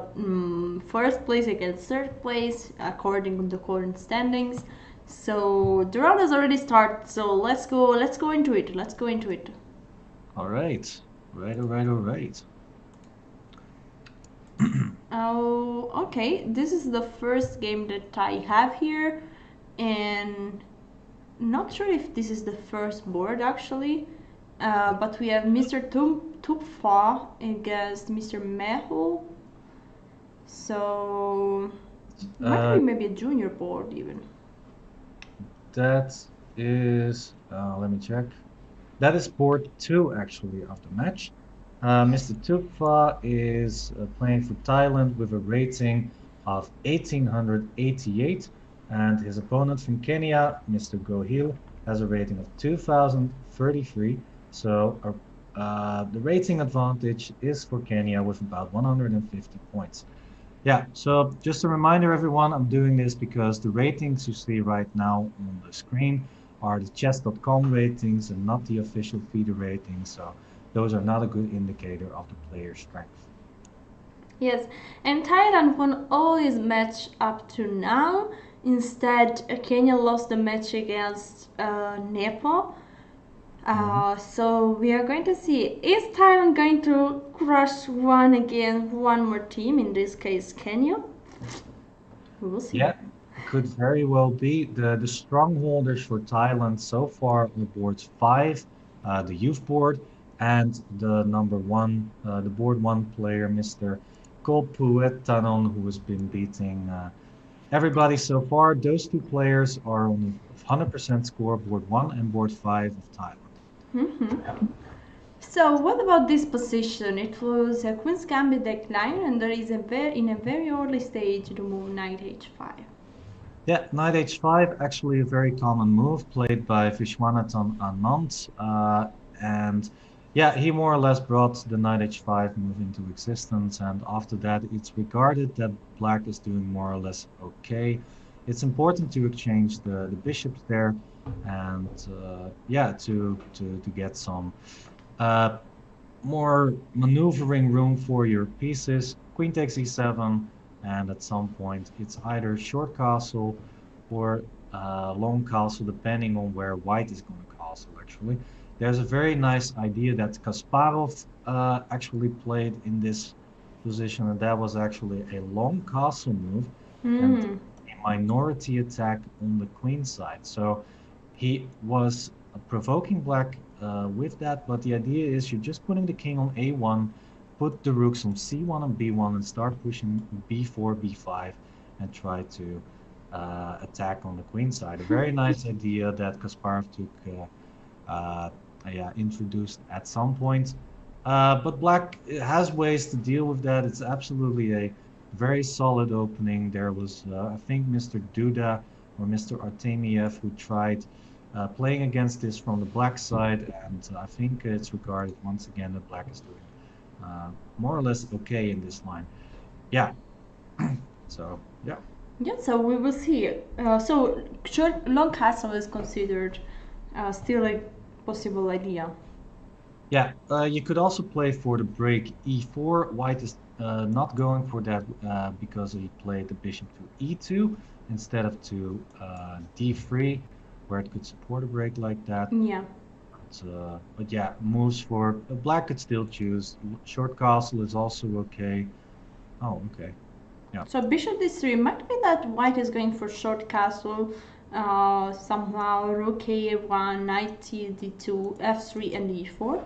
Speaker 1: first place against third place according to the current standings. So the round has already started. So let's go into it. Let's go into it.
Speaker 2: All right. All right.
Speaker 1: Oh, okay. This is the first game that I have here, and not sure if this is the first board actually. But we have Mr. Tupfa against Mr. Mehul. So might be maybe a junior board even.
Speaker 2: That is, let me check. That is board 2 actually of the match. Mr. Tupfa is playing for Thailand with a rating of 1888, and his opponent from Kenya, Mr. Gohil, has a rating of 2033. So the rating advantage is for Kenya with about 150 points. Yeah, so just a reminder, everyone, I'm doing this because the ratings you see right now on the screen are the chess.com ratings and not the official FIDE ratings. So those are not a good indicator of the player's strength.
Speaker 1: Yes, and Thailand won all his match up to now. Instead, Kenya lost the match against Nepal. So we are going to see, is Thailand going to crush one more team, in this case Kenya? We will see.
Speaker 2: Yeah, could very well be. The strongholders for Thailand so far are boards 5, the youth board, and the number 1, the board 1 player, Mr. Kolpuetanon, who has been beating everybody so far. Those 2 players are on the 100% score, board 1 and board 5 of Thailand.
Speaker 1: Yeah. So what about this position? It was a Queen's Gambit deck 9, and there is in a very early stage the move Knight H5.
Speaker 2: Yeah, Knight H5, actually a very common move played by Vishwanathan Anand. And yeah, he more or less brought the Knight H5 move into existence, and after that it's regarded that black is doing more or less okay. It's important to exchange the bishops there, and yeah, to get some more maneuvering room for your pieces. Queen takes e7, and at some point it's either short castle or long castle, depending on where white is going to castle actually. There's a very nice idea that Kasparov actually played in this position, and that was actually a long castle move and a minority attack on the queen side. So he was provoking black with that, but the idea is you're just putting the king on a1, put the rooks on c1 and b1, and start pushing b4, b5, and try to attack on the queen side. A very nice idea that Kasparov took, yeah, introduced at some point. But black has ways to deal with that. It's absolutely a very solid opening. There was, I think, Mr. Duda or Mr. Artemiev who tried playing against this from the black side, and I think it's regarded once again that black is doing more or less okay in this line. Yeah. So yeah.
Speaker 1: Yeah, so we will see. So short long castle is considered still a possible idea.
Speaker 2: Yeah, you could also play for the break e4. White is not going for that because he played the bishop to e2 instead of to d3, where it could support a break like that.
Speaker 1: Yeah.
Speaker 2: But yeah, moves for black could still choose. Short castle is also okay. Oh, okay. Yeah.
Speaker 1: So bishop d3 might be that white is going for short castle. Somehow rook a1, knight d2, f3, and e4.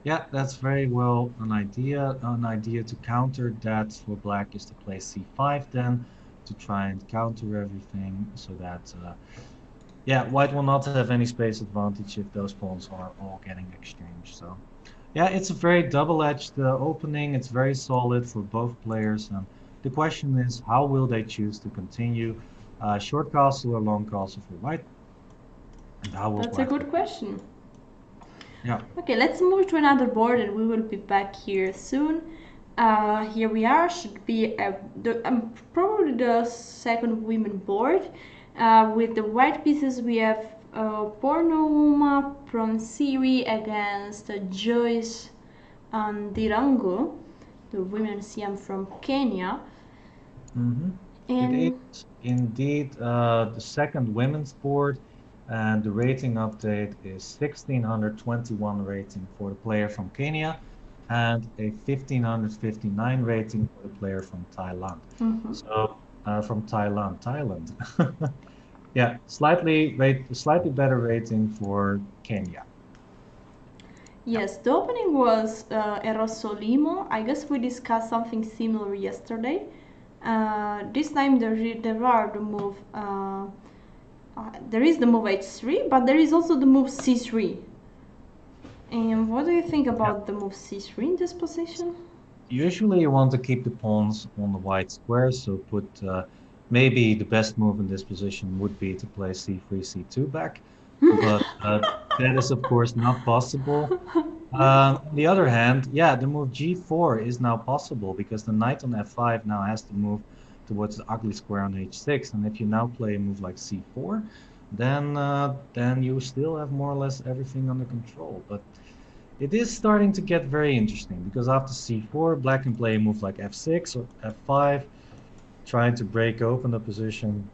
Speaker 2: Yeah, that's very well an idea. An idea to counter that for black is to play c5 then, to try and counter everything so that, yeah, white will not have any space advantage if those pawns are all getting exchanged. So, yeah, it's a very double-edged opening. It's very solid for both players. And the question is, how will they choose to continue? Short castle or long castle for white? And how will
Speaker 1: That's a good question.
Speaker 2: Yeah.
Speaker 1: Okay, let's move to another board and we will be back here soon. Here we are, should be probably the second women board. With the white pieces we have Pornouma from Siri against Joyce and Dirango, the women CM from Kenya.
Speaker 2: Mm-hmm. And it is indeed the second women's board. And the rating update is 1621 rating for the player from Kenya and a 1559 rating for the player from Thailand.
Speaker 1: Mm-hmm.
Speaker 2: So from Thailand. Yeah, slightly better rating for Kenya.
Speaker 1: Yes, the opening was Erosolimo. I guess we discussed something similar yesterday. This time there are the move. There is the move h3, but there is also the move c3. And what do you think about the move c3 in this position?
Speaker 2: Usually you want to keep the pawns on the white square, so put maybe the best move in this position would be to play c3, c2 back, but that is of course not possible. On the other hand, yeah, the move g4 is now possible because the knight on f5 now has to move towards the ugly square on h6, and if you now play a move like c4, then you still have more or less everything under control. But it is starting to get very interesting because after c4, black can play a move like f6 or f5, trying to break open the position.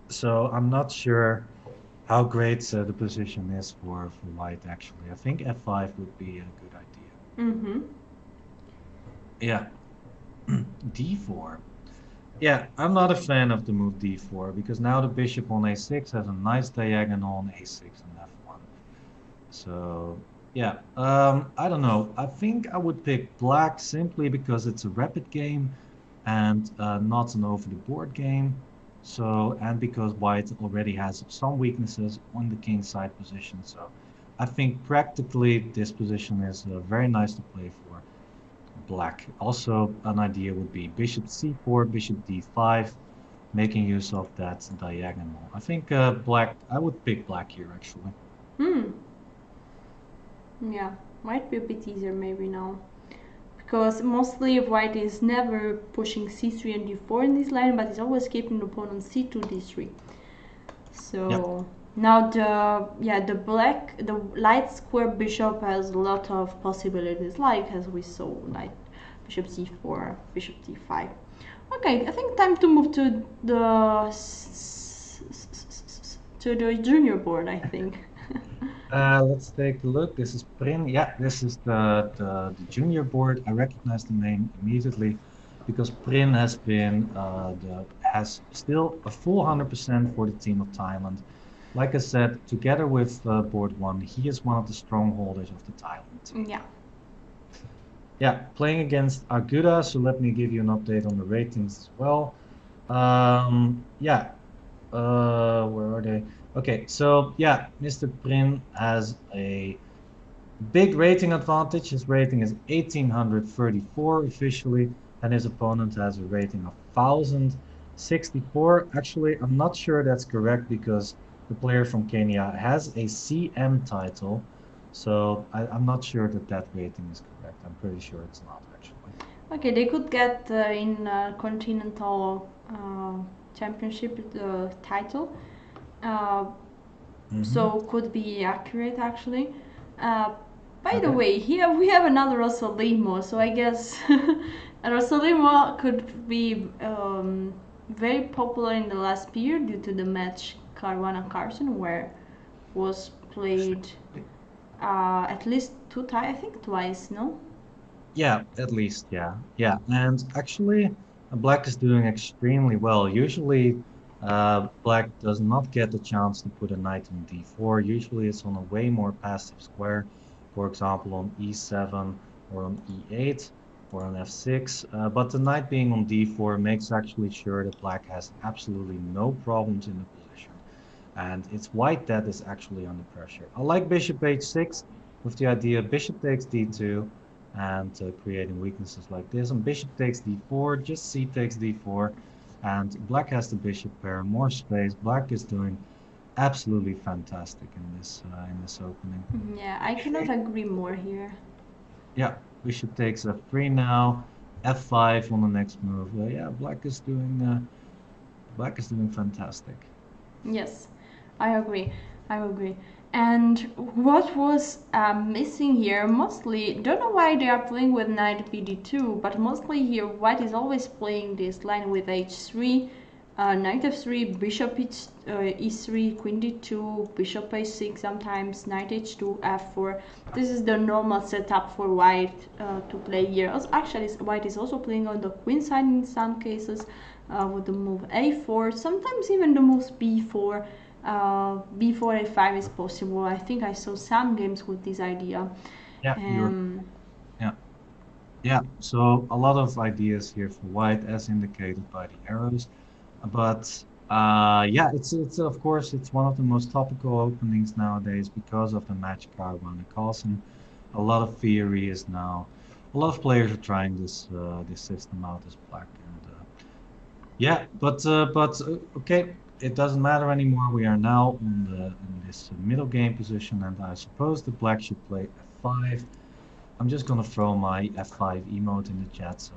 Speaker 2: So I'm not sure how great the position is for white actually. I think f5 would be a good idea.
Speaker 1: Mm-hmm.
Speaker 2: Yeah. d4. Yeah, I'm not a fan of the move d4 because now the bishop on a6 has a nice diagonal on a6 and f1. So yeah, I don't know. I think I would pick black simply because it's a rapid game and not an over-the-board game. So, and because white already has some weaknesses on the king side position. So I think practically this position is very nice to play for black. Also, an idea would be bishop c4, bishop d5, making use of that diagonal. I think black, I would pick black here actually.
Speaker 1: Yeah, might be a bit easier maybe now. Because mostly white is never pushing c3 and d4 in this line, but is always keeping the pawn on c2, d3. So now the light square bishop has a lot of possibilities, like as we saw, like bishop c4, bishop d5. Okay, I think time to move to the junior board, I think.
Speaker 2: Let's take a look. This is Prin. Yeah, this is the junior board. I recognize the name immediately because Prin has been has still a full 100% for the team of Thailand. like I said, together with board one, he is one of the strongholders of the Thailand team.
Speaker 1: Yeah.
Speaker 2: Yeah, playing against Aguda, so let me give you an update on the ratings as well. Yeah, where are they? Okay, so yeah, Mr. Prin has a big rating advantage. His rating is 1834 officially, and his opponent has a rating of 1064. Actually, I'm not sure that's correct because the player from Kenya has a CM title, so I'm not sure that that rating is correct. I'm pretty sure it's not actually.
Speaker 1: Okay, they could get in continental championship title. So could be accurate actually. By the
Speaker 2: Okay.
Speaker 1: way, here we have another Rosolimo, so I guess Rosolimo could be very popular in the last period due to the match Caruana Carson, where was played at least I think twice, no?
Speaker 2: Yeah, at least, yeah. Yeah, and actually, Black is doing extremely well. Usually, Black does not get the chance to put a knight on d4. Usually, it's on a way more passive square, for example, on e7 or on e8 or on f6. But the knight being on d4 makes actually sure that Black has absolutely no problems in the position. And it's White that is actually under pressure. I like bishop h6 with the idea bishop takes d2 and creating weaknesses like this. And bishop takes d4, just c takes d4, and Black has the bishop pair, more space. Black is doing absolutely fantastic in this opening.
Speaker 1: Yeah, I cannot agree more here.
Speaker 2: Yeah, bishop takes f3 now, f5 on the next move. Yeah, Black is doing fantastic.
Speaker 1: Yes, I agree. I agree. And what was missing here, mostly, don't know why they are playing with knight bd2, but mostly here White is always playing this line with h3, knight f3, bishop e3, queen d2, bishop a6, sometimes knight h2, f4. This is the normal setup for White to play here. Also, actually, White is also playing on the queen side in some cases with the move a4, sometimes even the moves b4. B4 a5 is possible. I think I saw some games with this idea.
Speaker 2: Yeah, yeah. Yeah, so a lot of ideas here for White as indicated by the arrows. But yeah, it's of course it's one of the most topical openings nowadays because of the match Caruana Carlsen. A lot of theory is now, a lot of players are trying this system out as Black, and yeah, but okay, it doesn't matter anymore. We are now in this middle game position, and I suppose the Black should play f5. I'm just gonna throw my f5 emote in the chat, so.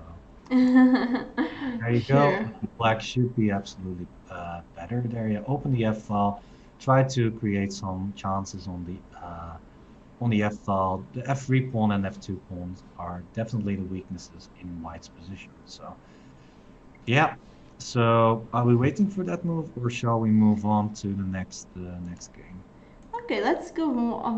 Speaker 2: There you go.
Speaker 1: Sure.
Speaker 2: Black should be absolutely better there. Yeah, open the F file. Try to create some chances on the F file. The F3 pawn and F2 pawns are definitely the weaknesses in White's position. So yeah. So are we waiting for that move, or shall we move on to the next game?
Speaker 1: Okay, let's go.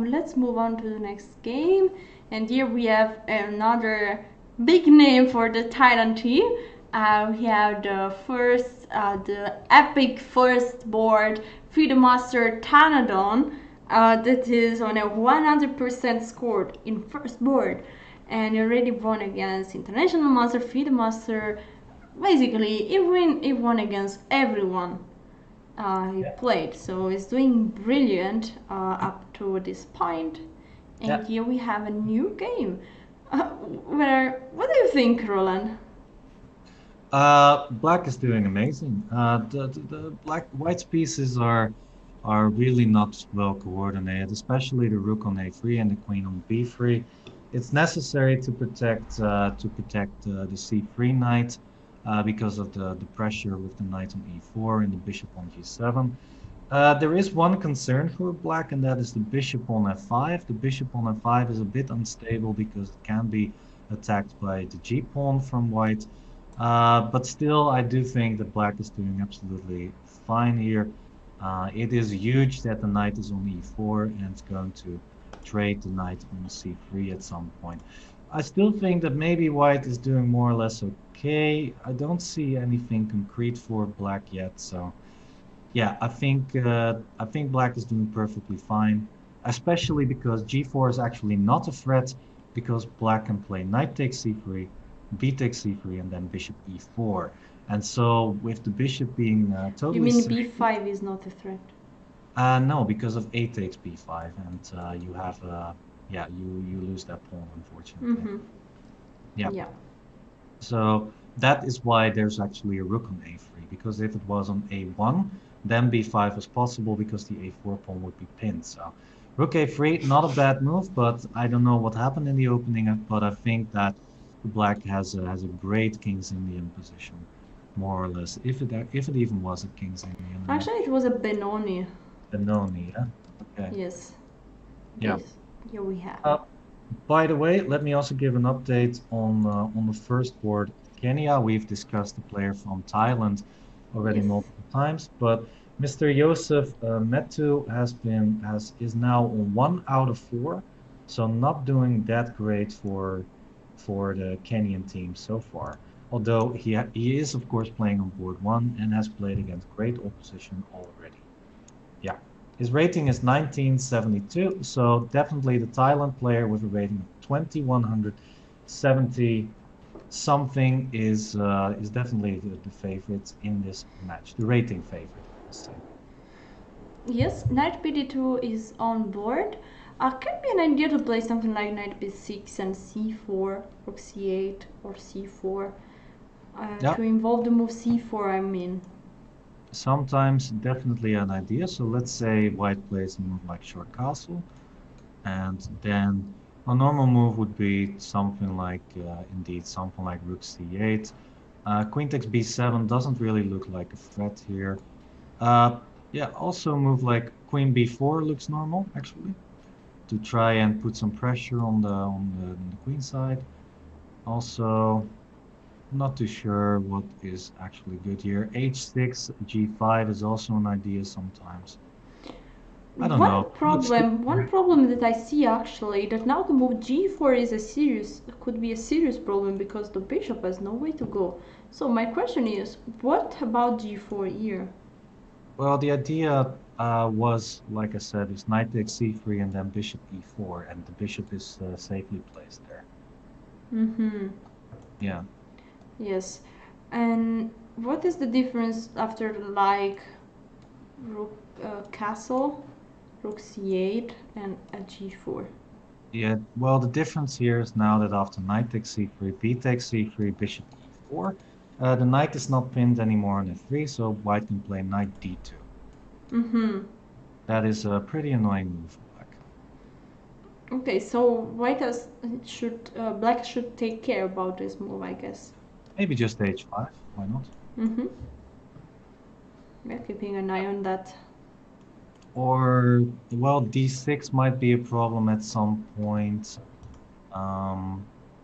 Speaker 1: Let's move on to the next game. And here we have another big name for the Thailand team. We have the epic first board, FIDE Master Tanadon, that is on a 100% scored in first board, and already won against International Master, FIDE Master. Basically, he won against everyone he played, so he's doing brilliant up to this point. And here we have a new game. What do you think, Roland?
Speaker 2: Black is doing amazing. The White's pieces are really not well coordinated, especially the rook on a3 and the queen on b3. It's necessary to protect the c3 knight because of the pressure with the knight on e4 and the bishop on g7. There is one concern for Black, and that is the bishop on f5. The bishop on f5 is a bit unstable because it can be attacked by the g-pawn from White. But still, I do think that Black is doing absolutely fine here. It is huge that the knight is on e4 and it's going to trade the knight on c3 at some point. I still think that maybe White is doing more or less okay. I don't see anything concrete for Black yet, so Yeah, I think black is doing perfectly fine, especially because g4 is actually not a threat because black can play knight takes c3, b takes c3, and then bishop e4. And so with the bishop being
Speaker 1: You
Speaker 2: totally
Speaker 1: mean
Speaker 2: safe,
Speaker 1: b5 is not a threat?
Speaker 2: no, because of a takes b5, and you have yeah, you lose that pawn, unfortunately.
Speaker 1: Mm-hmm.
Speaker 2: Yeah.
Speaker 1: Yeah.
Speaker 2: So that is why there's actually a rook on a3, because if it was on a1, then b5 was possible because the a4 pawn would be pinned. So rook a3, not a bad move, but I don't know what happened in the opening, but I think that black has a great King's Indian position, more or less, if it even was a King's Indian.
Speaker 1: Actually, it was a Benoni.
Speaker 2: Benoni, yeah? Okay.
Speaker 1: Yes.
Speaker 2: Yeah.
Speaker 1: Yes. Here we have.
Speaker 2: By the way, let me also give an update on the first board of Kenya. We've discussed the player from Thailand already
Speaker 1: Yes.
Speaker 2: multiple times, but Mr. Joseph Metu is now on 1 out of 4, so not doing that great for the Kenyan team so far. Although he is of course playing on board 1 and has played against great opposition already. Yeah. His rating is 1972, so definitely the Thailand player with a rating of 2170 something is definitely the favorite in this match, the rating favorite, I must say.
Speaker 1: Yes, knight bd2 is on board. Can be an idea to play something like knight b6 and c4, rook c8 or c4
Speaker 2: Yeah,
Speaker 1: to involve the move c4, I mean.
Speaker 2: sometimes definitely an idea. So let's say white plays a move like short castle, and then a normal move would be something like, indeed, something like rook c8. Queen takes b7 doesn't really look like a threat here. Uh, yeah, also a move like queen b4 looks normal, actually, to try and put some pressure on the queen side. Also, not too sure what is actually good here. h6, g5 is also an idea sometimes. I don't know.
Speaker 1: One problem that I see actually that now the move g4 could be a serious problem because the bishop has no way to go. So my question is, what about g4 here?
Speaker 2: Well, the idea was, like I said, is knight takes c3 and then bishop e4, and the bishop is safely placed there.
Speaker 1: Mm-hmm.
Speaker 2: Yeah.
Speaker 1: Yes. And what is the difference after like rook castle, rook c8 and a g4?
Speaker 2: Yeah, well, the difference here is now that after knight takes c3, b takes c3, bishop e4, the knight is not pinned anymore on f3, so white can play knight d2.
Speaker 1: Mm-hmm.
Speaker 2: That is a pretty annoying move for black.
Speaker 1: Okay, so black should take care about this move, I guess.
Speaker 2: Maybe just h5, why not?
Speaker 1: Mm-hmm. We're keeping an eye on that.
Speaker 2: Or, well, d6 might be a problem at some point.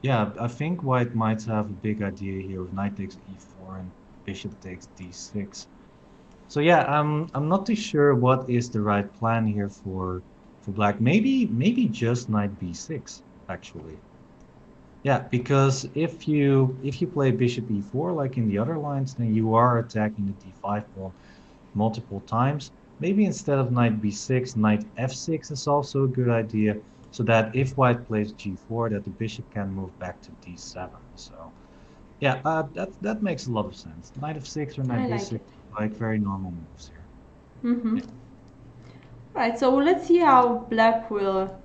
Speaker 2: Yeah, I think white might have a big idea here of knight takes e4 and bishop takes d6. So yeah, I'm not too sure what is the right plan here for black. Maybe just knight b6 actually. Yeah, because if you play bishop e4 like in the other lines, then you are attacking the d5 pawn multiple times. Maybe instead of knight b6, knight f6 is also a good idea, so that if white plays g4, that the bishop can move back to d7. So yeah, that makes a lot of sense. Knight f6 or knight
Speaker 1: I
Speaker 2: b6,
Speaker 1: like it.
Speaker 2: like very normal moves here.
Speaker 1: Mm-hmm.
Speaker 2: Yeah.
Speaker 1: Right, so let's see how black will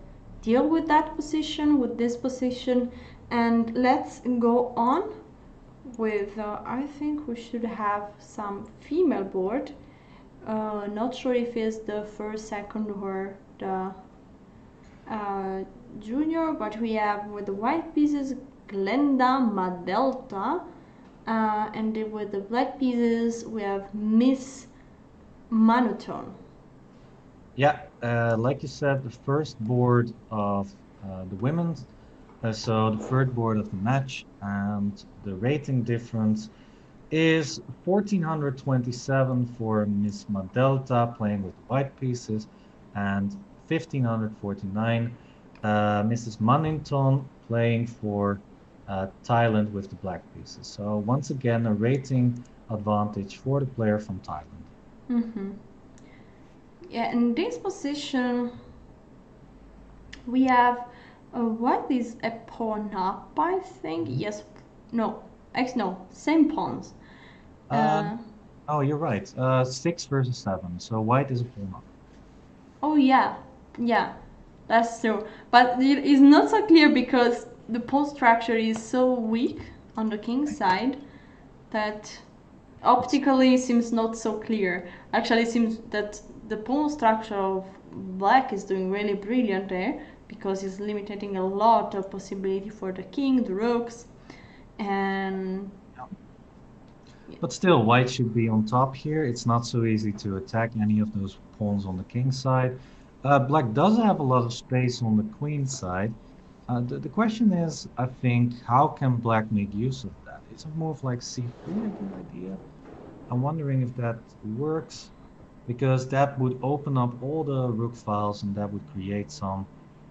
Speaker 1: deal with that position, with this position, and let's go on with, I think we should have some female board. Not sure if it's the first, second, or the junior, but we have with the white pieces Glenda Madelta, and then with the black pieces we have Miss Monotone.
Speaker 2: Yeah, like you said, the first board of the women's, so the third board of the match, and the rating difference is 1427 for Miss Madelta playing with the white pieces, and 1549 Mrs. Manington playing for Thailand with the black pieces. So once again, a rating advantage for the player from Thailand.
Speaker 1: Mm-hmm. Yeah, in this position, we have what is a pawn up, I think. Yes, no, no, same pawns.
Speaker 2: Uh,
Speaker 1: Uh,
Speaker 2: oh, you're right. 6 versus 7. So white is a pawn up.
Speaker 1: oh yeah, yeah, that's true. But it is not so clear because the pawn structure is so weak on the king side that optically seems not so clear. Actually, it seems that the pawn structure of black is doing really brilliant there because it's limiting a lot of possibility for the king, the rooks, and
Speaker 2: But still, white should be on top here. It's not so easy to attack any of those pawns on the king side. Black does have a lot of space on the queen side. The question is, I think, how can black make use of that? Is a move like c3 a good idea? I'm wondering if that works, because that would open up all the rook files and that would create some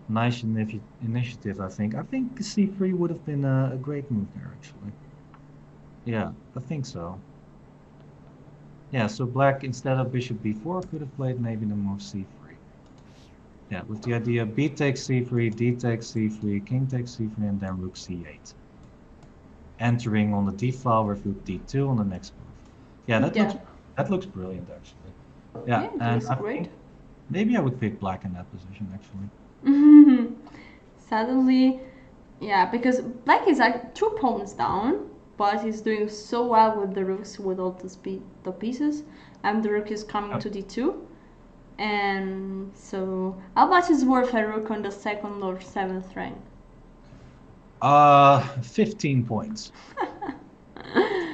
Speaker 2: nice initiative, I think. I think c3 would have been a great move there, actually. Yeah, I think so. Yeah, so black, instead of bishop b4, could have played maybe the move c3. Yeah, with the idea b takes c3, d takes c3, king takes c3, and then rook c8. Entering on the d file with rook d2 on the next move. Yeah,
Speaker 1: yeah,
Speaker 2: that looks brilliant, actually.
Speaker 1: yeah,
Speaker 2: Yeah,
Speaker 1: it
Speaker 2: and
Speaker 1: looks
Speaker 2: I
Speaker 1: great.
Speaker 2: think maybe I would pick black in that position, actually.
Speaker 1: Suddenly, yeah, because black is like 2 pawns down, but he's doing so well with the rooks with all the pieces, and the rook is coming
Speaker 2: Oh.
Speaker 1: to d2. And so, how much is worth a rook on the second or seventh rank?
Speaker 2: 15 points.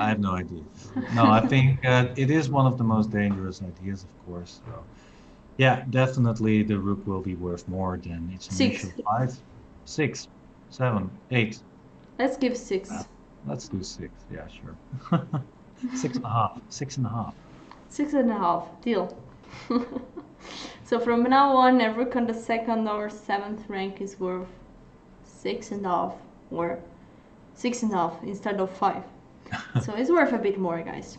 Speaker 2: I have no idea. No, I think it is one of the most dangerous ideas, of course. So, yeah, definitely the rook will be worth more than its
Speaker 1: Six.
Speaker 2: initial price. 6, 7, 8.
Speaker 1: Let's give 6.
Speaker 2: Let's do 6. Yeah, sure. 6.5. 6.5.
Speaker 1: 6.5. Deal. So from now on, a rook on the second or seventh rank is worth 6.5 or 6.5 instead of 5. So it's worth a bit more, guys.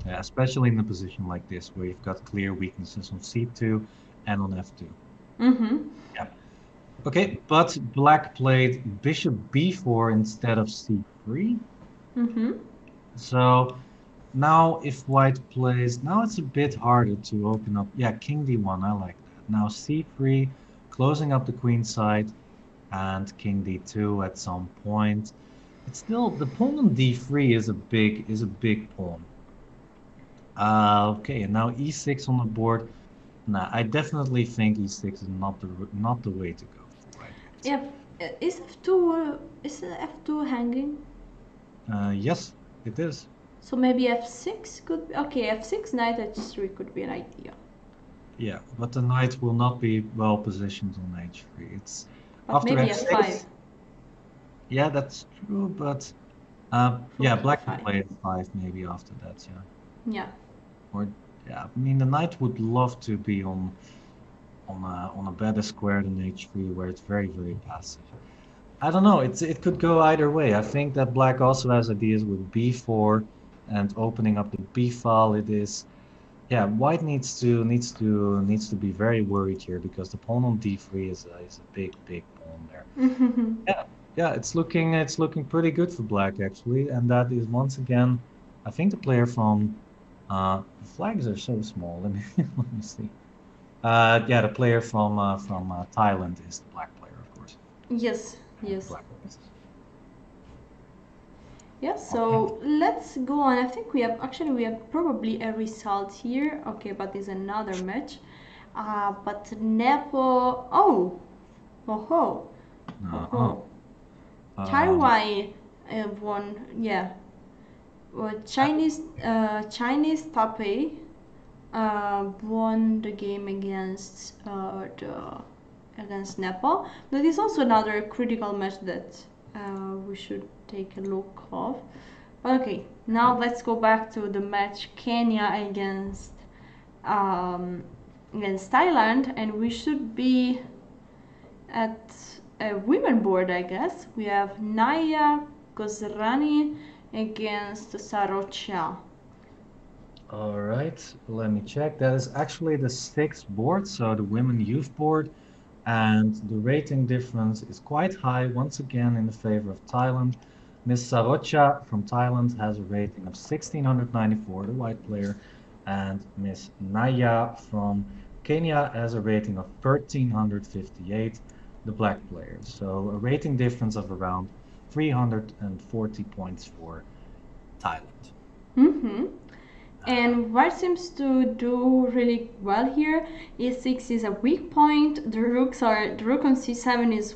Speaker 2: Yeah, especially in a position like this where you've got clear weaknesses on c2 and on f2.
Speaker 1: Mm-hmm.
Speaker 2: Yeah. Okay, but black played bishop b4 instead of c3.
Speaker 1: Mm-hmm.
Speaker 2: So now if white plays, now it's a bit harder to open up. Yeah, king d1, I like that. Now c3, closing up the queen side, and king d2 at some point. It's still, the pawn on d3 is a big pawn. Okay, and now e6 on the board. Nah, I definitely think e6 is not the way to go for white.
Speaker 1: Yeah. Is f2 is f2 hanging?
Speaker 2: Yes, it is.
Speaker 1: So maybe f6 could be, okay, f6 knight h3 could be an idea.
Speaker 2: Yeah, but the knight will not be well positioned on h3. It's
Speaker 1: But
Speaker 2: after
Speaker 1: maybe
Speaker 2: f6.
Speaker 1: f5.
Speaker 2: Yeah, that's true, but yeah, black can play f5 maybe after that, yeah.
Speaker 1: Yeah.
Speaker 2: Or yeah, I mean the knight would love to be on a better square than h3 where it's very passive. I don't know, it could go either way. I think that black also has ideas with b4 and opening up the b file. It is, yeah, white needs to be very worried here because the pawn on d3 is a big pawn there. Yeah, it's looking pretty good for black actually, and that is once again, I think the player from the flags are so small. Let me see. Yeah, the player from Thailand is the black player, of course.
Speaker 1: Yes. Yes.
Speaker 2: Black.
Speaker 1: Yeah, so let's go on. I think we have probably a result here. Okay, but there's another match. But Nepo. Oh, Taiwan won. Yeah, well, Chinese Taipei won the game against Nepal. That is also another critical match that we should take a look of. Okay, now let's go back to the match Kenya against Thailand, and we should be at a women board, I guess. We have Naya Gosrani against Sarocha.
Speaker 2: All right, let me check. That is actually the sixth board, so the women youth board, and the rating difference is quite high once again in the favor of Thailand. Miss Sarocha from Thailand has a rating of 1694, the white player, and Miss Naya from Kenya has a rating of 1358, the black player. So a rating difference of around 340 points for Thailand.
Speaker 1: Mm-hmm. And white seems to do really well here. E6 is a weak point. The rook on c7 is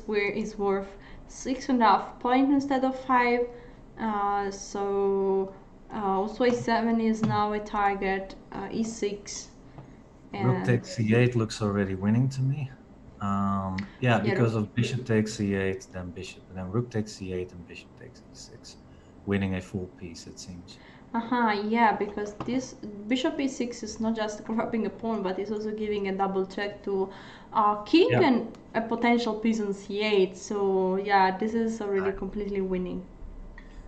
Speaker 1: worth 6.5 points instead of 5. Also a7 is now a target. E6.
Speaker 2: Rook takes c8 looks already winning to me. Yeah, because of bishop takes c8, then rook takes c8 and bishop takes e6, winning a full piece, it seems.
Speaker 1: Yeah, because this bishop e6 is not just grabbing a pawn, but it's also giving a double check to king and a potential piece on c8. So yeah, this is already completely winning.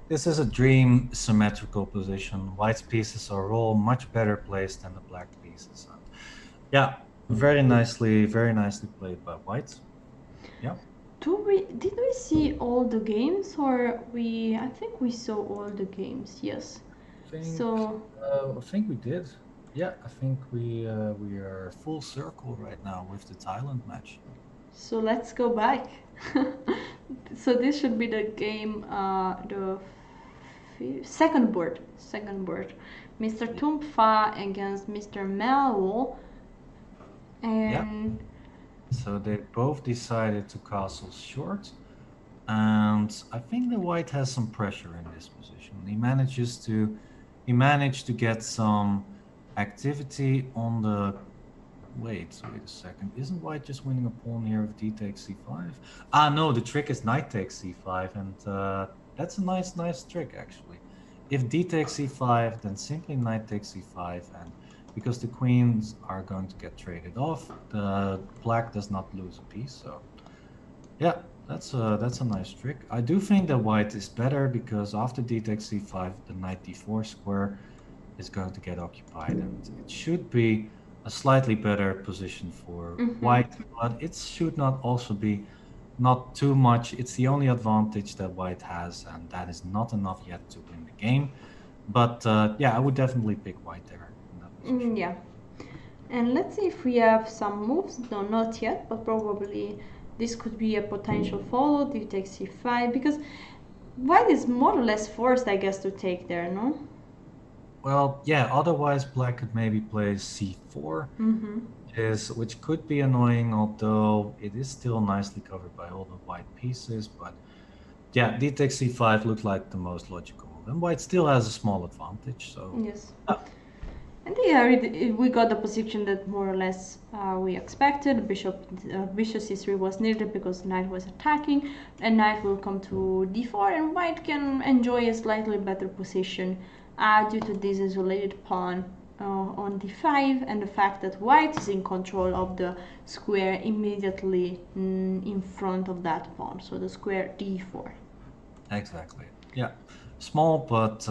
Speaker 2: This is a dream symmetrical position. White's pieces are all much better placed than the black pieces. And yeah, very nicely played by white. Yeah.
Speaker 1: Did we see all the games, or I think we saw all the games. Yes.
Speaker 2: I think we did. Yeah, I think we are full circle right now with the Thailand match.
Speaker 1: So let's go back. So this should be the game, the second board. Mr. Tumpha against Mr. Melwo. And
Speaker 2: so they both decided to castle short, and I think the white has some pressure in this position. He managed to get some activity on the. Wait a second. Isn't white just winning a pawn here if d takes c5? Ah, no, the trick is knight takes c5, and that's a nice trick actually. If d takes c5, then simply knight takes c5, and because the queens are going to get traded off, the black does not lose a piece. So yeah, that's a nice trick. I do think that white is better because after d takes c5, the knight d4 square is going to get occupied, and it should be a slightly better position for white, but it should not also be not too much. It's the only advantage that white has, and that is not enough yet to win the game. But yeah, I would definitely pick white there.
Speaker 1: Yeah. And let's see if we have some moves. No, not yet, but probably this could be a potential follow. D takes c5, because white is more or less forced, I guess, to take there, no?
Speaker 2: Well, yeah, otherwise black could maybe play c4, which could be annoying, although it is still nicely covered by all the white pieces. But yeah, d takes c5 looked like the most logical move, and white still has a small advantage. So
Speaker 1: yes. And yeah, we got the position that more or less we expected. Bishop c3 was needed because knight was attacking, and knight will come to d4, and white can enjoy a slightly better position due to this isolated pawn on d5, and the fact that white is in control of the square immediately in front of that pawn, so the square d4.
Speaker 2: Exactly. Yeah, small, but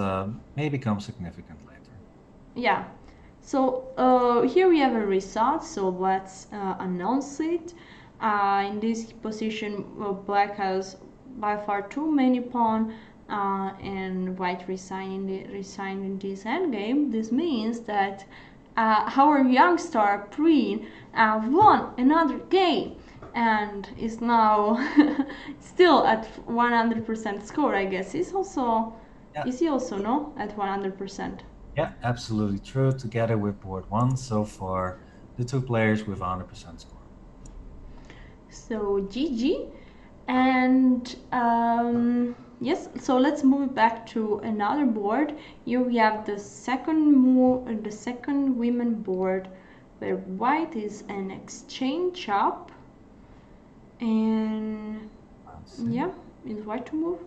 Speaker 2: may become significant later.
Speaker 1: Yeah. So here we have a result, so let's announce it. In this position, black has by far too many pawns, and white resigning this endgame. This means that our young star Pruijs won another game and is now still at 100% score, I guess. Is he also no at 100%?
Speaker 2: Yeah, absolutely true. Together with board 1, so far the two players with 100% score.
Speaker 1: So GG, and yes. So let's move back to another board. Here we have the second women board, where white is an exchange up, and yeah, is white to move?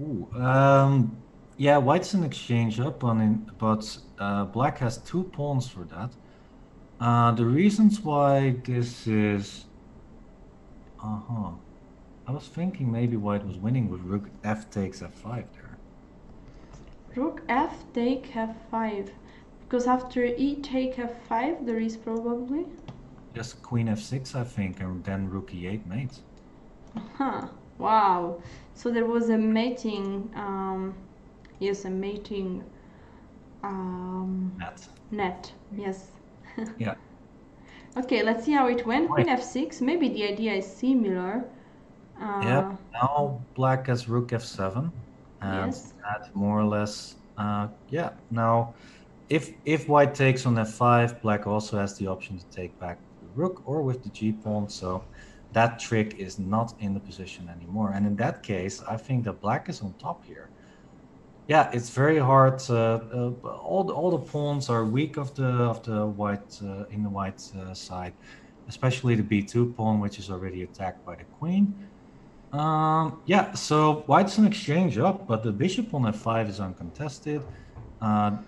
Speaker 2: Ooh, yeah, white's an exchange up, but black has 2 pawns for that. The reasons why this is... I was thinking maybe white was winning with rook f takes f5 there.
Speaker 1: Rook f take f5. Because after e take f5, there is probably...
Speaker 2: Just queen f6, I think, and then rook e8 mate.
Speaker 1: Huh. Wow. So there was a mating... yes, a mating... net. Yes.
Speaker 2: Yeah.
Speaker 1: Okay, let's see how it went. Queen f6. Maybe the idea is similar.
Speaker 2: Yeah. Now black has rook f7, and
Speaker 1: Yes.
Speaker 2: that more or less. Yeah. Now, if white takes on f5, black also has the option to take back the rook or with the g pawn. So that trick is not in the position anymore. And in that case, I think that black is on top here. Yeah, it's very hard. All the pawns are weak of the white in the white side, especially the b2 pawn, which is already attacked by the queen. Yeah, so white's an exchange up, but the bishop on f5 is uncontested.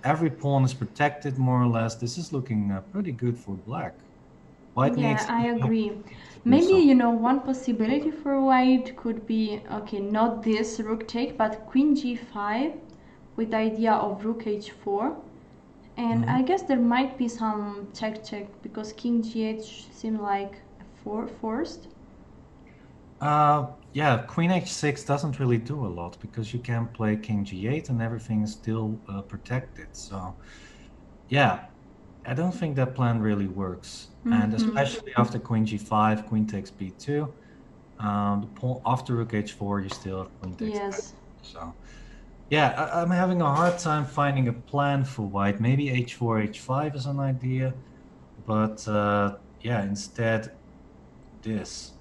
Speaker 2: Every pawn is protected more or less. This is looking pretty good for black. White needs.
Speaker 1: I agree. Maybe, you know, one possibility for white could be, okay, not this rook take, but queen g5 with the idea of rook h4. And I guess there might be some check because king g8 seems like forced.
Speaker 2: Yeah, queen h6 doesn't really do a lot because you can play king g8 and everything is still protected. So, yeah, I don't think that plan really works. And especially after queen g5, queen takes b2. The pawn after rook h4, you still have queen takes
Speaker 1: Yes.
Speaker 2: b2. So, yeah, I'm having a hard time finding a plan for white. Maybe h4, h5 is an idea, but yeah, instead this.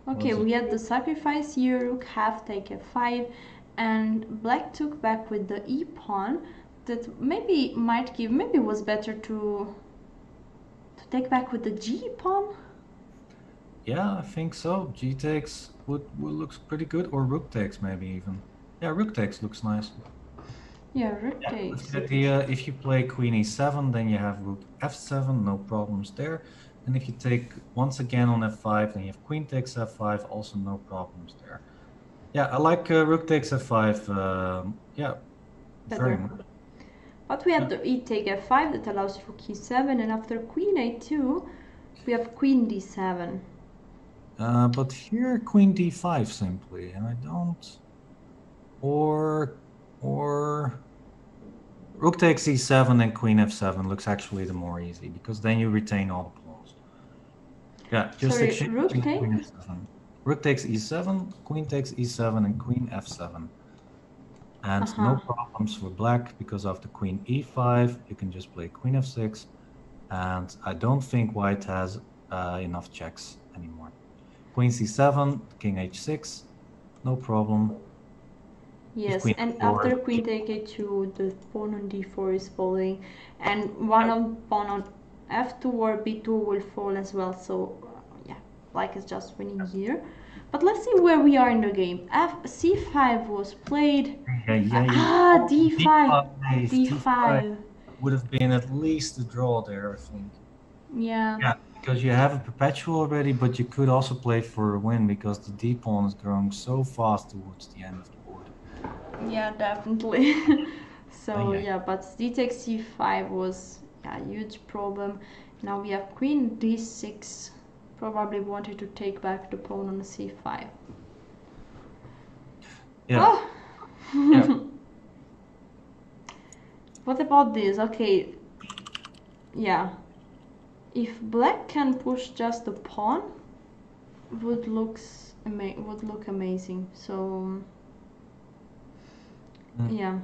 Speaker 1: Okay, we had the sacrifice here, rook half take f5, and black took back with the e pawn. That maybe might give, maybe it was better to take back with the g pawn.
Speaker 2: Yeah, I think so. G takes would looks pretty good, or rook takes maybe even. Yeah, rook takes looks nice.
Speaker 1: Yeah, rook takes.
Speaker 2: The idea, if you play queen e7, then you have rook f7, no problems there. And if you take once again on f5, then you have queen takes f5, also no problems there. Yeah, I like rook takes f5. Yeah, very much.
Speaker 1: But we have the e take f5 that allows rook e7, and after queen a2, we have queen d7.
Speaker 2: But here queen d5 simply, and I don't. Or rook takes e7 and queen f7 looks actually the more easy because then you retain all the pawns. Yeah, just exchange
Speaker 1: rook takes?
Speaker 2: Queen f7. Rook takes e7, queen takes e7, and queen f7. And no problems for black because after queen e5, you can just play queen f6. And I don't think white has enough checks anymore. Queen c7, king h6, no problem.
Speaker 1: Yes, and after queen take a2, the pawn on d4 is falling, and one pawn on f2 or b2 will fall as well. So yeah, black is just winning here. But let's see where we are in the game. c5 was played. d5
Speaker 2: would have been at least a draw there, I think.
Speaker 1: Yeah,
Speaker 2: because you have a perpetual already, but you could also play for a win because the d pawn is growing so fast towards the end of the board.
Speaker 1: Yeah, definitely. So yeah, but d takes c5 was a huge problem. Now we have queen d6. Probably wanted to take back the pawn on the c5.
Speaker 2: Yeah.
Speaker 1: Oh. Yeah. What about this? Okay. Yeah. If black can push just the pawn, would look amazing. So yeah.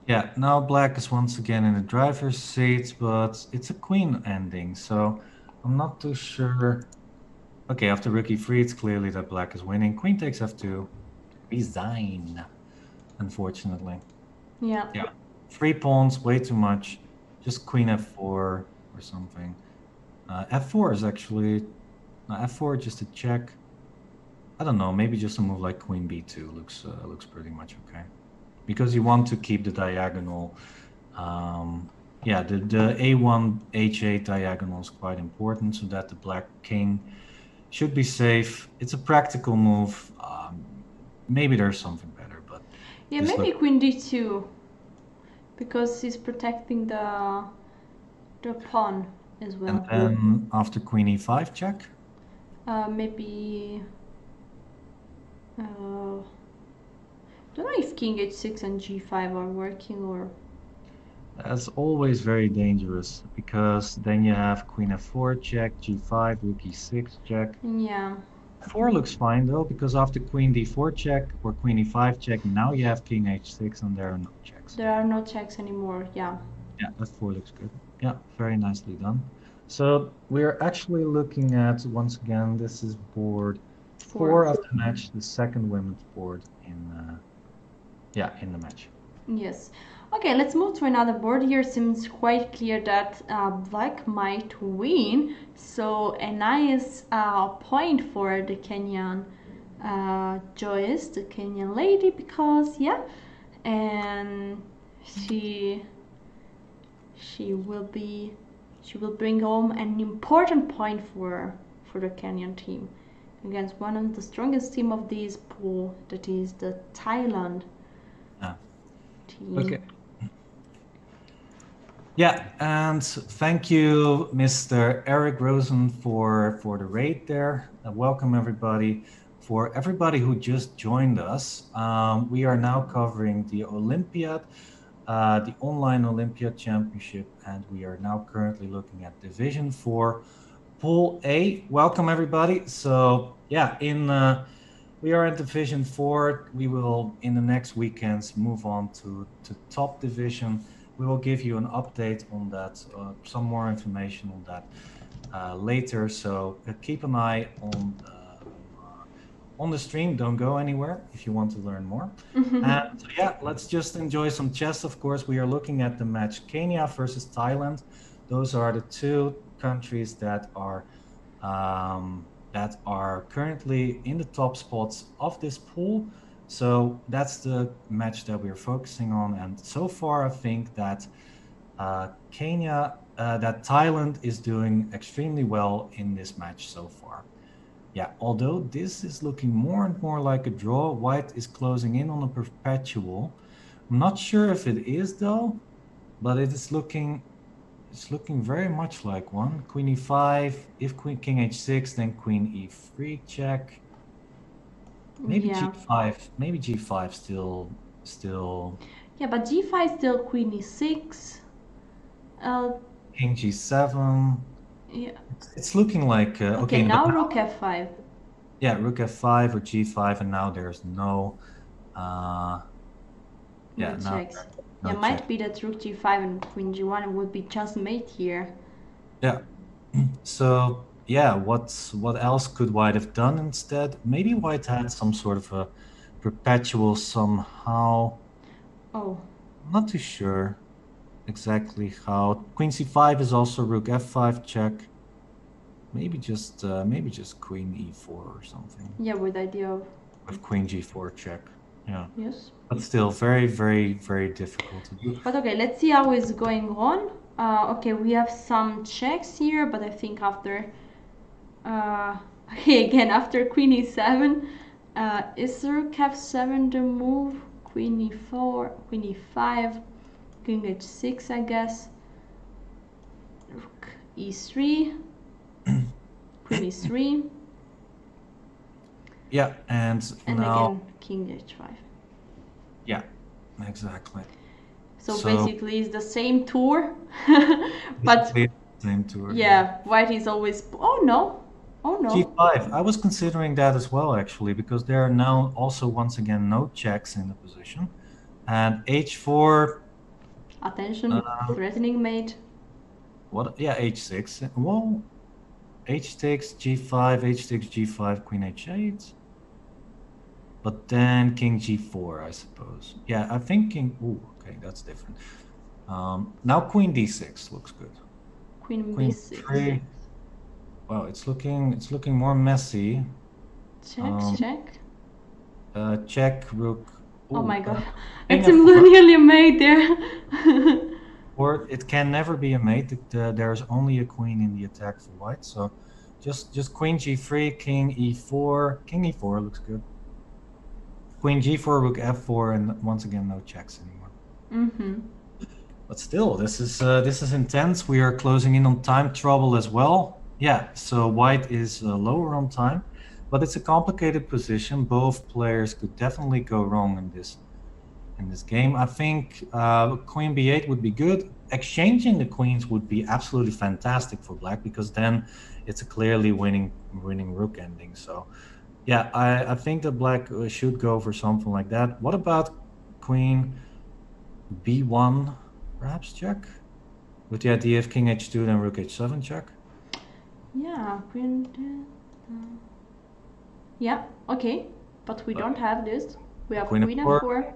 Speaker 2: Yeah, now black is once again in the driver's seat, but it's a queen ending, so I'm not too sure. Okay, after rook e3, it's clearly that black is winning. Queen takes f2. Resign, unfortunately.
Speaker 1: Yeah.
Speaker 2: 3 pawns, way too much. Just queen f4 or something. F4 is actually... No, f4 just a check. I don't know, maybe just a move like queen b2 looks pretty much okay. Because you want to keep the diagonal. Yeah, the a1 h8 diagonal is quite important so that the black king should be safe. It's a practical move. Maybe there's something better, but
Speaker 1: yeah, maybe queen d2 because he's protecting the The pawn as well.
Speaker 2: And then after queen e5 check.
Speaker 1: Maybe. Don't know if king h6 and g5 are working or.
Speaker 2: That's always very dangerous because then you have queen f4 check, g5, rook e6 check.
Speaker 1: Yeah.
Speaker 2: 4 looks fine though, because after queen d4 check or queen e5 check, now you have king h6 and there are no checks.
Speaker 1: There are no checks anymore, yeah.
Speaker 2: Yeah, f4 looks good. Yeah, very nicely done. So we're actually looking at, once again, this is board 4 of the match, the second women's board in the match.
Speaker 1: Yes. Okay, let's move to another board. Here seems quite clear that black might win. So a nice point for the Kenyan Joyce, the Kenyan lady, because yeah, and she will bring home an important point for the Kenyan team against one of the strongest team of this pool, that is the Thailand team.
Speaker 2: Okay. Yeah, and thank you, Mr. Eric Rosen, for the raid there. Welcome everybody. For everybody who just joined us, we are now covering the Olympiad, the online Olympiad Championship, and we are now currently looking at Division 4, Pool A. Welcome everybody. So yeah, we are in Division 4. We will, in the next weekends, move on to top division. We will give you an update on that, some more information on that later. So keep an eye on the stream. Don't go anywhere if you want to learn more. And so yeah, let's just enjoy some chess. Of course, we are looking at the match Kenya versus Thailand. Those are the two countries that are currently in the top spots of this pool. So that's the match that we're focusing on. And so far, I think that that Thailand is doing extremely well in this match so far. Yeah, although this is looking more and more like a draw, white is closing in on a perpetual. I'm not sure if it is though, but it's looking very much like one. Queen e5, if king h6, then queen e3 check. Maybe g5. Maybe g5 still.
Speaker 1: Yeah, but g5 still queen e6.
Speaker 2: King g7.
Speaker 1: Yeah.
Speaker 2: It's looking like
Speaker 1: okay. Now rook f5.
Speaker 2: Yeah, rook f5 or g5, and now there's no.
Speaker 1: Checks. No check. Might be that rook g5 and queen g1 would be just mate here.
Speaker 2: Yeah. So. Yeah, what else could white have done instead? Maybe white had some sort of a perpetual somehow.
Speaker 1: Oh.
Speaker 2: I'm not too sure exactly how. Queen c5 is also rook f5 check. Maybe just queen e4 or something.
Speaker 1: Yeah, with the idea of.
Speaker 2: With queen g4 check. Yeah.
Speaker 1: Yes.
Speaker 2: But still, very, very, very difficult to do.
Speaker 1: But okay, let's see how it's going on. Okay, we have some checks here, but I think after. Okay, again after queen e7, is rook f7 the move? Queen e4, queen e5, king h6, I guess. Rook e3, queen e3.
Speaker 2: Yeah, and now
Speaker 1: again king h5.
Speaker 2: Yeah, exactly.
Speaker 1: So basically, it's the same tour, but
Speaker 2: same tour.
Speaker 1: Yeah, white is always. Oh no.
Speaker 2: G5. I was considering that as well, actually, because there are now also once again no checks in the position, and h4.
Speaker 1: Attention, threatening mate.
Speaker 2: What? Yeah, h6. Well, h6, g5, h6, g5, queen h8. But then king g4, I suppose. Yeah, I'm thinking. Ooh, okay, that's different. Now queen d6 looks good.
Speaker 1: Queen b6.
Speaker 2: 3. Wow, it's looking more messy.
Speaker 1: Check.
Speaker 2: Check rook. Ooh,
Speaker 1: oh my god, it's nearly a mate there.
Speaker 2: Or it can never be a mate. There's only a queen in the attack for white. So, just queen g3, king e4. King e4 looks good. Queen g4, rook f4, and once again no checks anymore. But still, this is intense. We are closing in on time trouble as well. Yeah, so white is lower on time, but it's a complicated position. Both players could definitely go wrong in this game. I think queen b8 would be good. Exchanging the queens would be absolutely fantastic for black, because then it's a clearly winning rook ending. So yeah, I think that black should go for something like that. What about queen b1, perhaps check? With the idea of king h2, then rook h7 check?
Speaker 1: Yeah, queen... yeah, okay. But we don't have this. We have queen f4.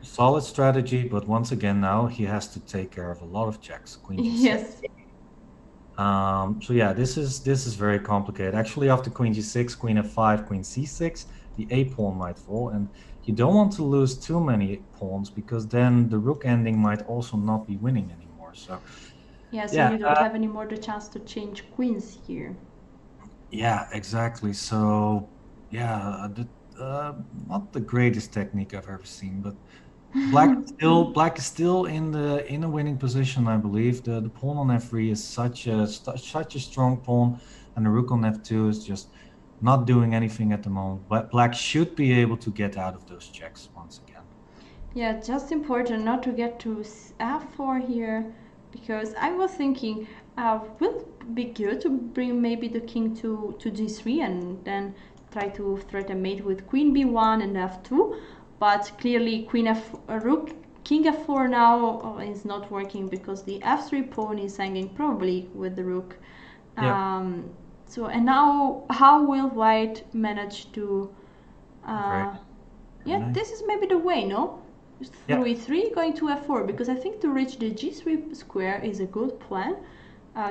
Speaker 2: Solid strategy, but once again now he has to take care of a lot of checks. Queen g6.
Speaker 1: Yes.
Speaker 2: So yeah, this is very complicated. Actually, after queen g6, queen f5, queen c6, the a pawn might fall, and you don't want to lose too many pawns, because then the rook ending might also not be winning anymore. So
Speaker 1: yeah, so you don't have any more the chance to change queens here. Yeah,
Speaker 2: exactly. So yeah, not the greatest technique I've ever seen, but black is still in a winning position, I believe. The pawn on f3 is such a strong pawn, and the rook on f2 is just not doing anything at the moment. But black should be able to get out of those checks once again.
Speaker 1: Yeah, just important not to get to f4 here, because I was thinking will be good to bring maybe the king to g3 and then try to threaten mate with queen b1 and f2. But clearly king f4 now is not working, because the f3 pawn is hanging probably with the rook.
Speaker 2: Yeah.
Speaker 1: So, and now how will white manage to yeah, this is maybe the way, no? Through e3 going to f4, because I think to reach the g3 square is a good plan.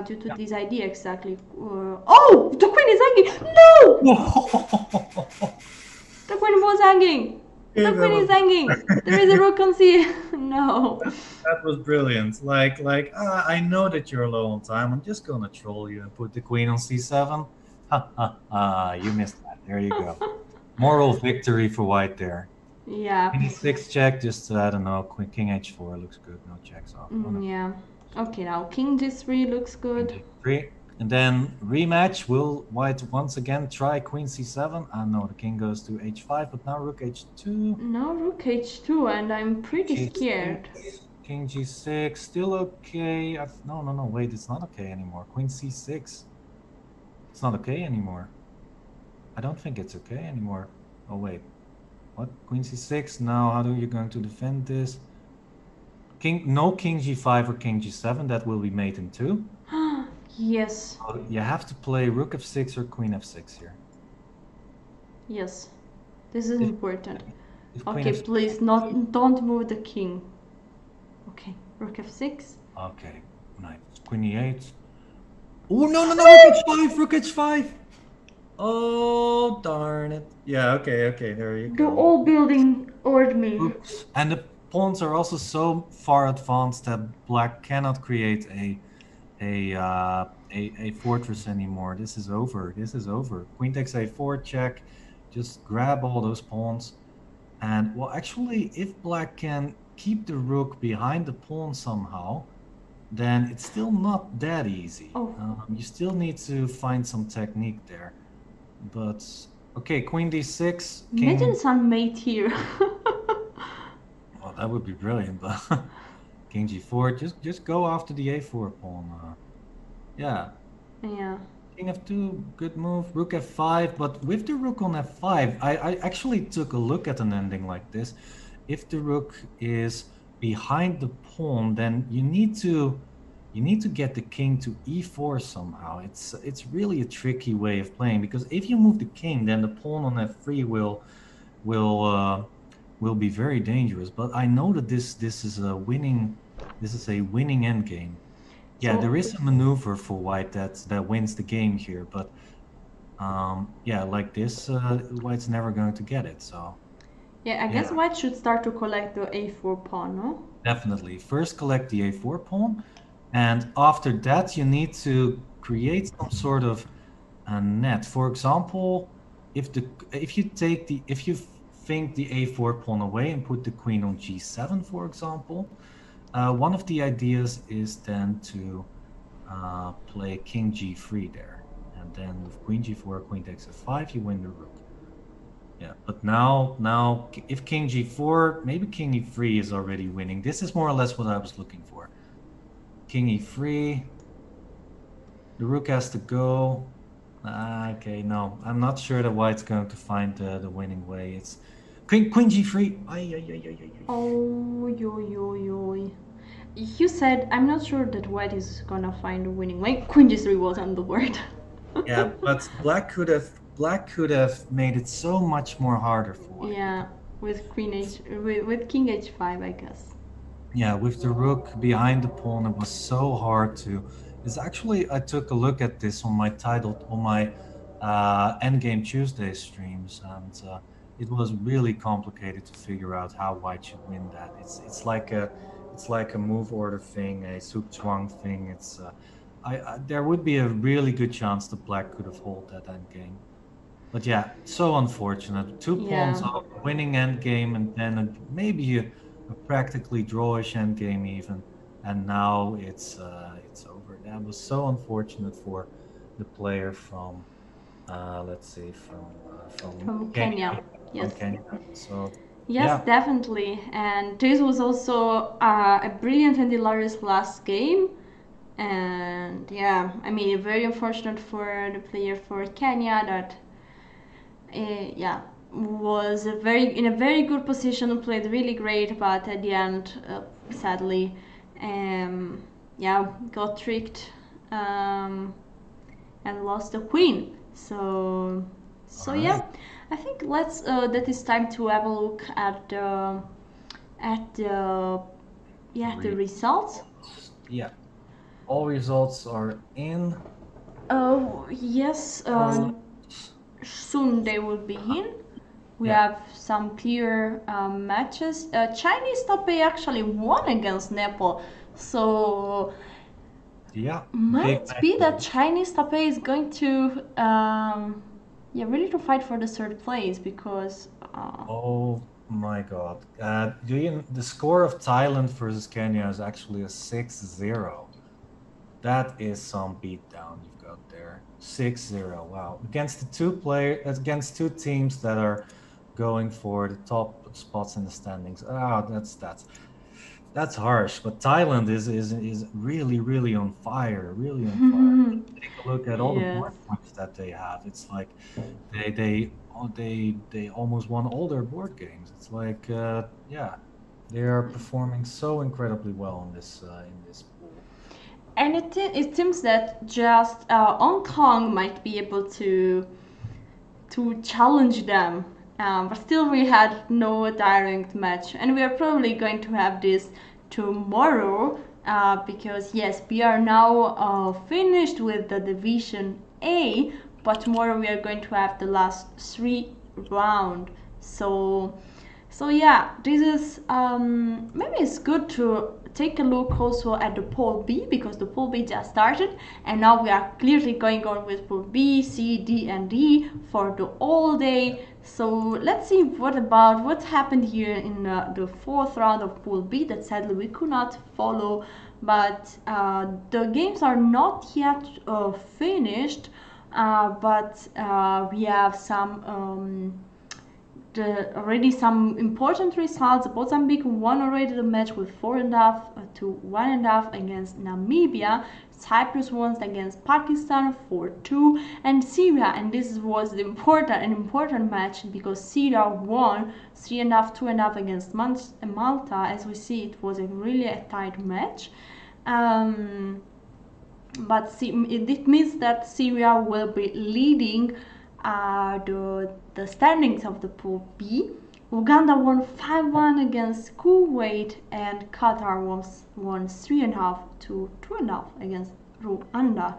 Speaker 1: Due to this idea exactly. Oh, the queen is hanging! No! The queen was hanging! The queen is hanging! There is a rook on c. No.
Speaker 2: That was brilliant. I know that you're low on time. I'm just gonna troll you and put the queen on c7. You missed that. There you go. Moral victory for white there.
Speaker 1: Yeah.
Speaker 2: Queen e6 check, just I don't know. King h4 looks good. No checks off.
Speaker 1: Yeah. Okay, now king g3 looks good.
Speaker 2: King g3. And then rematch, will white once again try queen c7? No, the king goes to h5, but now rook h2.
Speaker 1: Now rook h2, and I'm pretty scared.
Speaker 2: King g6, still okay. No, wait, it's not okay anymore. Queen c6. It's not okay anymore. I don't think it's okay anymore. Oh, wait. What? Queen c6? Now, how are you going to defend this? No king g5 or king g7, that will be mate in 2.
Speaker 1: Yes.
Speaker 2: So you have to play rook f6 or queen f6 here.
Speaker 1: Yes. This is important. Okay, please don't move the king. Okay, rook f6.
Speaker 2: Okay, nice. Queen e8. Oh, no, rook h5, rook h5. Oh, darn it. Yeah, okay, there you go.
Speaker 1: The old building ordered me.
Speaker 2: Oops. And the pawns are also so far advanced that black cannot create a fortress anymore. This is over. Queen takes a4 check. Just grab all those pawns. And, well, actually, if black can keep the rook behind the pawn somehow, then it's still not that easy. You still need to find some technique there. But, okay, queen d6.
Speaker 1: Imagine some mate here.
Speaker 2: Well, that would be brilliant, but king g4, just go after the a4 pawn. Yeah. King f2, good move. Rook f5, but with the rook on f5, I actually took a look at an ending like this. If the rook is behind the pawn, then you need to get the king to e4 somehow. It's really a tricky way of playing, because if you move the king, then the pawn on f3 will be very dangerous. But I know that this is a winning endgame. Yeah, there is a maneuver for white that wins the game here, but yeah, like this, white's never going to get it. So
Speaker 1: yeah, I guess white should start to collect the a4 pawn, no?
Speaker 2: Definitely. First collect the a4 pawn, and after that you need to create some sort of a net. For example, if you think the a4 pawn away and put the queen on g7, for example, one of the ideas is then to play king g3 there, and then with queen g4, queen takes f5, you win the rook. Yeah, but now if king g4, maybe king e3 is already winning. This is more or less what I was looking for. King e3, the rook has to go. Okay, no, I'm not sure that white's going to find the winning way. It's queen g3.
Speaker 1: Oh, yo. You said, I'm not sure that white is gonna find a winning way. Queen g3 was on the board.
Speaker 2: Yeah, but black could have made it so much more harder for white.
Speaker 1: Yeah, with with king h5, I guess.
Speaker 2: Yeah, with the rook behind the pawn, it was so hard to. It's actually, I took a look at this on my Endgame Tuesday streams, and it was really complicated to figure out how white should win that. It's like a move order thing, a Zugzwang thing. It's there would be a really good chance that black could have held that endgame. But yeah, so unfortunate. Two pawns
Speaker 1: Yeah.
Speaker 2: off, winning endgame, and then maybe a practically drawish endgame even, and now it's over. That was so unfortunate for the player from let's see, from
Speaker 1: Kenya.
Speaker 2: From
Speaker 1: Yes.
Speaker 2: Kenya. So
Speaker 1: Yes,
Speaker 2: yeah,
Speaker 1: definitely. And this was also a brilliant and hilarious last game. And yeah, I mean, very unfortunate for the player for Kenya that, yeah, was in a very good position, played really great, but at the end, sadly, yeah, got tricked and lost the queen. So
Speaker 2: all
Speaker 1: yeah,
Speaker 2: right.
Speaker 1: I think let's that is time to have a look at the yeah the results.
Speaker 2: Yeah, all results are in.
Speaker 1: Oh yes, soon they will be in. We
Speaker 2: Yeah.
Speaker 1: have some clear matches. Chinese Taipei actually won against Nepal, so
Speaker 2: Yeah, big
Speaker 1: might be that
Speaker 2: matches.
Speaker 1: Chinese Taipei is going to yeah really to fight for the third place because
Speaker 2: Oh my God. The score of Thailand versus Kenya is actually a 6-0. That is some beatdown you've got there. 6-0. Wow. Against two teams that are going for the top spots in the standings. That's harsh. But Thailand is really on fire. Really on fire. Take a look at all the
Speaker 1: yes.
Speaker 2: board points that they have. It's like they almost won all their board games. It's like yeah, they are performing so incredibly well in this pool.
Speaker 1: And it seems that just Hong Kong might be able to challenge them. But still, we had no direct match, and we are probably going to have this tomorrow because yes, we are now finished with the division A, but tomorrow we are going to have the last 3 round. So yeah, this is maybe it's good to take a look also at the pool B because the pool B just started and now we are clearly going on with pool B, C, D and D for the all day. So let's see what happened here in the fourth round of pool B that sadly we could not follow, but the games are not yet finished, but we have already some important results. Mozambique won already the match with 4.5 to 1.5 against Namibia. Cyprus won against Pakistan 4-2, and Syria, and this was an important match because Syria won 3.5, 2.5 against Malta. As we see, it was really a tight match. But it means that Syria will be leading the standings of the Pool B. Uganda won 5-1 against Kuwait, and Qatar won 3.5 to 2.5 against Rwanda.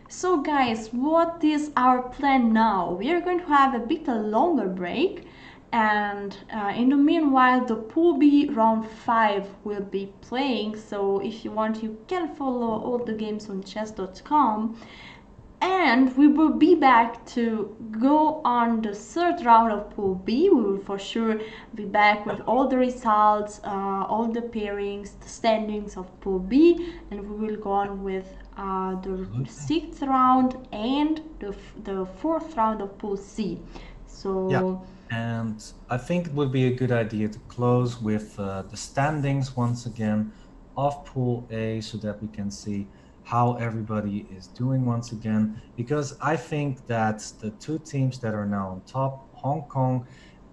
Speaker 1: So guys, what is our plan now? We are going to have a bit longer break, and in the meanwhile the Pool B round 5 will be playing, so if you want you can follow all the games on chess.com. And we will be back to go on the third round of Pool B. We will for sure be back with all the results, all the pairings, the standings of Pool B, and we will go on with the sixth round and the fourth round of Pool C. So
Speaker 2: yeah, and I think it would be a good idea to close with the standings once again of Pool A so that we can see how everybody is doing once again, because I think that the two teams that are now on top, Hong Kong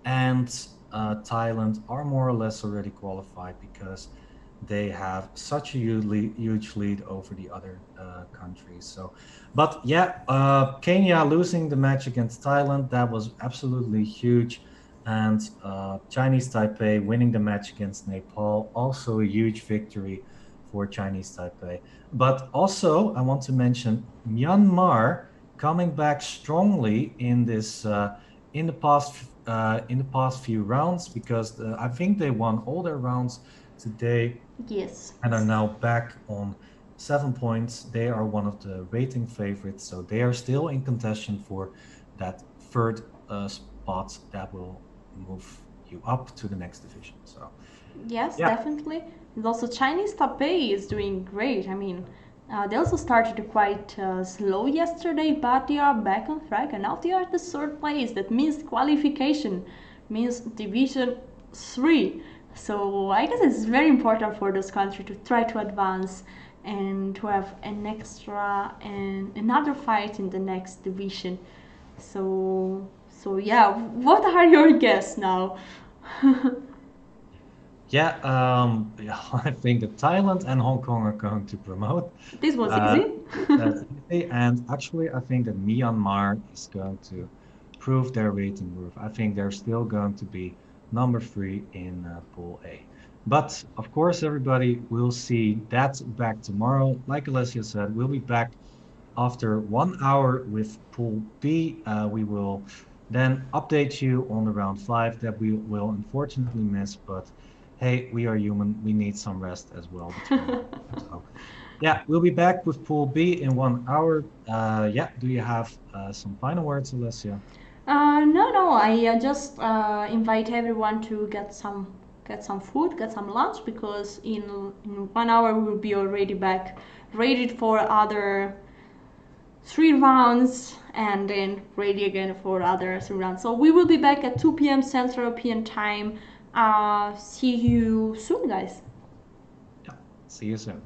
Speaker 2: and Thailand, are more or less already qualified because they have such a huge lead over the other countries. So, but yeah, Kenya losing the match against Thailand, that was absolutely huge. And Chinese Taipei winning the match against Nepal, also a huge victory for Chinese Taipei. But also, I want to mention Myanmar coming back strongly in this in the past few rounds, because I think they won all their rounds today.
Speaker 1: yes.
Speaker 2: And are now back on 7 points. They are one of the rating favorites, so they are still in contention for that third spot that will move you up to the next division. So
Speaker 1: Yes,
Speaker 2: yeah.
Speaker 1: definitely. And also Chinese Taipei is doing great. I mean, they also started quite slow yesterday, but they are back on track, and now they are at the third place. That means qualification, means Division 3. So I guess it's very important for this country to try to advance and to have an extra and another fight in the next division. So yeah, what are your guesses now?
Speaker 2: Yeah, I think that Thailand and Hong Kong are going to promote.
Speaker 1: This was
Speaker 2: Uh,
Speaker 1: easy.
Speaker 2: that's easy. And actually, I think that Myanmar is going to prove their rating worth. I think they're still going to be number 3 in Pool A. But of course, everybody will see that back tomorrow. Like Alessia said, we'll be back after 1 hour with Pool B. We will then update you on the round 5 that we will unfortunately miss, but hey, we are human. We need some rest as well. So, yeah, we'll be back with Pool B in 1 hour. Yeah, do you have some final words, Alessia?
Speaker 1: No. I just invite everyone to get some food, get some lunch, because in 1 hour we will be already back, ready for other 3 rounds, and then ready again for other 3 rounds. So we will be back at 2 p.m. Central European time. See you soon, guys.
Speaker 2: Yeah, see you soon.